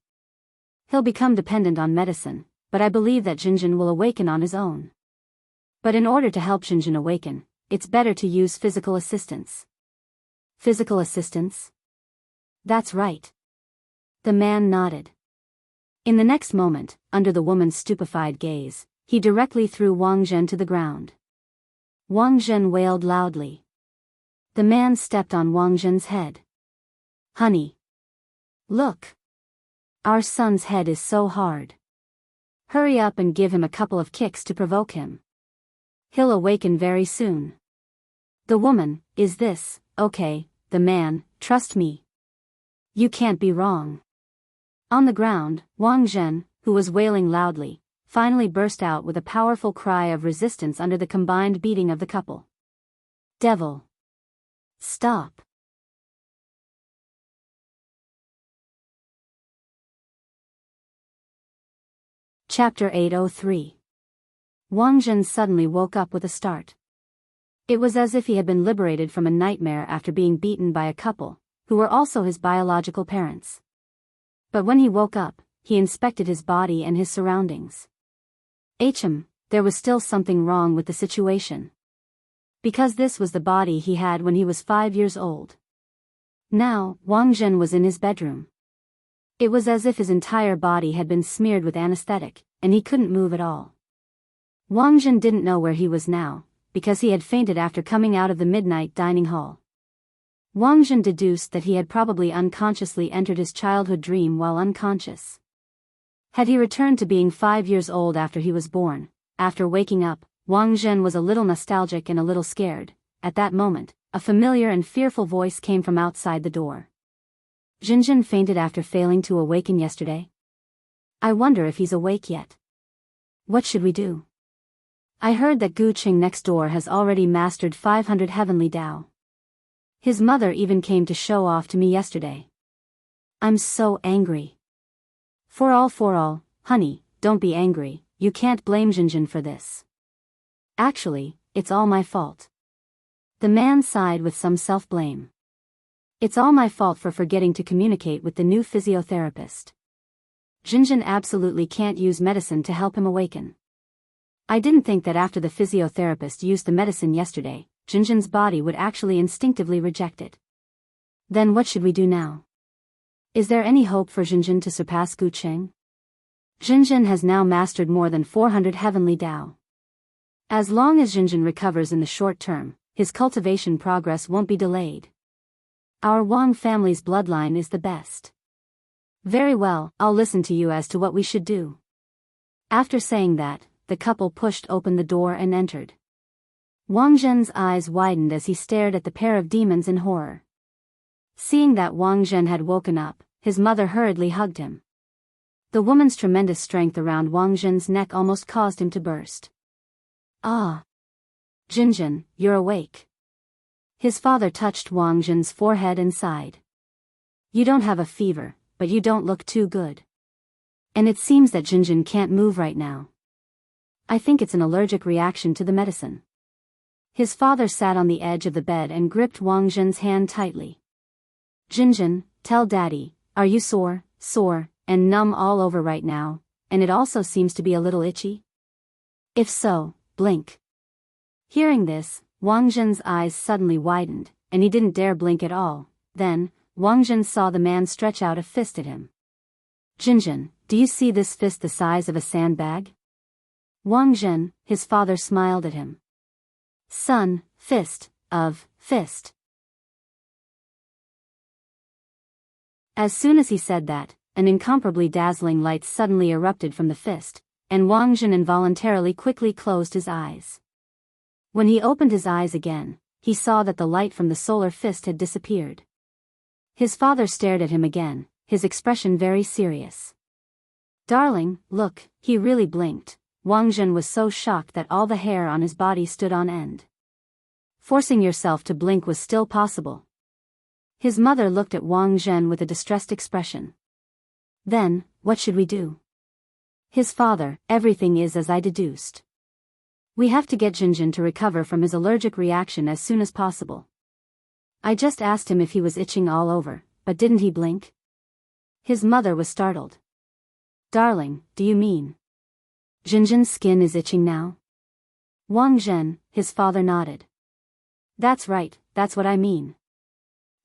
[SPEAKER 1] He'll become dependent on medicine, but I believe that Zhenjin will awaken on his own. But in order to help Zhenjin awaken, it's better to use physical assistance. Physical assistance? That's right. The man nodded. In the next moment, under the woman's stupefied gaze, he directly threw Wang Zhen to the ground. Wang Zhen wailed loudly. The man stepped on Wang Zhen's head. Honey. Look. Our son's head is so hard. Hurry up and give him a couple of kicks to provoke him. He'll awaken very soon. The woman, is this, okay? The man, trust me. You can't be wrong. On the ground, Wang Zhen, who was wailing loudly, finally burst out with a powerful cry of resistance under the combined beating of the couple. Devil. Stop. Chapter 803. Wang Zhen suddenly woke up with a start. It was as if he had been liberated from a nightmare after being beaten by a couple, who were also his biological parents. But when he woke up, he inspected his body and his surroundings. there was still something wrong with the situation. Because this was the body he had when he was 5 years old. Now, Wang Zhen was in his bedroom. It was as if his entire body had been smeared with anesthetic, and he couldn't move at all. Wang Zhen didn't know where he was now, because he had fainted after coming out of the midnight dining hall. Wang Zhen deduced that he had probably unconsciously entered his childhood dream while unconscious. Had he returned to being 5 years old after he was born? After waking up, Wang Zhen was a little nostalgic and a little scared. At that moment, a familiar and fearful voice came from outside the door. Jinjin fainted after failing to awaken yesterday. I wonder if he's awake yet. What should we do? I heard that Gu Qing next door has already mastered 500 heavenly Dao. His mother even came to show off to me yesterday. I'm so angry. For all, honey, don't be angry, you can't blame Jinjin for this. Actually, it's all my fault. The man sighed with some self-blame. It's all my fault for forgetting to communicate with the new physiotherapist. Jinjin absolutely can't use medicine to help him awaken. I didn't think that after the physiotherapist used the medicine yesterday, Jinjin's body would actually instinctively reject it. Then what should we do now? Is there any hope for Jinjin to surpass Gu Qing? Jinjin has now mastered more than 400 heavenly Dao. As long as Jinjin recovers in the short term, his cultivation progress won't be delayed. Our Wang family's bloodline is the best. Very well, I'll listen to you as to what we should do. After saying that, the couple pushed open the door and entered. Wang Zhen's eyes widened as he stared at the pair of demons in horror. Seeing that Wang Zhen had woken up, his mother hurriedly hugged him. The woman's tremendous strength around Wang Zhen's neck almost caused him to burst. Ah! Jinjin, you're awake. His father touched Wang Zhen's forehead and sighed. You don't have a fever, but you don't look too good. And it seems that Jinjin can't move right now. I think it's an allergic reaction to the medicine. His father sat on the edge of the bed and gripped Wang Zhen's hand tightly. Jinjin, tell Daddy, are you sore, and numb all over right now, and it also seems to be a little itchy? If so, blink. Hearing this, Wang Zhen's eyes suddenly widened, and he didn't dare blink at all. Then, Wang Zhen saw the man stretch out a fist at him. Jinjin, do you see this fist the size of a sandbag? Wang Zhen, his father smiled at him. Son, fist. As soon as he said that, an incomparably dazzling light suddenly erupted from the fist, and Wang Zhen involuntarily quickly closed his eyes. When he opened his eyes again, he saw that the light from the solar fist had disappeared. His father stared at him again, his expression very serious. Darling, look, he really blinked. Wang Zhen was so shocked that all the hair on his body stood on end. Forcing yourself to blink was still possible. His mother looked at Wang Zhen with a distressed expression. Then, what should we do? His father, everything is as I deduced. We have to get Jinjin to recover from his allergic reaction as soon as possible. I just asked him if he was itching all over, but didn't he blink? His mother was startled. Darling, do you mean Jinjin's skin is itching now? Wang Zhen, his father nodded. That's right, that's what I mean.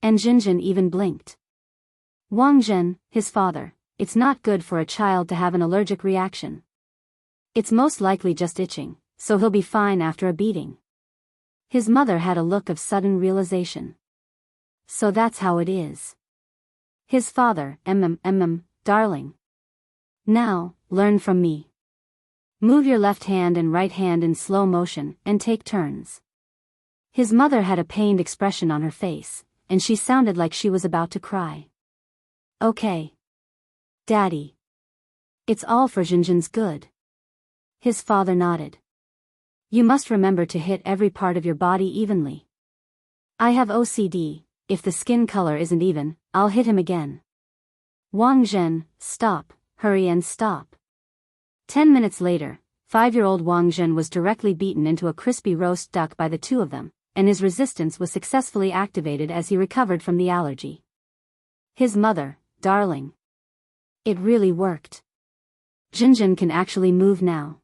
[SPEAKER 1] And Jinjin even blinked. Wang Zhen, his father, it's not good for a child to have an allergic reaction. It's most likely just itching, so he'll be fine after a beating. His mother had a look of sudden realization. So that's how it is. His father, darling. Now, learn from me. Move your left hand and right hand in slow motion, and take turns. His mother had a pained expression on her face, and she sounded like she was about to cry. Okay. Daddy. It's all for Jinjin's good. His father nodded. You must remember to hit every part of your body evenly. I have OCD, if the skin color isn't even, I'll hit him again. Wang Zhen, stop, hurry and stop. 10 minutes later, 5-year-old Wang Zhen was directly beaten into a crispy roast duck by the two of them, and his resistance was successfully activated as he recovered from the allergy. His mother, darling. It really worked. Jinjin can actually move now.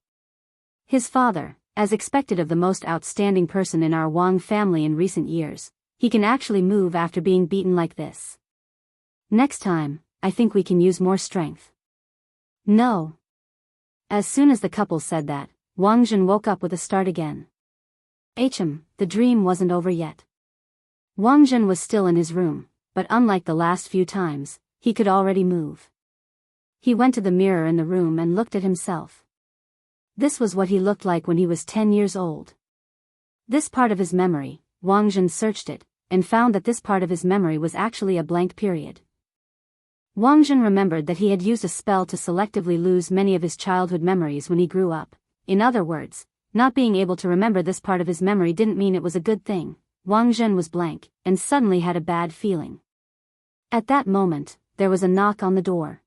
[SPEAKER 1] His father, as expected of the most outstanding person in our Wang family in recent years, he can actually move after being beaten like this. Next time, I think we can use more strength. No. As soon as the couple said that, Wang Jun woke up with a start again. The dream wasn't over yet. Wang Jun was still in his room, but unlike the last few times, he could already move. He went to the mirror in the room and looked at himself. This was what he looked like when he was 10 years old. This part of his memory, Wang Jun searched it, and found that this part of his memory was actually a blank period. Wang Jun remembered that he had used a spell to selectively lose many of his childhood memories when he grew up. In other words, not being able to remember this part of his memory didn't mean it was a good thing. Wang Jun was blank, and suddenly had a bad feeling. At that moment, there was a knock on the door.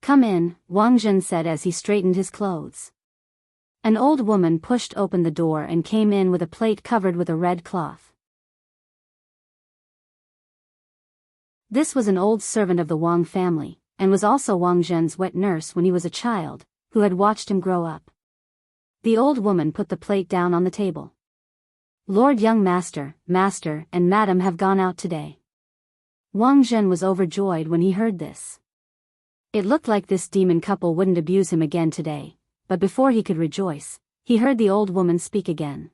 [SPEAKER 1] "Come in," Wang Jun said as he straightened his clothes. An old woman pushed open the door and came in with a plate covered with a red cloth. This was an old servant of the Wang family, and was also Wang Zhen's wet nurse when he was a child, who had watched him grow up. The old woman put the plate down on the table. "Lord Young Master, Master, and Madam have gone out today." Wang Zhen was overjoyed when he heard this. It looked like this demon couple wouldn't abuse him again today, but before he could rejoice, he heard the old woman speak again.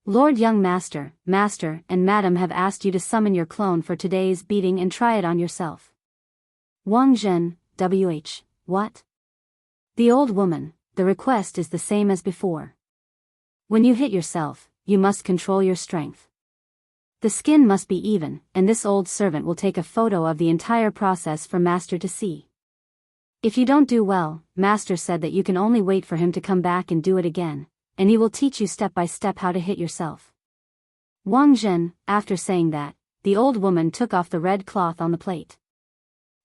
[SPEAKER 1] "Lord Young Master, Master, and Madam have asked you to summon your clone for today's beating and try it on yourself." Wang Zhen, what? The old woman, "The request is the same as before. When you hit yourself, you must control your strength. The skin must be even, and this old servant will take a photo of the entire process for Master to see. If you don't do well, Master said that you can only wait for him to come back and do it again, and he will teach you step by step how to hit yourself." Wang Zhen, after saying that, the old woman took off the red cloth on the plate.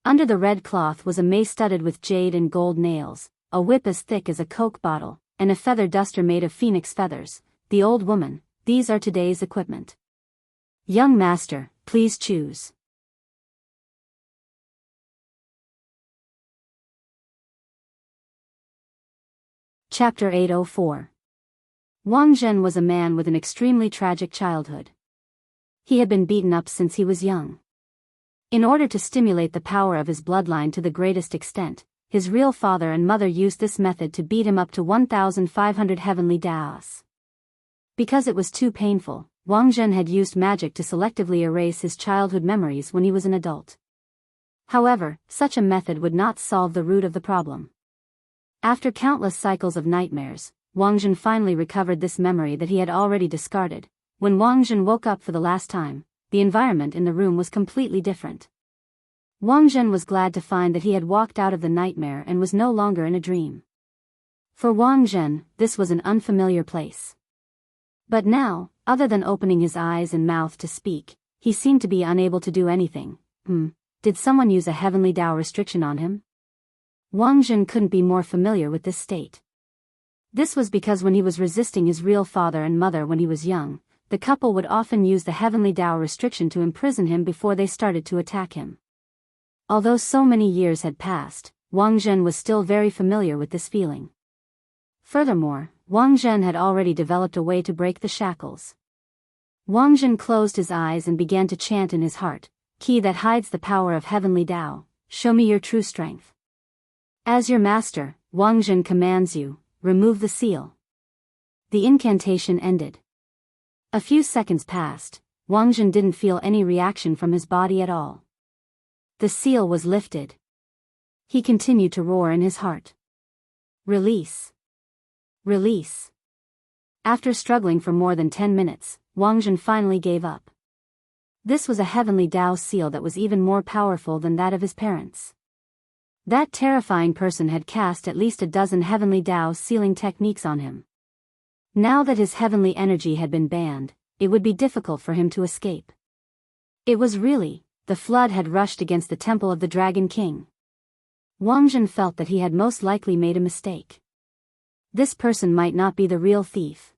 [SPEAKER 1] Under the red cloth was a mace studded with jade and gold nails, a whip as thick as a Coke bottle, and a feather duster made of phoenix feathers. The old woman, "These are today's equipment. Young Master, please choose." Chapter 804. Wang Zhen was a man with an extremely tragic childhood. He had been beaten up since he was young. In order to stimulate the power of his bloodline to the greatest extent, his real father and mother used this method to beat him up to 1,500 heavenly daos. Because it was too painful, Wang Zhen had used magic to selectively erase his childhood memories when he was an adult. However, such a method would not solve the root of the problem. After countless cycles of nightmares, Wang Zhen finally recovered this memory that he had already discarded. When Wang Zhen woke up for the last time, the environment in the room was completely different. Wang Zhen was glad to find that he had walked out of the nightmare and was no longer in a dream. For Wang Zhen, this was an unfamiliar place. But now, other than opening his eyes and mouth to speak, he seemed to be unable to do anything. Did someone use a heavenly Tao restriction on him? Wang Zhen couldn't be more familiar with this state. This was because when he was resisting his real father and mother when he was young, the couple would often use the heavenly Tao restriction to imprison him before they started to attack him. Although so many years had passed, Wang Zhen was still very familiar with this feeling. Furthermore, Wang Zhen had already developed a way to break the shackles. Wang Zhen closed his eyes and began to chant in his heart, "Key that hides the power of heavenly Tao, show me your true strength. As your master, Wang Zhen commands you, remove the seal." The incantation ended. A few seconds passed. Wang Zhen didn't feel any reaction from his body at all. The seal was lifted. He continued to roar in his heart. Release. Release. After struggling for more than 10 minutes, Wang Zhen finally gave up. This was a heavenly Tao seal that was even more powerful than that of his parents. That terrifying person had cast at least a dozen heavenly Tao sealing techniques on him. Now that his heavenly energy had been banned, it would be difficult for him to escape. It was really, the flood had rushed against the temple of the Dragon King. Wang Zhen felt that he had most likely made a mistake. This person might not be the real thief.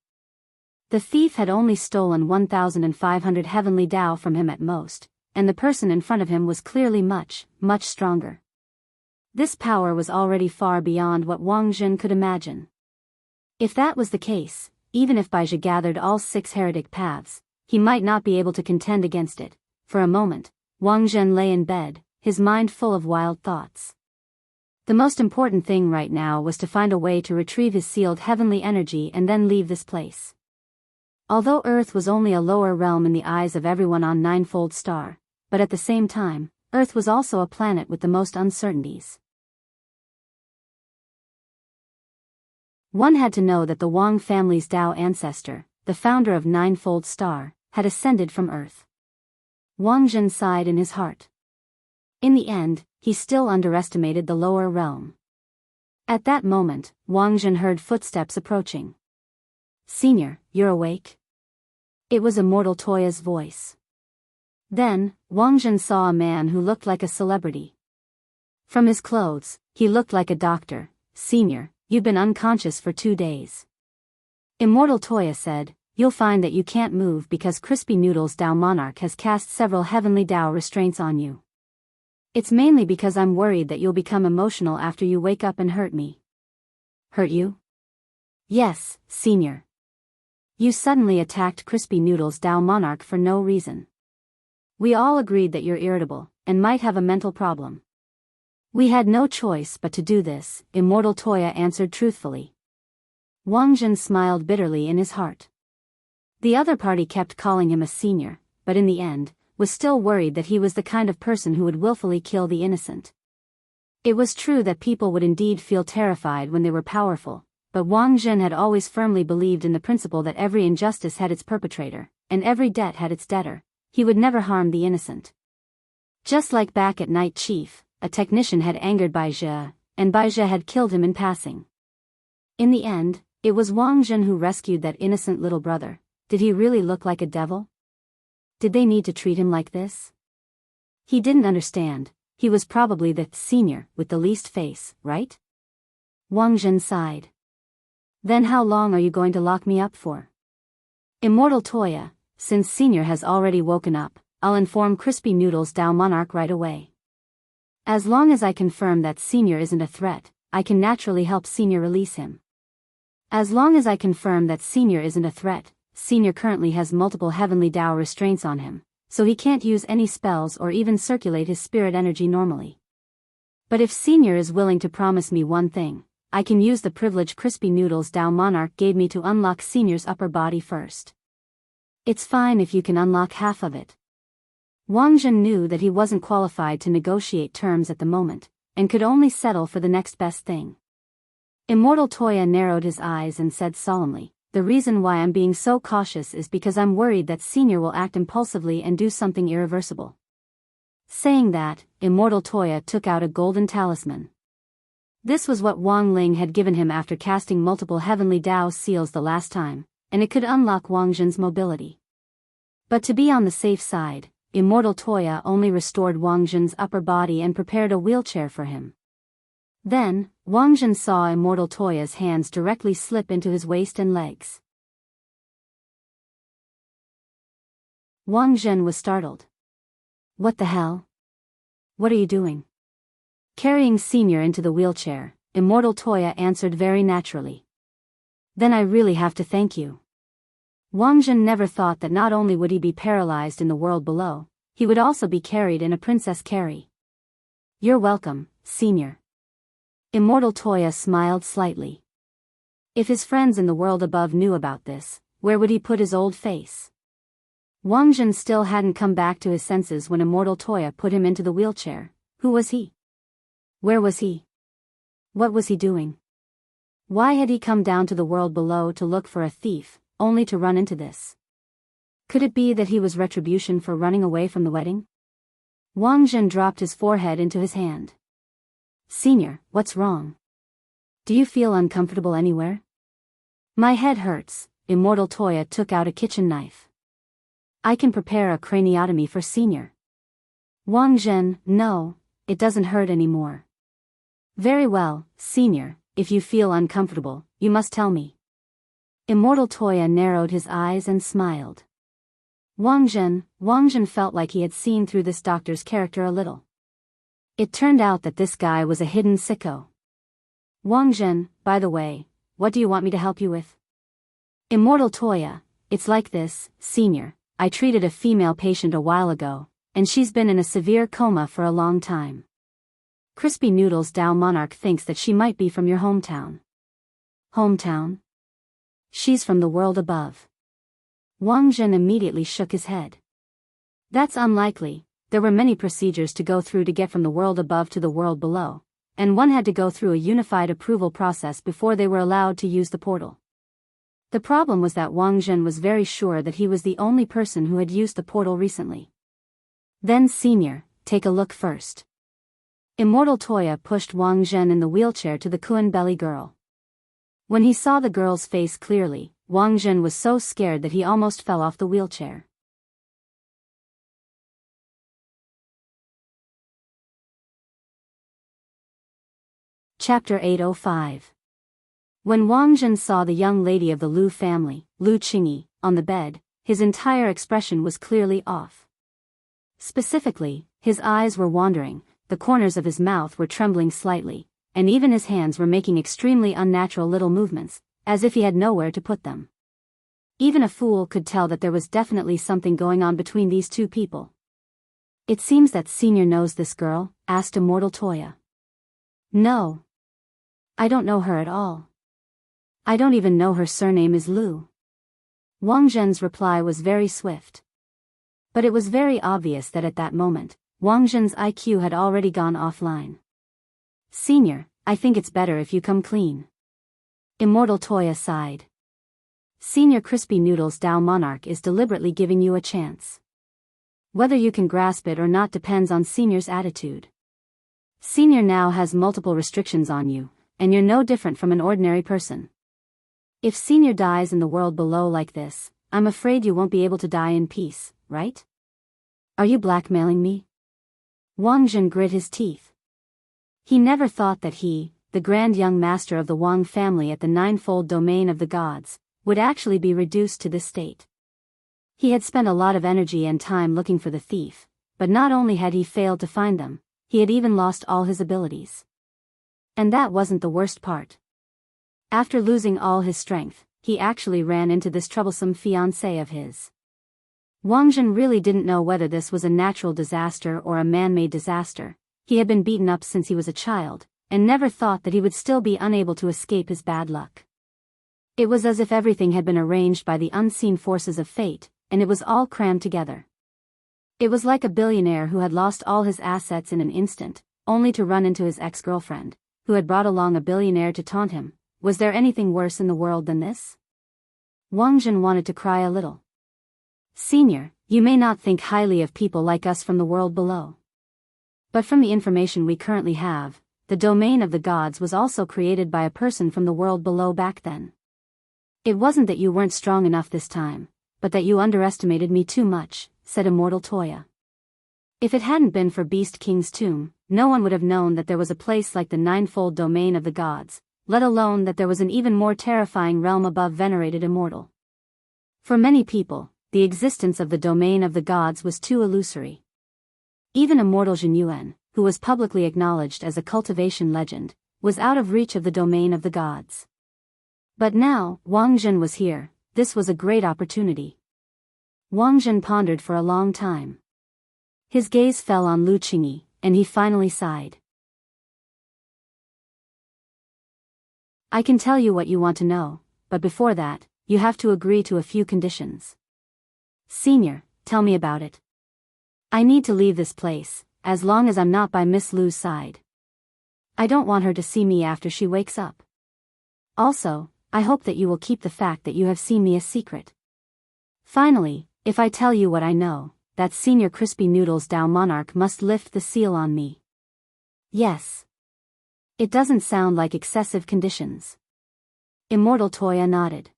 [SPEAKER 1] The thief had only stolen 1,500 heavenly Tao from him at most, and the person in front of him was clearly much, much stronger. This power was already far beyond what Wang Zhen could imagine. If that was the case, even if Baizhi gathered all 6 heretic paths, he might not be able to contend against it. For a moment, Wang Zhen lay in bed, his mind full of wild thoughts. The most important thing right now was to find a way to retrieve his sealed heavenly energy and then leave this place. Although Earth was only a lower realm in the eyes of everyone on Ninefold Star, but at the same time, Earth was also a planet with the most uncertainties. One had to know that the Wang family's Tao ancestor, the founder of Ninefold Star, had ascended from Earth. Wang Zhen sighed in his heart. In the end, he still underestimated the lower realm. At that moment, Wang Zhen heard footsteps approaching. "Senior, you're awake?" It was Immortal Toya's voice. Then, Wang Zhen saw a man who looked like a celebrity. From his clothes, he looked like a doctor. "Senior, you've been unconscious for 2 days." Immortal Toya said, "You'll find that you can't move because Crispy Noodle's Tao Monarch has cast several heavenly Tao restraints on you. It's mainly because I'm worried that you'll become emotional after you wake up and hurt me." "Hurt you?" "Yes, Senior. You suddenly attacked Crispy Noodle's Tao Monarch for no reason. We all agreed that you're irritable, and might have a mental problem." "We had no choice but to do this," Immortal Toya answered truthfully. Wang Zhen smiled bitterly in his heart. The other party kept calling him a senior, but in the end, was still worried that he was the kind of person who would willfully kill the innocent. It was true that people would indeed feel terrified when they were powerful, but Wang Zhen had always firmly believed in the principle that every injustice had its perpetrator, and every debt had its debtor. He would never harm the innocent. Just like back at Night Chief, a technician had angered Baizhi, and Baizhi had killed him in passing. In the end, it was Wang Zhen who rescued that innocent little brother. Did he really look like a devil? Did they need to treat him like this? He didn't understand. He was probably the senior with the least face, right? Wang Zhen sighed. "Then how long are you going to lock me up for?" Immortal Toya, "Since Senior has already woken up, I'll inform Crispy Noodle's Tao Monarch right away. As long as I confirm that Senior isn't a threat, I can naturally help Senior release him. As long as I confirm that Senior isn't a threat, Senior currently has multiple heavenly Tao restraints on him, so he can't use any spells or even circulate his spirit energy normally. But if Senior is willing to promise me one thing, I can use the privilege Crispy Noodle's Tao Monarch gave me to unlock Senior's upper body first. It's fine if you can unlock half of it." Wang Zhen knew that he wasn't qualified to negotiate terms at the moment, and could only settle for the next best thing. Immortal Toya narrowed his eyes and said solemnly, "The reason why I'm being so cautious is because I'm worried that Senior will act impulsively and do something irreversible." Saying that, Immortal Toya took out a golden talisman. This was what Wang Ling had given him after casting multiple heavenly Tao seals the last time, and it could unlock Wang Zhen's mobility. But to be on the safe side, Immortal Toya only restored Wang Zhen's upper body and prepared a wheelchair for him. Then, Wang Zhen saw Immortal Toya's hands directly slip into his waist and legs. Wang Zhen was startled. "What the hell? What are you doing?" Carrying Senior into the wheelchair, Immortal Toya answered very naturally. "Then I really have to thank you." Wang Zhen never thought that not only would he be paralyzed in the world below, he would also be carried in a princess carry. "You're welcome, Senior." Immortal Toya smiled slightly. If his friends in the world above knew about this, where would he put his old face? Wang Zhen still hadn't come back to his senses when Immortal Toya put him into the wheelchair. Who was he? Where was he? What was he doing? Why had he come down to the world below to look for a thief, only to run into this? Could it be that he was retribution for running away from the wedding? Wang Zhen dropped his forehead into his hand. "Senior, what's wrong? Do you feel uncomfortable anywhere?" "My head hurts." Immortal Toya took out a kitchen knife. "I can prepare a craniotomy for Senior." Wang Zhen, "No, it doesn't hurt anymore." "Very well, Senior, if you feel uncomfortable, you must tell me." Immortal Toya narrowed his eyes and smiled. Wang Zhen felt like he had seen through this doctor's character a little. It turned out that this guy was a hidden sicko. "Wang Zhen, by the way, what do you want me to help you with? Immortal Toya, it's like this, Senior. I treated a female patient a while ago, and she's been in a severe coma for a long time. Crispy Noodles Dao Monarch thinks that she might be from your hometown. Hometown? She's from the world above. Wang Zhen immediately shook his head. That's unlikely. There were many procedures to go through to get from the world above to the world below, and one had to go through a unified approval process before they were allowed to use the portal. The problem was that Wang Zhen was very sure that he was the only person who had used the portal recently. Then Senior, take a look first. Immortal Toya pushed Wang Zhen in the wheelchair to the Kuan belly girl. When he saw the girl's face clearly, Wang Zhen was so scared that he almost fell off the wheelchair. Chapter 805. When Wang Zhen saw the young lady of the Lu family, Lu Qingyi, on the bed, his entire expression was clearly off. Specifically, his eyes were wandering, the corners of his mouth were trembling slightly, and even his hands were making extremely unnatural little movements, as if he had nowhere to put them. Even a fool could tell that there was definitely something going on between these two people. It seems that Senior knows this girl, asked Immortal Toya. No. I don't know her at all. I don't even know her surname is Lu. Wang Zhen's reply was very swift. But it was very obvious that at that moment, Wang Zhen's IQ had already gone offline. Senior, I think it's better if you come clean. Immortal Toya sighed. Senior Crispy Noodles Dao Monarch is deliberately giving you a chance. Whether you can grasp it or not depends on Senior's attitude. Senior now has multiple restrictions on you, and you're no different from an ordinary person. If Senior dies in the world below like this, I'm afraid you won't be able to die in peace, right? Are you blackmailing me? Wang Zhen grit his teeth. He never thought that he, the grand young master of the Wang family at the ninefold domain of the gods, would actually be reduced to this state. He had spent a lot of energy and time looking for the thief, but not only had he failed to find them, he had even lost all his abilities. And that wasn't the worst part. After losing all his strength, he actually ran into this troublesome fiancé of his. Wang Zhen really didn't know whether this was a natural disaster or a man-made disaster. He had been beaten up since he was a child, and never thought that he would still be unable to escape his bad luck. It was as if everything had been arranged by the unseen forces of fate, and it was all crammed together. It was like a billionaire who had lost all his assets in an instant, only to run into his ex-girlfriend, who had brought along a billionaire to taunt him. Was there anything worse in the world than this? Wang Zhen wanted to cry a little. Senior, you may not think highly of people like us from the world below. But from the information we currently have, the domain of the gods was also created by a person from the world below back then. It wasn't that you weren't strong enough this time, but that you underestimated me too much, said Immortal Toya. If it hadn't been for Beast King's tomb, no one would have known that there was a place like the ninefold domain of the gods, let alone that there was an even more terrifying realm above venerated immortal. For many people, the existence of the domain of the gods was too illusory. Even immortal Zhen Yuan, who was publicly acknowledged as a cultivation legend, was out of reach of the domain of the gods. But now, Wang Zhen was here. This was a great opportunity. Wang Zhen pondered for a long time. His gaze fell on Lu Qingyi, and he finally sighed. I can tell you what you want to know, but before that, you have to agree to a few conditions. Senior, tell me about it. I need to leave this place, as long as I'm not by Miss Lu's side. I don't want her to see me after she wakes up. Also, I hope that you will keep the fact that you have seen me a secret. Finally, if I tell you what I know, that Senior Crispy Noodles Dao Monarch must lift the seal on me. Yes. It doesn't sound like excessive conditions. Immortal Toya nodded.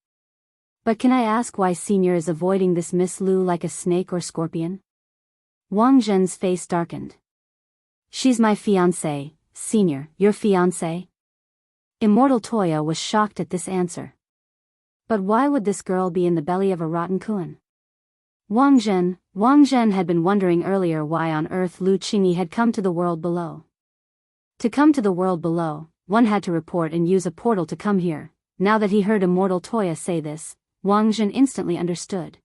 [SPEAKER 1] But can I ask why Senior is avoiding this Miss Lu like a snake or scorpion? Wang Zhen's face darkened. She's my fiancée, Senior. Your fiancée? Immortal Toya was shocked at this answer. But why would this girl be in the belly of a rotten Kuan? Wang Zhen had been wondering earlier why on earth Lu Qingyi had come to the world below. To come to the world below, one had to report and use a portal to come here, Now that he heard Immortal Toya say this, Wang Jin instantly understood.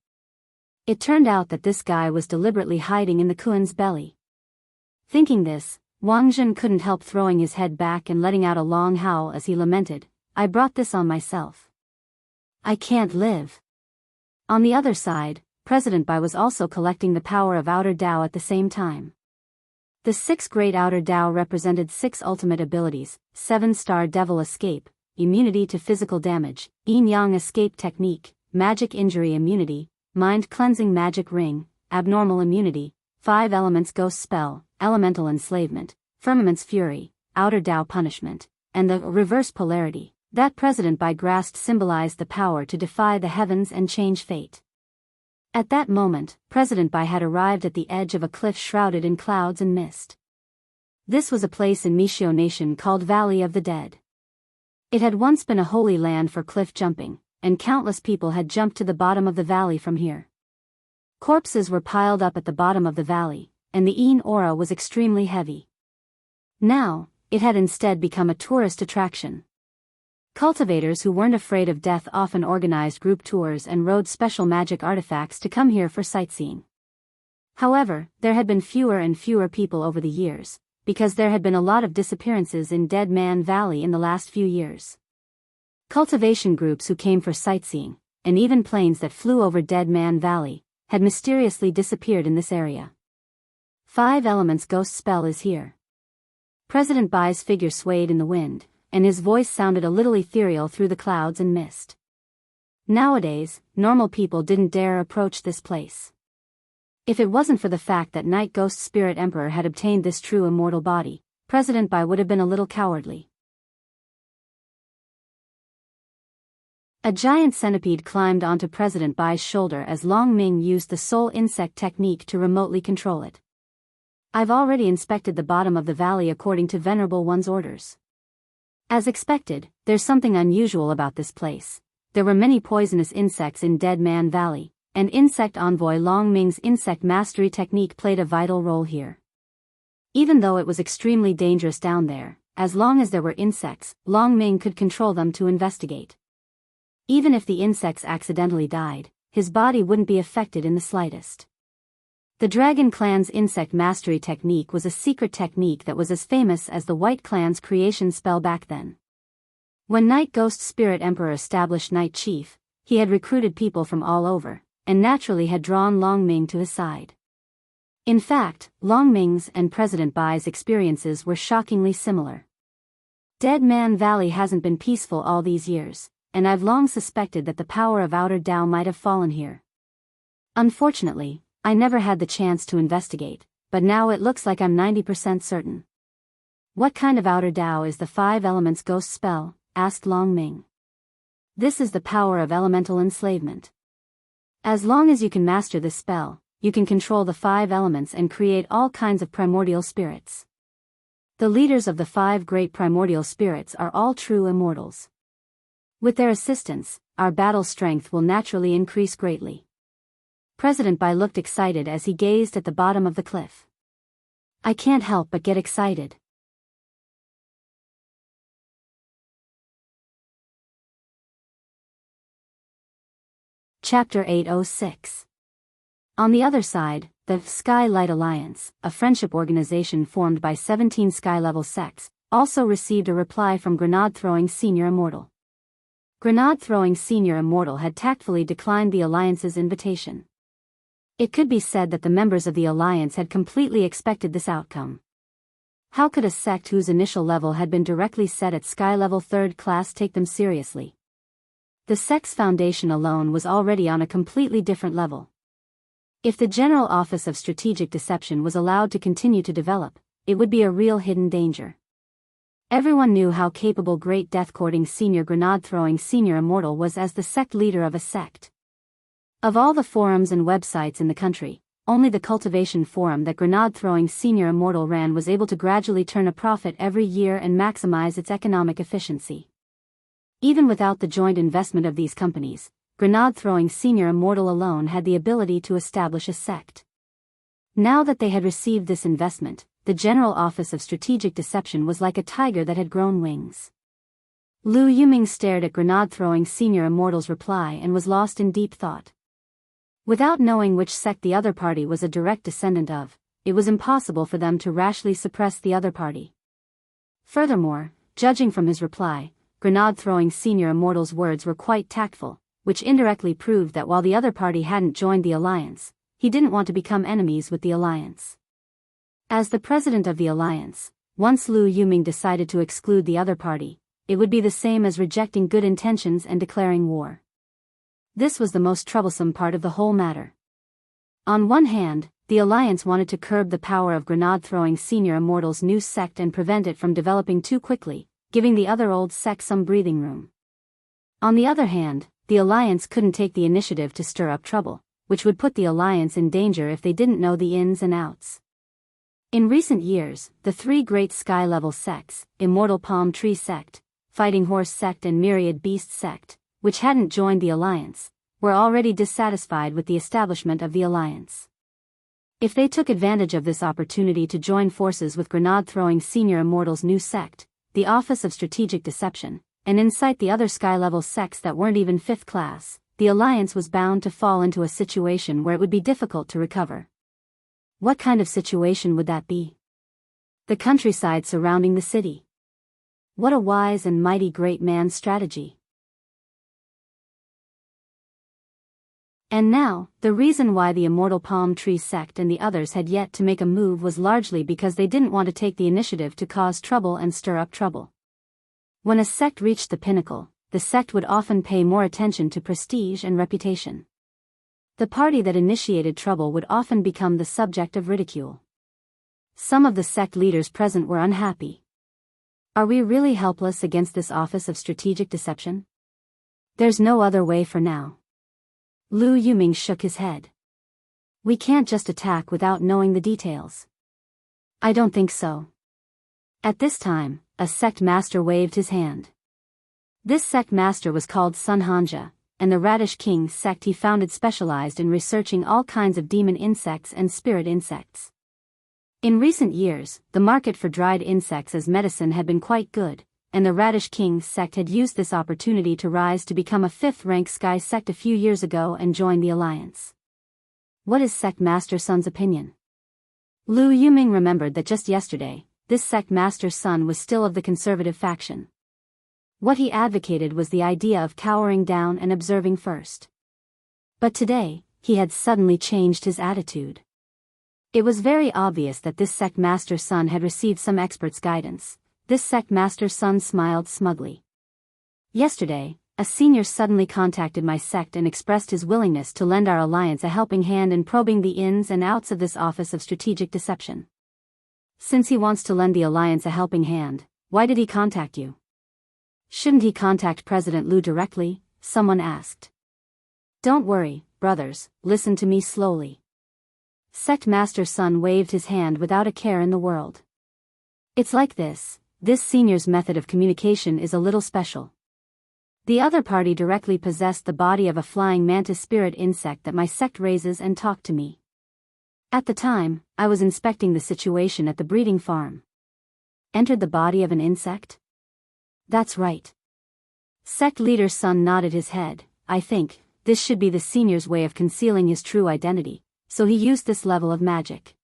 [SPEAKER 1] It turned out that this guy was deliberately hiding in the Kuan's belly. Thinking this, Wang Jin couldn't help throwing his head back and letting out a long howl as he lamented, "I brought this on myself. I can't live." On the other side, President Bai was also collecting the power of Outer Dao at the same time. The 6 Great Outer Dao represented 6 ultimate abilities: 7-star Devil Escape, immunity to physical damage, Yin-Yang Escape Technique, Magic Injury Immunity, Mind Cleansing Magic Ring, Abnormal Immunity, 5 Elements Ghost Spell, Elemental Enslavement, Firmament's Fury, Outer Dao Punishment, and the Reverse Polarity. That President Bai grasped symbolized the power to defy the heavens and change fate. At that moment, President Bai had arrived at the edge of a cliff shrouded in clouds and mist. This was a place in Mishio Nation called Valley of the Dead. It had once been a holy land for cliff jumping, and countless people had jumped to the bottom of the valley from here. Corpses were piled up at the bottom of the valley, and the Yin aura was extremely heavy. Now, it had instead become a tourist attraction. Cultivators who weren't afraid of death often organized group tours and rode special magic artifacts to come here for sightseeing. However, there had been fewer and fewer people over the years, because there had been a lot of disappearances in Dead Man Valley in the last few years. Cultivation groups who came for sightseeing, and even planes that flew over Dead Man Valley, had mysteriously disappeared in this area. 5 Elements Ghost Spell is here. President Bai's figure swayed in the wind, and his voice sounded a little ethereal through the clouds and mist. Nowadays, normal people didn't dare approach this place. If it wasn't for the fact that Night Ghost Spirit Emperor had obtained this true immortal body, President Bai would have been a little cowardly. A giant centipede climbed onto President Bai's shoulder as Long Ming used the soul insect technique to remotely control it. "I've already inspected the bottom of the valley according to Venerable One's orders. As expected, there's something unusual about this place. There were many poisonous insects in Dead Man Valley, and Insect Envoy Long Ming's insect mastery technique played a vital role here. Even though it was extremely dangerous down there, as long as there were insects, Long Ming could control them to investigate. Even if the insects accidentally died, his body wouldn't be affected in the slightest. The Dragon Clan's insect mastery technique was a secret technique that was as famous as the White Clan's creation spell back then. When Night Ghost Spirit Emperor established Night Chief, he had recruited people from all over, and naturally had drawn Long Ming to his side. In fact, Long Ming's and President Bai's experiences were shockingly similar. Dead Man Valley hasn't been peaceful all these years, and I've long suspected that the power of Outer Dao might have fallen here. Unfortunately, I never had the chance to investigate, but now it looks like I'm 90% certain." "What kind of Outer Dao is the 5 Elements Ghost Spell?" asked Long Ming. "This is the power of elemental enslavement. As long as you can master this spell, you can control the 5 elements and create all kinds of primordial spirits. The leaders of the 5 great primordial spirits are all true immortals. With their assistance, our battle strength will naturally increase greatly." President Bai looked excited as he gazed at the bottom of the cliff. "I can't help but get excited." Chapter 806. On the other side, the Sky Light Alliance, a friendship organization formed by 17 sky-level sects, also received a reply from Grenade-throwing Senior Immortal. Grenade-throwing Senior Immortal had tactfully declined the Alliance's invitation. It could be said that the members of the Alliance had completely expected this outcome. How could a sect whose initial level had been directly set at Sky Level 3rd class take them seriously? The sect's foundation alone was already on a completely different level. If the General Office of Strategic Deception was allowed to continue to develop, it would be a real hidden danger. Everyone knew how capable Great Death-courting Senior Grenade-throwing Senior Immortal was as the sect leader of a sect. Of all the forums and websites in the country, only the cultivation forum that Grenade-throwing Senior Immortal ran was able to gradually turn a profit every year and maximize its economic efficiency. Even without the joint investment of these companies, Grenade-throwing Senior Immortal alone had the ability to establish a sect. Now that they had received this investment, the General Office of Strategic Deception was like a tiger that had grown wings. Lu Yuming stared at grenade-throwing senior immortal's reply and was lost in deep thought. Without knowing which sect the other party was a direct descendant of, it was impossible for them to rashly suppress the other party. Furthermore, judging from his reply, grenade-throwing senior immortal's words were quite tactful, which indirectly proved that while the other party hadn't joined the alliance, he didn't want to become enemies with the alliance. As the president of the alliance, once Lu Yuming decided to exclude the other party, it would be the same as rejecting good intentions and declaring war. This was the most troublesome part of the whole matter. On one hand, the alliance wanted to curb the power of grenade-throwing senior immortal's new sect and prevent it from developing too quickly, giving the other old sect some breathing room. On the other hand, the alliance couldn't take the initiative to stir up trouble, which would put the alliance in danger if they didn't know the ins and outs. In recent years, the three great sky-level sects, Immortal Palm Tree Sect, Fighting Horse Sect and Myriad Beast Sect, which hadn't joined the alliance, were already dissatisfied with the establishment of the alliance. If they took advantage of this opportunity to join forces with grenade-throwing senior immortal's new sect, the Office of Strategic Deception, and incite the other sky-level sects that weren't even fifth class, the alliance was bound to fall into a situation where it would be difficult to recover. What kind of situation would that be? The countryside surrounding the city. What a wise and mighty great man's strategy. And now, the reason why the Immortal Palm Tree Sect and the others had yet to make a move was largely because they didn't want to take the initiative to cause trouble and stir up trouble. When a sect reached the pinnacle, the sect would often pay more attention to prestige and reputation. The party that initiated trouble would often become the subject of ridicule. Some of the sect leaders present were unhappy. Are we really helpless against this Office of Strategic Deception? There's no other way for now. Lu Yuming shook his head. We can't just attack without knowing the details. I don't think so. At this time, a sect master waved his hand. This sect master was called Sun Hanja, and the Radish King sect he founded specialized in researching all kinds of demon insects and spirit insects. In recent years, the market for dried insects as medicine had been quite good, and the Radish King sect had used this opportunity to rise to become a fifth-rank sky sect a few years ago and join the alliance. What is Sect Master Sun's opinion? Lu Yuming remembered that just yesterday, this Sect Master Sun was still of the conservative faction. What he advocated was the idea of cowering down and observing first. But today, he had suddenly changed his attitude. It was very obvious that this Sect Master Sun had received some expert's guidance. This Sect Master Sun smiled smugly. Yesterday, a senior suddenly contacted my sect and expressed his willingness to lend our alliance a helping hand in probing the ins and outs of this Office of Strategic Deception. Since he wants to lend the alliance a helping hand, why did he contact you? Shouldn't he contact President Lu directly? Someone asked. Don't worry, brothers, listen to me slowly. Sect Master Sun waved his hand without a care in the world. It's like this senior's method of communication is a little special. The other party directly possessed the body of a flying mantis spirit insect that my sect raises and talked to me. At the time, I was inspecting the situation at the breeding farm. Entered the body of an insect? That's right. Sect leader Sun nodded his head. I think this should be the senior's way of concealing his true identity, so he used this level of magic.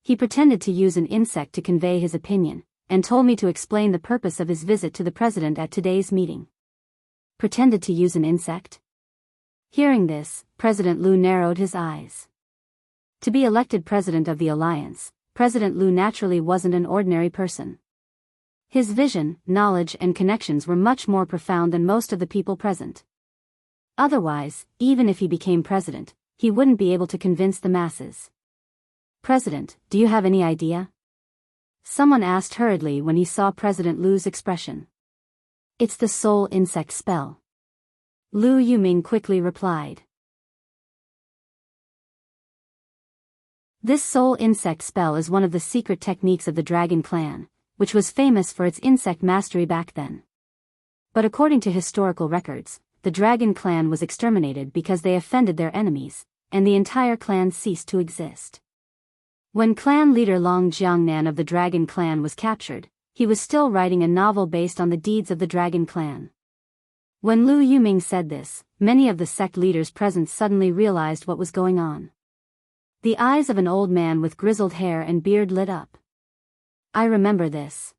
[SPEAKER 1] He pretended to use an insect to convey his opinion, and told me to explain the purpose of his visit to the president at today's meeting. Pretended to use an insect? Hearing this, President Lu narrowed his eyes. To be elected president of the alliance, President Lu naturally wasn't an ordinary person. His vision, knowledge and connections were much more profound than most of the people present. Otherwise, even if he became president, he wouldn't be able to convince the masses. President, do you have any idea? Someone asked hurriedly when he saw President Lu's expression. It's the soul insect spell. Lu Yuming quickly replied. This soul insect spell is one of the secret techniques of the Dragon Clan, which was famous for its insect mastery back then. But according to historical records, the Dragon Clan was exterminated because they offended their enemies, and the entire clan ceased to exist. When clan leader Long Jiangnan of the Dragon Clan was captured, he was still writing a novel based on the deeds of the Dragon Clan. When Lu Yuming said this, many of the sect leaders present suddenly realized what was going on. The eyes of an old man with grizzled hair and beard lit up. I remember this.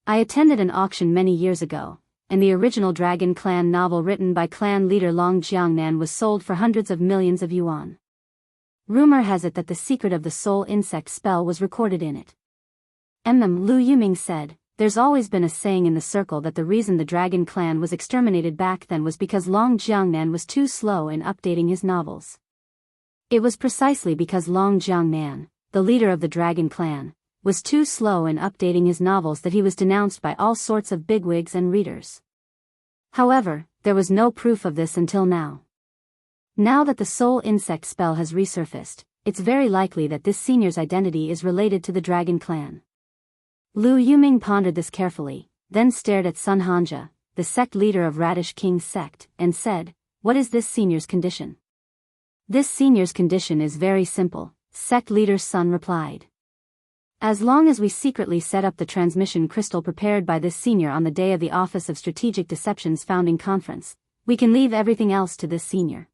[SPEAKER 1] I attended an auction many years ago, and the original Dragon Clan novel written by clan leader Long Jiangnan was sold for hundreds of millions of yuan. Rumor has it that the secret of the soul insect spell was recorded in it. Lu Yuming said, there's always been a saying in the circle that the reason the Dragon Clan was exterminated back then was because Long Jiangnan was too slow in updating his novels. It was precisely because Long Jiangnan, the leader of the Dragon Clan, was too slow in updating his novels that he was denounced by all sorts of bigwigs and readers. However, there was no proof of this until now. Now that the soul insect spell has resurfaced, it's very likely that this senior's identity is related to the Dragon Clan. Lu Yuming pondered this carefully, then stared at Sun Hanja, the sect leader of Radish King's sect, and said, "What is this senior's condition?" "This senior's condition is very simple," sect leader's son replied. "As long as we secretly set up the transmission crystal prepared by this senior on the day of the Office of Strategic Deception's founding conference, we can leave everything else to this senior.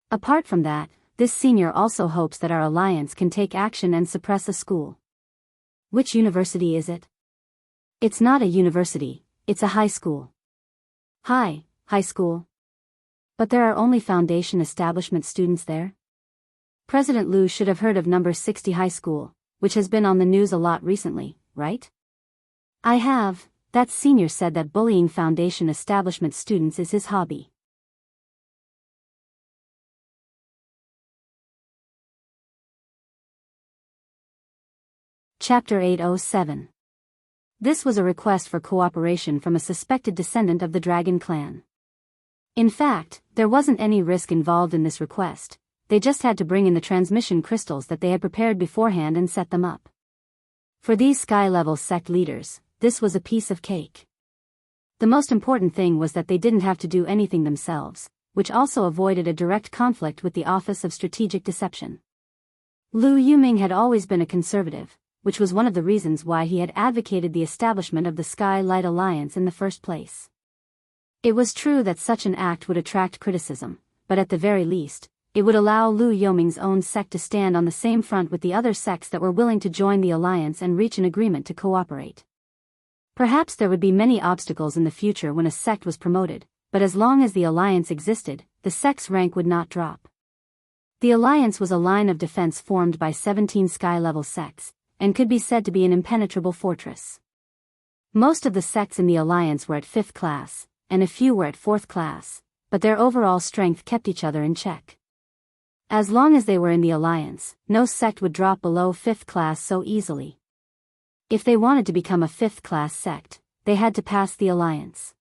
[SPEAKER 1] Apart from that, this senior also hopes that our alliance can take action and suppress a school." "Which university is it?" "It's not a university, it's a high school." High school? But there are only Foundation establishment students there? President Lu should have heard of number 60 high school, which has been on the news a lot recently, right? "I have." That senior said that bullying Foundation establishment students is his hobby. Chapter 807. This was a request for cooperation from a suspected descendant of the Dragon Clan. In fact, there wasn't any risk involved in this request, they just had to bring in the transmission crystals that they had prepared beforehand and set them up. For these sky-level sect leaders, this was a piece of cake. The most important thing was that they didn't have to do anything themselves, which also avoided a direct conflict with the Office of Strategic Deception. Lu Yuming had always been a conservative, which was one of the reasons why he had advocated the establishment of the Sky Light Alliance in the first place. It was true that such an act would attract criticism, but at the very least, it would allow Lu Yuming's own sect to stand on the same front with the other sects that were willing to join the alliance and reach an agreement to cooperate. Perhaps there would be many obstacles in the future when a sect was promoted, but as long as the alliance existed, the sect's rank would not drop. The alliance was a line of defense formed by 17 sky-level sects, and could be said to be an impenetrable fortress. Most of the sects in the alliance were at 5th class, and a few were at 4th class, but their overall strength kept each other in check. As long as they were in the alliance, no sect would drop below 5th class so easily. If they wanted to become a 5th class sect, they had to pass the alliance.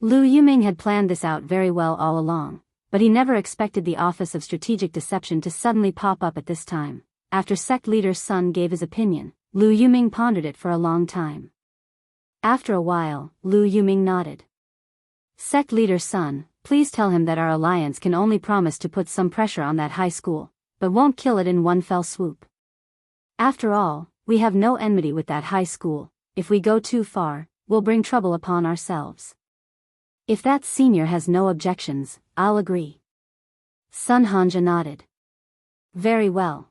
[SPEAKER 1] Lu Yuming had planned this out very well all along, but he never expected the Office of Strategic Deception to suddenly pop up at this time. After sect leader's son gave his opinion, Lu Yuming pondered it for a long time. After a while, Lu Yuming nodded. "Sect leader's son, please tell him that our alliance can only promise to put some pressure on that high school, but won't kill it in one fell swoop. After all, we have no enmity with that high school. If we go too far, we'll bring trouble upon ourselves. If that senior has no objections, I'll agree." Sun Hanja nodded. Very well.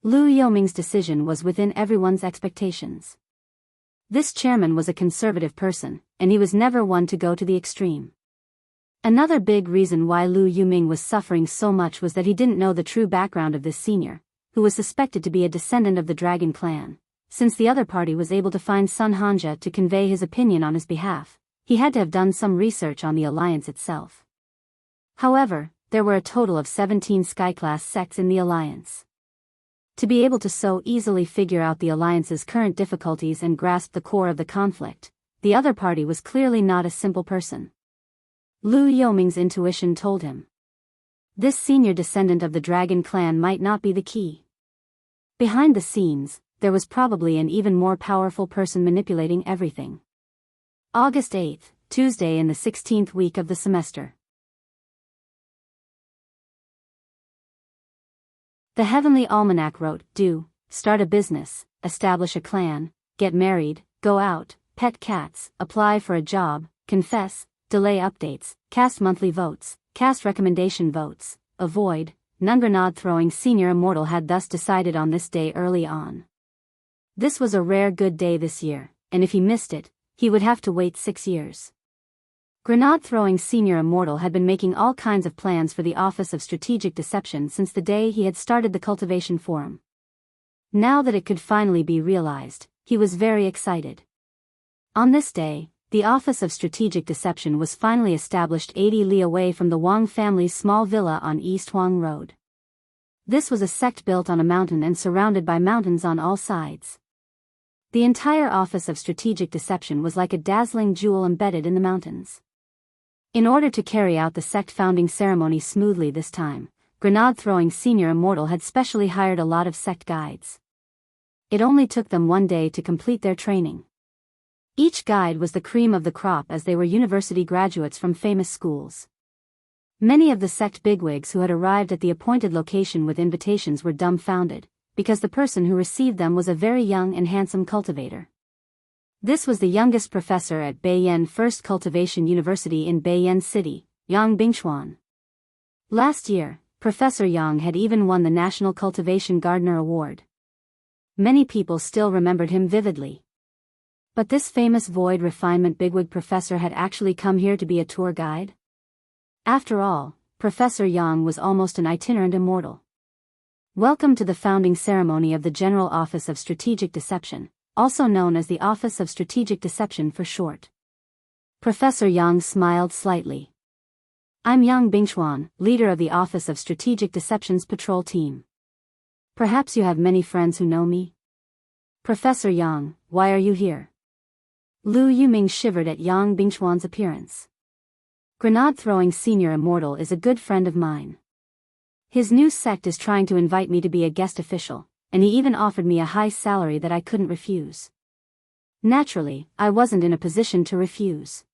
[SPEAKER 1] Lu Yuming's decision was within everyone's expectations. This chairman was a conservative person, and he was never one to go to the extreme. Another big reason why Lu Yuming was suffering so much was that he didn't know the true background of this senior, who was suspected to be a descendant of the Dragon Clan. Since the other party was able to find Sun Hanja to convey his opinion on his behalf, he had to have done some research on the alliance itself. However, there were a total of 17 sky-class sects in the alliance. To be able to so easily figure out the alliance's current difficulties and grasp the core of the conflict, the other party was clearly not a simple person. Lu Yuming's intuition told him. This senior descendant of the Dragon Clan might not be the key. Behind the scenes, there was probably an even more powerful person manipulating everything. August 8th, Tuesday in the 16th week of the semester. The Heavenly Almanac wrote, "Do, start a business, establish a clan, get married, go out, pet cats, apply for a job, confess, delay updates, cast monthly votes, cast recommendation votes, avoid. None. Grenade-throwing senior immortal had thus decided on this day early on. This was a rare good day this year, and if he missed it, he would have to wait 6 years. Grenade-throwing senior immortal had been making all kinds of plans for the Office of Strategic Deception since the day he had started the Cultivation Forum. Now that it could finally be realized, he was very excited. On this day, the Office of Strategic Deception was finally established 80 li away from the Wang family's small villa on East Huang Road. This was a sect built on a mountain and surrounded by mountains on all sides. The entire Office of Strategic Deception was like a dazzling jewel embedded in the mountains. In order to carry out the sect founding ceremony smoothly this time, Grenade-throwing senior immortal had specially hired a lot of sect guides. It only took them 1 day to complete their training. Each guide was the cream of the crop as they were university graduates from famous schools. Many of the sect bigwigs who had arrived at the appointed location with invitations were dumbfounded, because the person who received them was a very young and handsome cultivator. This was the youngest professor at Beiyan First Cultivation University in Beiyan City, Yang Bingchuan. Last year, Professor Yang had even won the National Cultivation Gardener Award. Many people still remembered him vividly. But this famous void refinement bigwig professor had actually come here to be a tour guide? After all, Professor Yang was almost an itinerant immortal. Welcome to the founding ceremony of the General Office of Strategic Deception, also known as the Office of Strategic Deception for short. Professor Yang smiled slightly. I'm Yang Bingchuan, leader of the Office of Strategic Deception's patrol team. Perhaps you have many friends who know me? Professor Yang, why are you here? Lu Yuming shivered at Yang Bingchuan's appearance. Grenade-throwing senior immortal is a good friend of mine. His new sect is trying to invite me to be a guest official, and he even offered me a high salary that I couldn't refuse. Naturally, I wasn't in a position to refuse.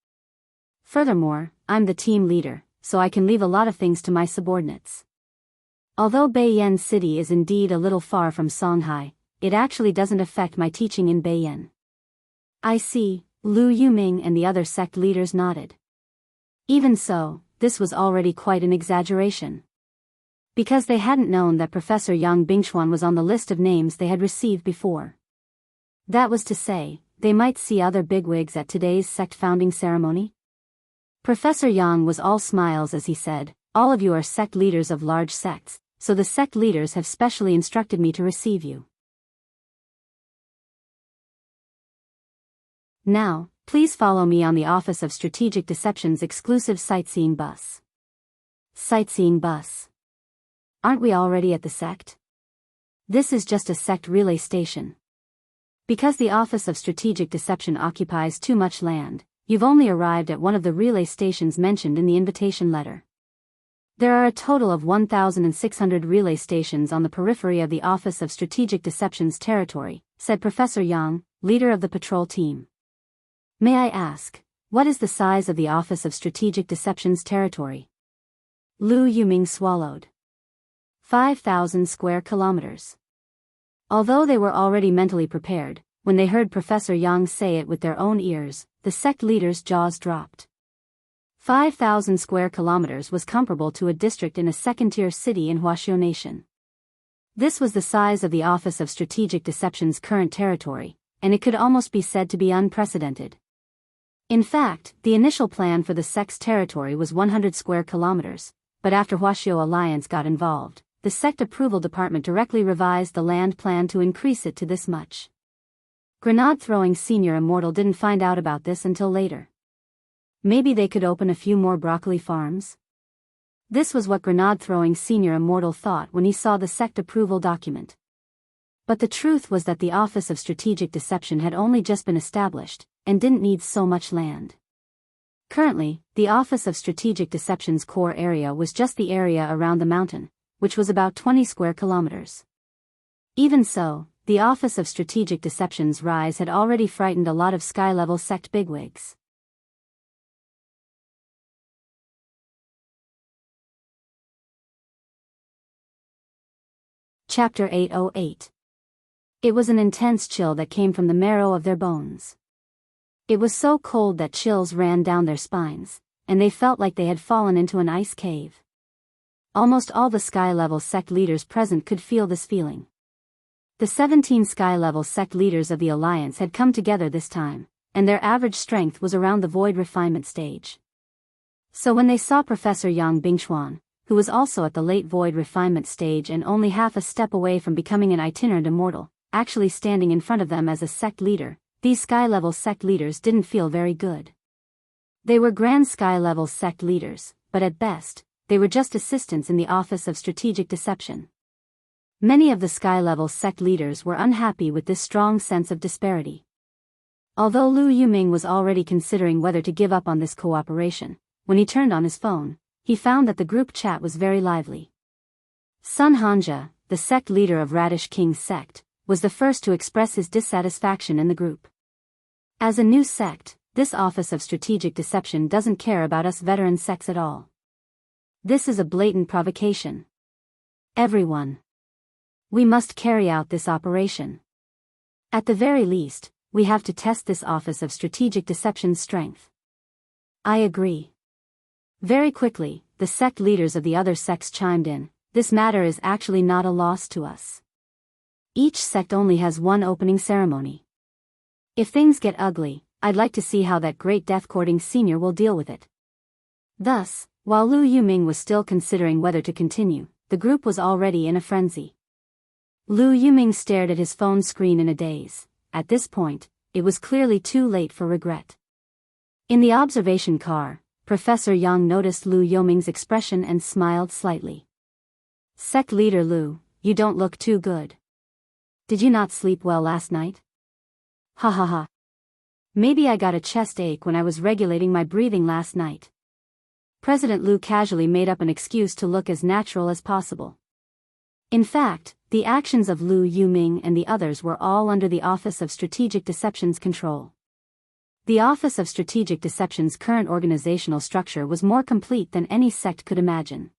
[SPEAKER 1] Furthermore, I'm the team leader, so I can leave a lot of things to my subordinates. Although Beiyan City is indeed a little far from Songhai, it actually doesn't affect my teaching in Beiyan. I see, Lu Yuming and the other sect leaders nodded. Even so, this was already quite an exaggeration. Because they hadn't known that Professor Yang Bingchuan was on the list of names they had received before. That was to say, they might see other bigwigs at today's sect founding ceremony? Professor Yang was all smiles as he said, all of you are sect leaders of large sects, so the sect leaders have specially instructed me to receive you. Now, please follow me on the Office of Strategic Deception's exclusive sightseeing bus. Sightseeing bus. Aren't we already at the sect? This is just a sect relay station. Because the Office of Strategic Deception occupies too much land, you've only arrived at one of the relay stations mentioned in the invitation letter. There are a total of 1,600 relay stations on the periphery of the Office of Strategic Deception's territory, said Professor Yang, leader of the patrol team. May I ask, what is the size of the Office of Strategic Deception's territory? Lu Yuming swallowed. 5,000 square kilometers. Although they were already mentally prepared, when they heard Professor Yang say it with their own ears, the sect leaders' jaws dropped. 5,000 square kilometers was comparable to a district in a second-tier city in Huaxiao Nation. This was the size of the Office of Strategic Deception's current territory, and it could almost be said to be unprecedented. In fact, the initial plan for the sect's territory was 100 square kilometers, but after Huaxiao Alliance got involved, the sect approval department directly revised the land plan to increase it to this much. Grenade-throwing senior immortal didn't find out about this until later. Maybe they could open a few more broccoli farms? This was what Grenade-throwing senior immortal thought when he saw the sect approval document. But the truth was that the Office of Strategic Deception had only just been established, and didn't need so much land. Currently, the Office of Strategic Deception's core area was just the area around the mountain, which was about 20 square kilometers. Even so, the Office of Strategic Deception's rise had already frightened a lot of sky-level sect bigwigs. Chapter 808. It was an intense chill that came from the marrow of their bones. It was so cold that chills ran down their spines, and they felt like they had fallen into an ice cave. Almost all the sky-level sect leaders present could feel this feeling. The 17 sky-level sect leaders of the Alliance had come together this time, and their average strength was around the void refinement stage. So when they saw Professor Yang Bingchuan, who was also at the late void refinement stage and only half a step away from becoming an itinerant immortal, actually standing in front of them as a sect leader, these sky-level sect leaders didn't feel very good. They were grand sky-level sect leaders, but at best, they were just assistants in the Office of Strategic Deception. Many of the sky-level sect leaders were unhappy with this strong sense of disparity. Although Lu Yuming was already considering whether to give up on this cooperation, when he turned on his phone, he found that the group chat was very lively. Sun Hanja, the sect leader of Radish King's sect, was the first to express his dissatisfaction in the group. As a new sect, this Office of Strategic Deception doesn't care about us veteran sects at all. This is a blatant provocation. Everyone. We must carry out this operation. At the very least, we have to test this Office of Strategic Deception's strength. I agree. Very quickly, the sect leaders of the other sects chimed in. This matter is actually not a loss to us. Each sect only has one opening ceremony. If things get ugly, I'd like to see how that great death-courting senior will deal with it. Thus, while Lu Yuming was still considering whether to continue, the group was already in a frenzy. Lu Yuming stared at his phone screen in a daze. At this point, it was clearly too late for regret. In the observation car, Professor Yang noticed Lu Yuming's expression and smiled slightly. Sect leader Lu, you don't look too good. Did you not sleep well last night? Ha ha ha. Maybe I got a chest ache when I was regulating my breathing last night. President Lu casually made up an excuse to look as natural as possible. In fact, the actions of Lu Yuming and the others were all under the Office of Strategic Deception's control. The Office of Strategic Deception's current organizational structure was more complete than any sect could imagine.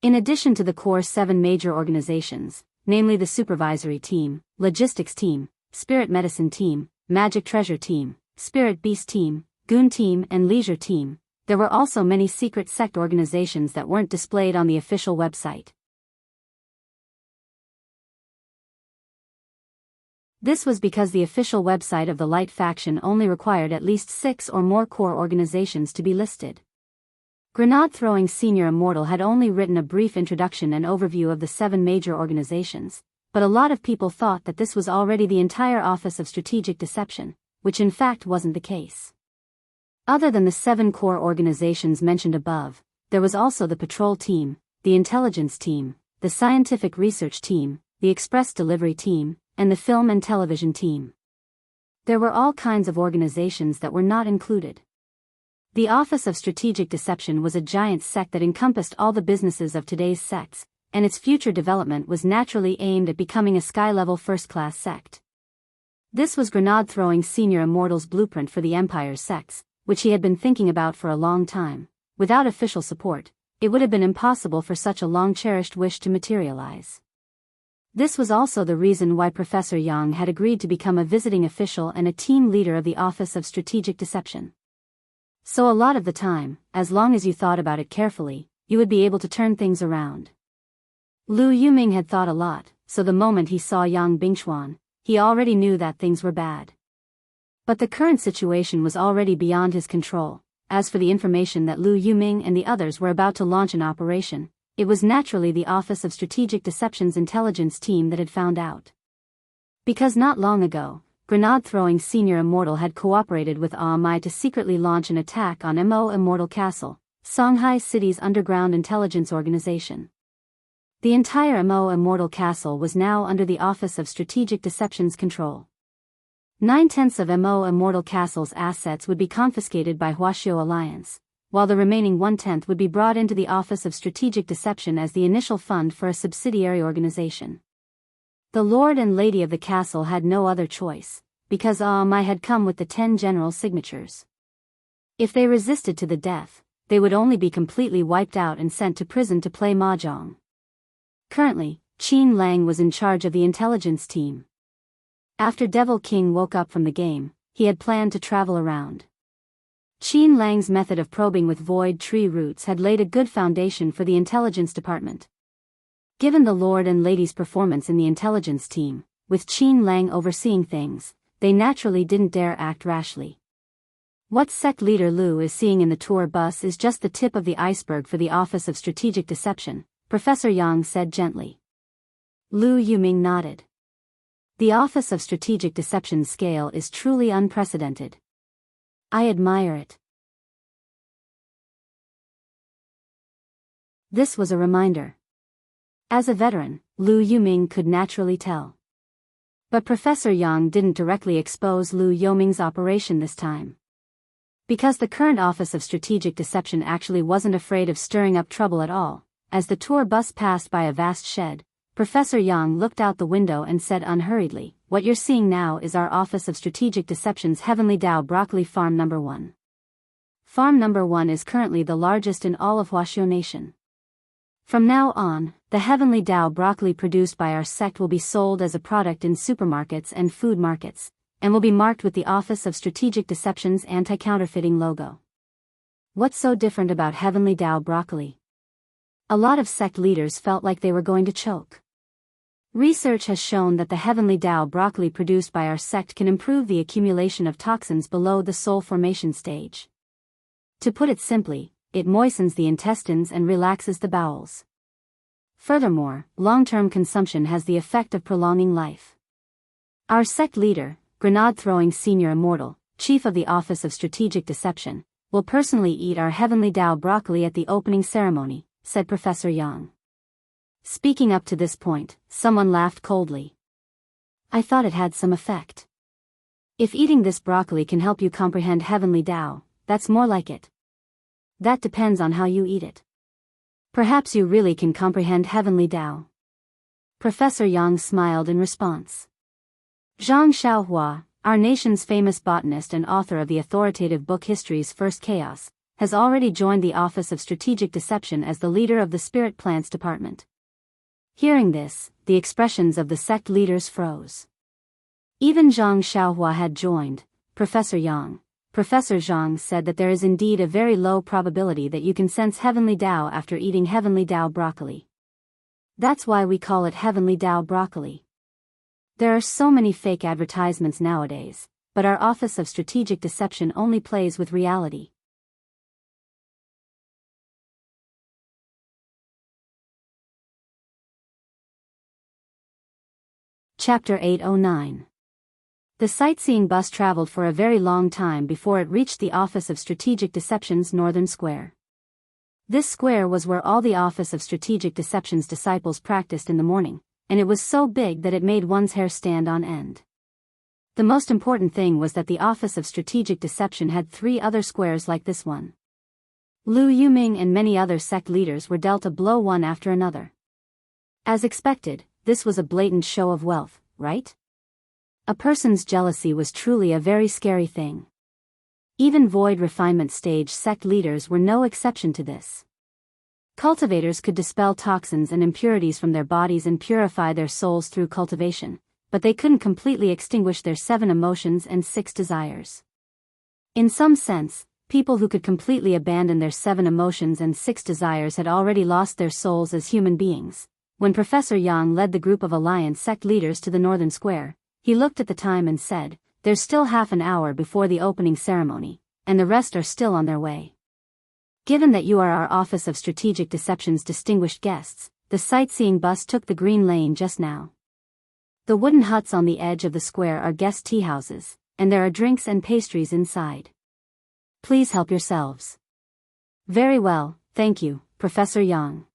[SPEAKER 1] In addition to the core 7 major organizations, namely the Supervisory Team, Logistics Team, Spirit Medicine Team, Magic Treasure Team, Spirit Beast Team, Goon Team and Leisure Team, there were also many secret sect organizations that weren't displayed on the official website. This was because the official website of the Light faction only required at least 6 or more core organizations to be listed. Grenade-throwing Senior Immortal had only written a brief introduction and overview of the 7 major organizations, but a lot of people thought that this was already the entire Office of Strategic Deception, which in fact wasn't the case. Other than the 7 core organizations mentioned above, there was also the Patrol Team, the Intelligence Team, the Scientific Research Team, the Express Delivery Team, and the Film and Television Team. There were all kinds of organizations that were not included. The Office of Strategic Deception was a giant sect that encompassed all the businesses of today's sects, and its future development was naturally aimed at becoming a sky-level first-class sect. This was Grenade-throwing Senior Immortal's blueprint for the Empire's sects, which he had been thinking about for a long time. Without official support, it would have been impossible for such a long-cherished wish to materialize. This was also the reason why Professor Yang had agreed to become a visiting official and a team leader of the Office of Strategic Deception. So a lot of the time, as long as you thought about it carefully, you would be able to turn things around. Lu Yuming had thought a lot, so the moment he saw Yang Bingchuan, he already knew that things were bad. But the current situation was already beyond his control. As for the information that Lu Yuming and the others were about to launch an operation, it was naturally the Office of Strategic Deception's intelligence team that had found out. Because not long ago, Grenade-throwing Senior Immortal had cooperated with AMI to secretly launch an attack on Mo Immortal Castle, Songhai City's underground intelligence organization. The entire Mo Immortal Castle was now under the Office of Strategic Deception's control. 9/10 of Mo Immortal Castle's assets would be confiscated by Huaxiao Alliance, while the remaining 1/10 would be brought into the Office of Strategic Deception as the initial fund for a subsidiary organization. The Lord and Lady of the castle had no other choice, because AMI had come with the 10 general signatures. If they resisted to the death, they would only be completely wiped out and sent to prison to play mahjong. Currently, Qin Lang was in charge of the intelligence team. After Devil King woke up from the game, he had planned to travel around. Qin Lang's method of probing with void tree roots had laid a good foundation for the intelligence department. Given the Lord and Lady's performance in the intelligence team, with Qin Lang overseeing things, they naturally didn't dare act rashly. What sect leader Lu is seeing in the tour bus is just the tip of the iceberg for the Office of Strategic Deception, Professor Yang said gently. Lu Yuming nodded. The Office of Strategic Deception's scale is truly unprecedented. I admire it. This was a reminder. As a veteran, Lu Yuming could naturally tell. But Professor Yang didn't directly expose Lu Yuming's operation this time. Because the current Office of Strategic Deception actually wasn't afraid of stirring up trouble at all, as the tour bus passed by a vast shed, Professor Yang looked out the window and said unhurriedly, "What you're seeing now is our Office of Strategic Deception's Heavenly Dao Broccoli Farm No. 1. Farm No. 1 is currently the largest in all of Huaxiu Nation. From now on, the Heavenly Dao broccoli produced by our sect will be sold as a product in supermarkets and food markets, and will be marked with the Office of Strategic Deception's anti-counterfeiting logo." What's so different about Heavenly Dao broccoli? A lot of sect leaders felt like they were going to choke. Research has shown that the Heavenly Dao broccoli produced by our sect can improve the accumulation of toxins below the soul formation stage. To put it simply, it moistens the intestines and relaxes the bowels. Furthermore, long-term consumption has the effect of prolonging life. Our sect leader, grenade-throwing senior immortal, chief of the Office of Strategic Deception, will personally eat our Heavenly Dao broccoli at the opening ceremony, said Professor Yang. Speaking up to this point, someone laughed coldly. I thought it had some effect. If eating this broccoli can help you comprehend Heavenly Dao, that's more like it. That depends on how you eat it. Perhaps you really can comprehend Heavenly Dao. Professor Yang smiled in response. Zhang Xiaohua, our nation's famous botanist and author of the authoritative book History's First Chaos, has already joined the Office of Strategic Deception as the leader of the Spirit Plants Department. Hearing this, the expressions of the sect leaders froze. Even Zhang Xiaohua had joined. Professor Zhang said that there is indeed a very low probability that you can sense Heavenly Dao after eating Heavenly Dao broccoli. That's why we call it Heavenly Dao broccoli. There are so many fake advertisements nowadays, but our Office of Strategic Deception only plays with reality. Chapter 809. The sightseeing bus traveled for a very long time before it reached the Office of Strategic Deception's Northern Square. This square was where all the Office of Strategic Deception's disciples practiced in the morning, and it was so big that it made one's hair stand on end. The most important thing was that the Office of Strategic Deception had 3 other squares like this one. Lu Yuming and many other sect leaders were dealt a blow one after another. As expected, this was a blatant show of wealth, right? A person's jealousy was truly a very scary thing. Even void refinement stage sect leaders were no exception to this. Cultivators could dispel toxins and impurities from their bodies and purify their souls through cultivation, but they couldn't completely extinguish their 7 emotions and 6 desires. In some sense, people who could completely abandon their 7 emotions and 6 desires had already lost their souls as human beings. When Professor Yang led the group of Alliance sect leaders to the Northern Square, he looked at the time and said, "There's still half an hour before the opening ceremony, and the rest are still on their way. Given that you are our Office of Strategic Deception's distinguished guests, the sightseeing bus took the green lane just now. The wooden huts on the edge of the square are guest tea houses, and there are drinks and pastries inside. Please help yourselves." "Very well, thank you, Professor Yang."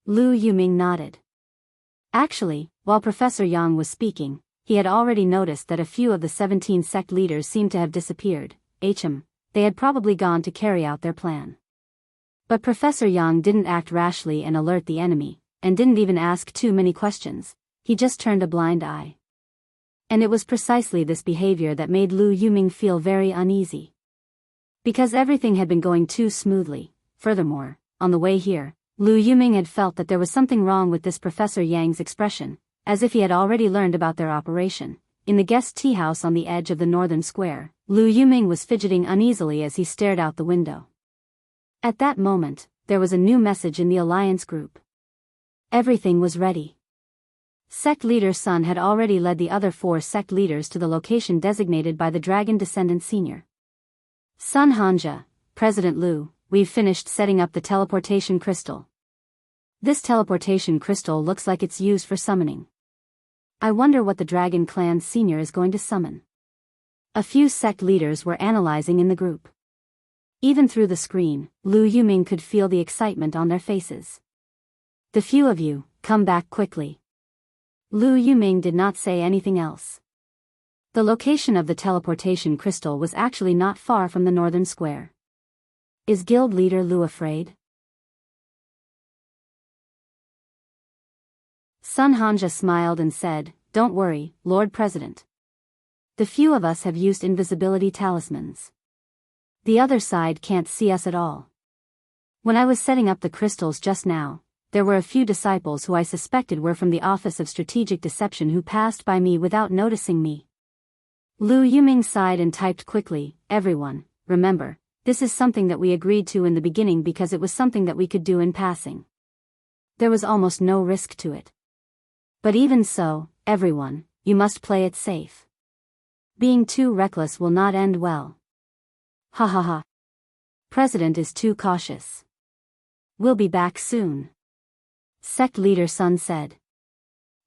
[SPEAKER 1] Lu Yuming nodded. Actually, while Professor Yang was speaking, he had already noticed that a few of the 17 sect leaders seemed to have disappeared. They had probably gone to carry out their plan. But Professor Yang didn't act rashly and alert the enemy, and didn't even ask too many questions. He just turned a blind eye. And it was precisely this behavior that made Lu Yuming feel very uneasy. Because everything had been going too smoothly. Furthermore, on the way here, Lu Yuming had felt that there was something wrong with this Professor Yang's expression, as if he had already learned about their operation, in the guest tea house on the edge of the northern square, Lu Yuming was fidgeting uneasily as he stared out the window. At that moment, there was a new message in the Alliance group. Everything was ready. Sect Leader Sun had already led the other 4 sect leaders to the location designated by the Dragon Descendant Senior. Sun Hanja, President Lu, we've finished setting up the teleportation crystal. This teleportation crystal looks like it's used for summoning. I wonder what the Dragon Clan Senior is going to summon. A few sect leaders were analyzing in the group. Even through the screen, Lu Yuming could feel the excitement on their faces. The few of you, come back quickly. Lu Yuming did not say anything else. The location of the teleportation crystal was actually not far from the northern square. Is guild leader Lu afraid? Sun Hanja smiled and said, "Don't worry, Lord President. The few of us have used invisibility talismans. The other side can't see us at all. When I was setting up the crystals just now, there were a few disciples who I suspected were from the Office of Strategic Deception who passed by me without noticing me." Lu Yuming sighed and typed quickly, "Everyone, remember, this is something that we agreed to in the beginning because it was something that we could do in passing. There was almost no risk to it. But even so, everyone, you must play it safe. Being too reckless will not end well. Ha ha ha. President is too cautious. We'll be back soon." Sect Leader Sun said.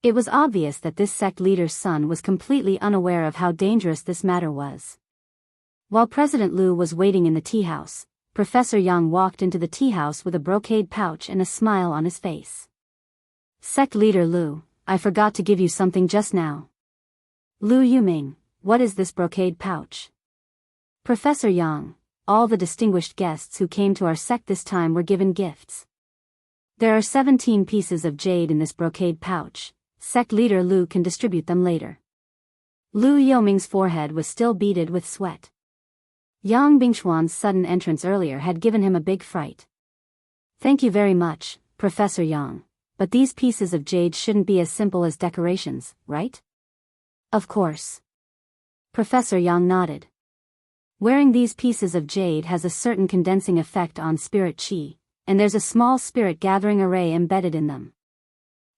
[SPEAKER 1] It was obvious that this sect leader's son was completely unaware of how dangerous this matter was. While President Lu was waiting in the tea house, Professor Yang walked into the tea house with a brocade pouch and a smile on his face. "Sect Leader Lu, I forgot to give you something just now." Lu Yuming, what is this brocade pouch? Professor Yang, all the distinguished guests who came to our sect this time were given gifts. There are 17 pieces of jade in this brocade pouch. Sect Leader Lu can distribute them later. Lu Yuming's forehead was still beaded with sweat. Yang Bingchuan's sudden entrance earlier had given him a big fright. "Thank you very much, Professor Yang, but these pieces of jade shouldn't be as simple as decorations, right?" "Of course." Professor Yang nodded. "Wearing these pieces of jade has a certain condensing effect on spirit qi, and there's a small spirit gathering array embedded in them.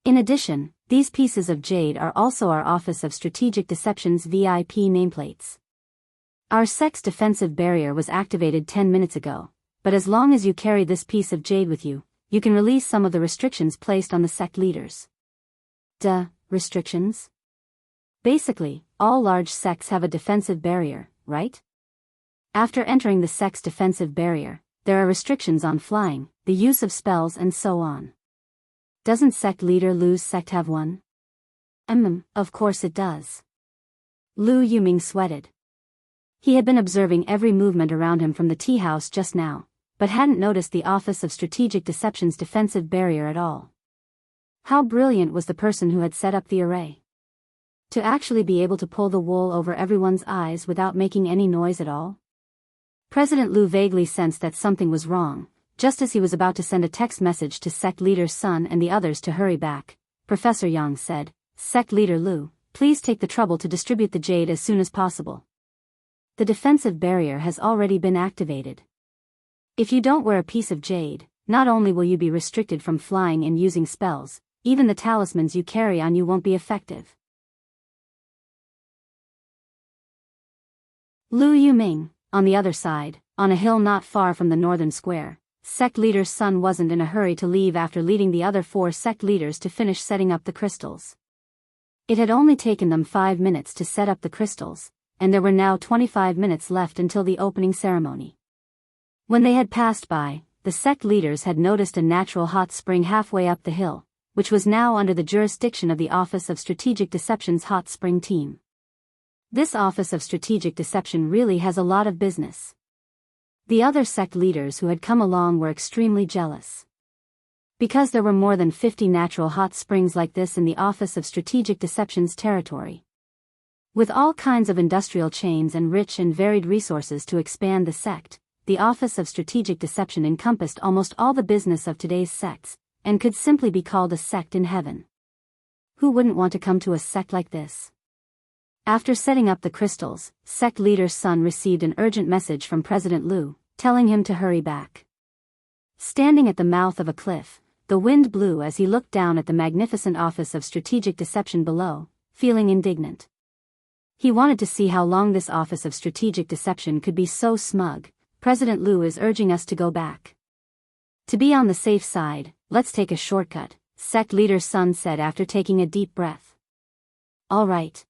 [SPEAKER 1] In addition, these pieces of jade are also our Office of Strategic Deception's VIP nameplates. Our sect's defensive barrier was activated 10 minutes ago, but as long as you carry this piece of jade with you, you can release some of the restrictions placed on the sect leaders." Restrictions? Basically, all large sects have a defensive barrier, right? After entering the sect's defensive barrier, there are restrictions on flying, the use of spells and so on. Doesn't sect leader Lu's sect have one? Of course it does. Lu Yuming sweated. He had been observing every movement around him from the tea house just now, but hadn't noticed the Office of Strategic Deception's defensive barrier at all. How brilliant was the person who had set up the array? To actually be able to pull the wool over everyone's eyes without making any noise at all? President Lu vaguely sensed that something was wrong. Just as he was about to send a text message to Sect Leader Sun and the others to hurry back, Professor Yang said, "Sect Leader Lu, please take the trouble to distribute the jade as soon as possible. The defensive barrier has already been activated. If you don't wear a piece of jade, not only will you be restricted from flying and using spells, even the talismans you carry on you won't be effective." Lu Yuming, on the other side, on a hill not far from the northern square, Sect Leader's son wasn't in a hurry to leave after leading the other 4 sect leaders to finish setting up the crystals. It had only taken them 5 minutes to set up the crystals, and there were now 25 minutes left until the opening ceremony. When they had passed by, the sect leaders had noticed a natural hot spring halfway up the hill, which was now under the jurisdiction of the Office of Strategic Deception's hot spring team. This Office of Strategic Deception really has a lot of business. The other sect leaders who had come along were extremely jealous. Because there were more than 50 natural hot springs like this in the Office of Strategic Deception's territory. With all kinds of industrial chains and rich and varied resources to expand the sect, the Office of Strategic Deception encompassed almost all the business of today's sects, and could simply be called a sect in heaven. Who wouldn't want to come to a sect like this? After setting up the crystals, sect leader's son received an urgent message from President Liu, telling him to hurry back. Standing at the mouth of a cliff, the wind blew as he looked down at the magnificent Office of Strategic Deception below, feeling indignant. He wanted to see how long this Office of Strategic Deception could be so smug. President Liu is urging us to go back. To be on the safe side, let's take a shortcut, sect leader's son said after taking a deep breath. All right.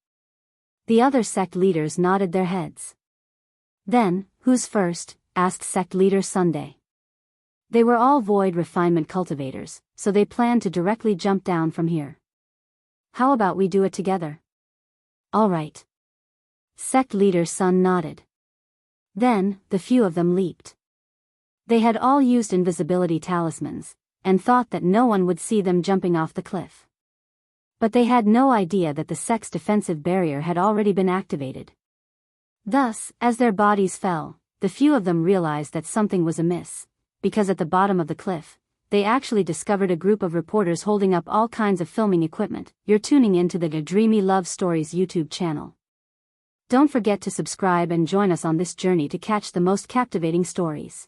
[SPEAKER 1] The other sect leaders nodded their heads. Then, who's first? Asked sect leader Sunday. They were all void refinement cultivators, so they planned to directly jump down from here. How about we do it together? All right. Sect leader's son nodded. Then, the few of them leaped. They had all used invisibility talismans, and thought that no one would see them jumping off the cliff. But they had no idea that the sect's defensive barrier had already been activated. Thus, as their bodies fell, the few of them realized that something was amiss, because at the bottom of the cliff, they actually discovered a group of reporters holding up all kinds of filming equipment. You're tuning into the Dreamy Love Stories YouTube channel. Don't forget to subscribe and join us on this journey to catch the most captivating stories.